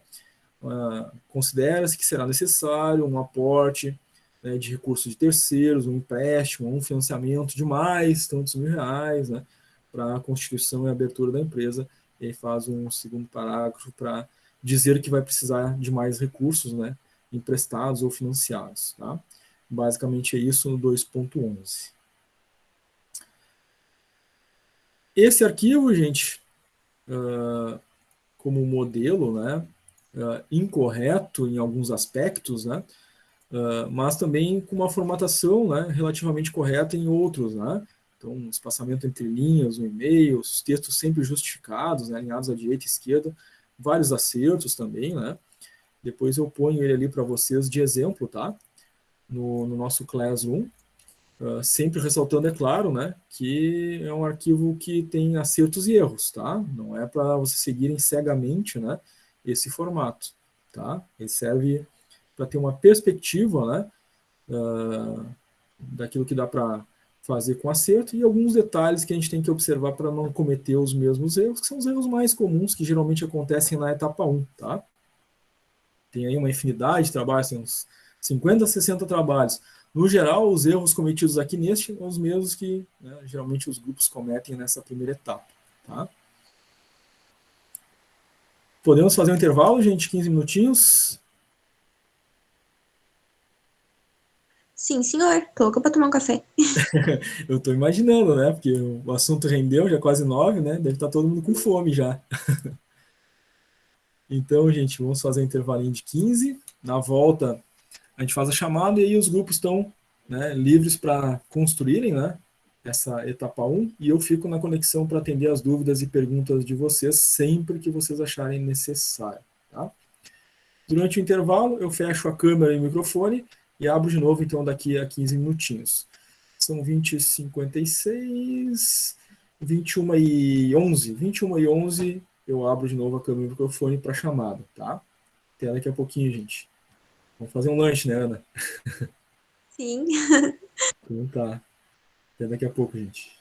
Speaker 1: considera-se que será necessário um aporte, né, de recursos de terceiros, um empréstimo, um financiamento de mais tantos R$1.000, né, para a constituição e abertura da empresa, e aí faz um segundo parágrafo para dizer que vai precisar de mais recursos, né, emprestados ou financiados. Tá? Basicamente é isso no 2.11. Esse arquivo, gente, como modelo, né, incorreto em alguns aspectos, né, mas também com uma formatação, né, relativamente correta em outros, né? Então, espaçamento entre linhas, no e-mail, os textos sempre justificados, né, alinhados à direita e esquerda, vários acertos também, né? Depois eu ponho ele ali para vocês de exemplo, tá? No nosso Classroom, sempre ressaltando, é claro, né, que é um arquivo que tem acertos e erros, tá? Não é para vocês seguirem cegamente, né, esse formato, tá? Ele serve para ter uma perspectiva, né, daquilo que dá para fazer com acerto e alguns detalhes que a gente tem que observar para não cometer os mesmos erros, que são os erros mais comuns que geralmente acontecem na etapa 1, tá? Tem aí uma infinidade de trabalhos, tem uns 50, 60 trabalhos. No geral, os erros cometidos aqui neste são os mesmos que, né, geralmente os grupos cometem nessa primeira etapa, tá? Podemos fazer um intervalo, gente? 15 minutinhos?
Speaker 2: Sim, senhor. Tô louca para tomar um café.
Speaker 1: Eu estou imaginando, né? Porque o assunto rendeu, já quase 9, né? Deve estar todo mundo com fome já. Então, gente, vamos fazer um intervalinho de 15. Na volta, a gente faz a chamada e aí os grupos estão, né, livres para construírem, né, essa etapa 1 e eu fico na conexão para atender as dúvidas e perguntas de vocês sempre que vocês acharem necessário. Tá? Durante o intervalo, eu fecho a câmera e o microfone e abro de novo, então, daqui a 15 minutinhos. São 20h56, 21h11. 21h11, eu abro de novo a câmera e o microfone para chamada, tá? Até daqui a pouquinho, gente. Vamos fazer um lanche, né, Ana?
Speaker 2: Sim.
Speaker 1: Então tá. Até daqui a pouco, gente.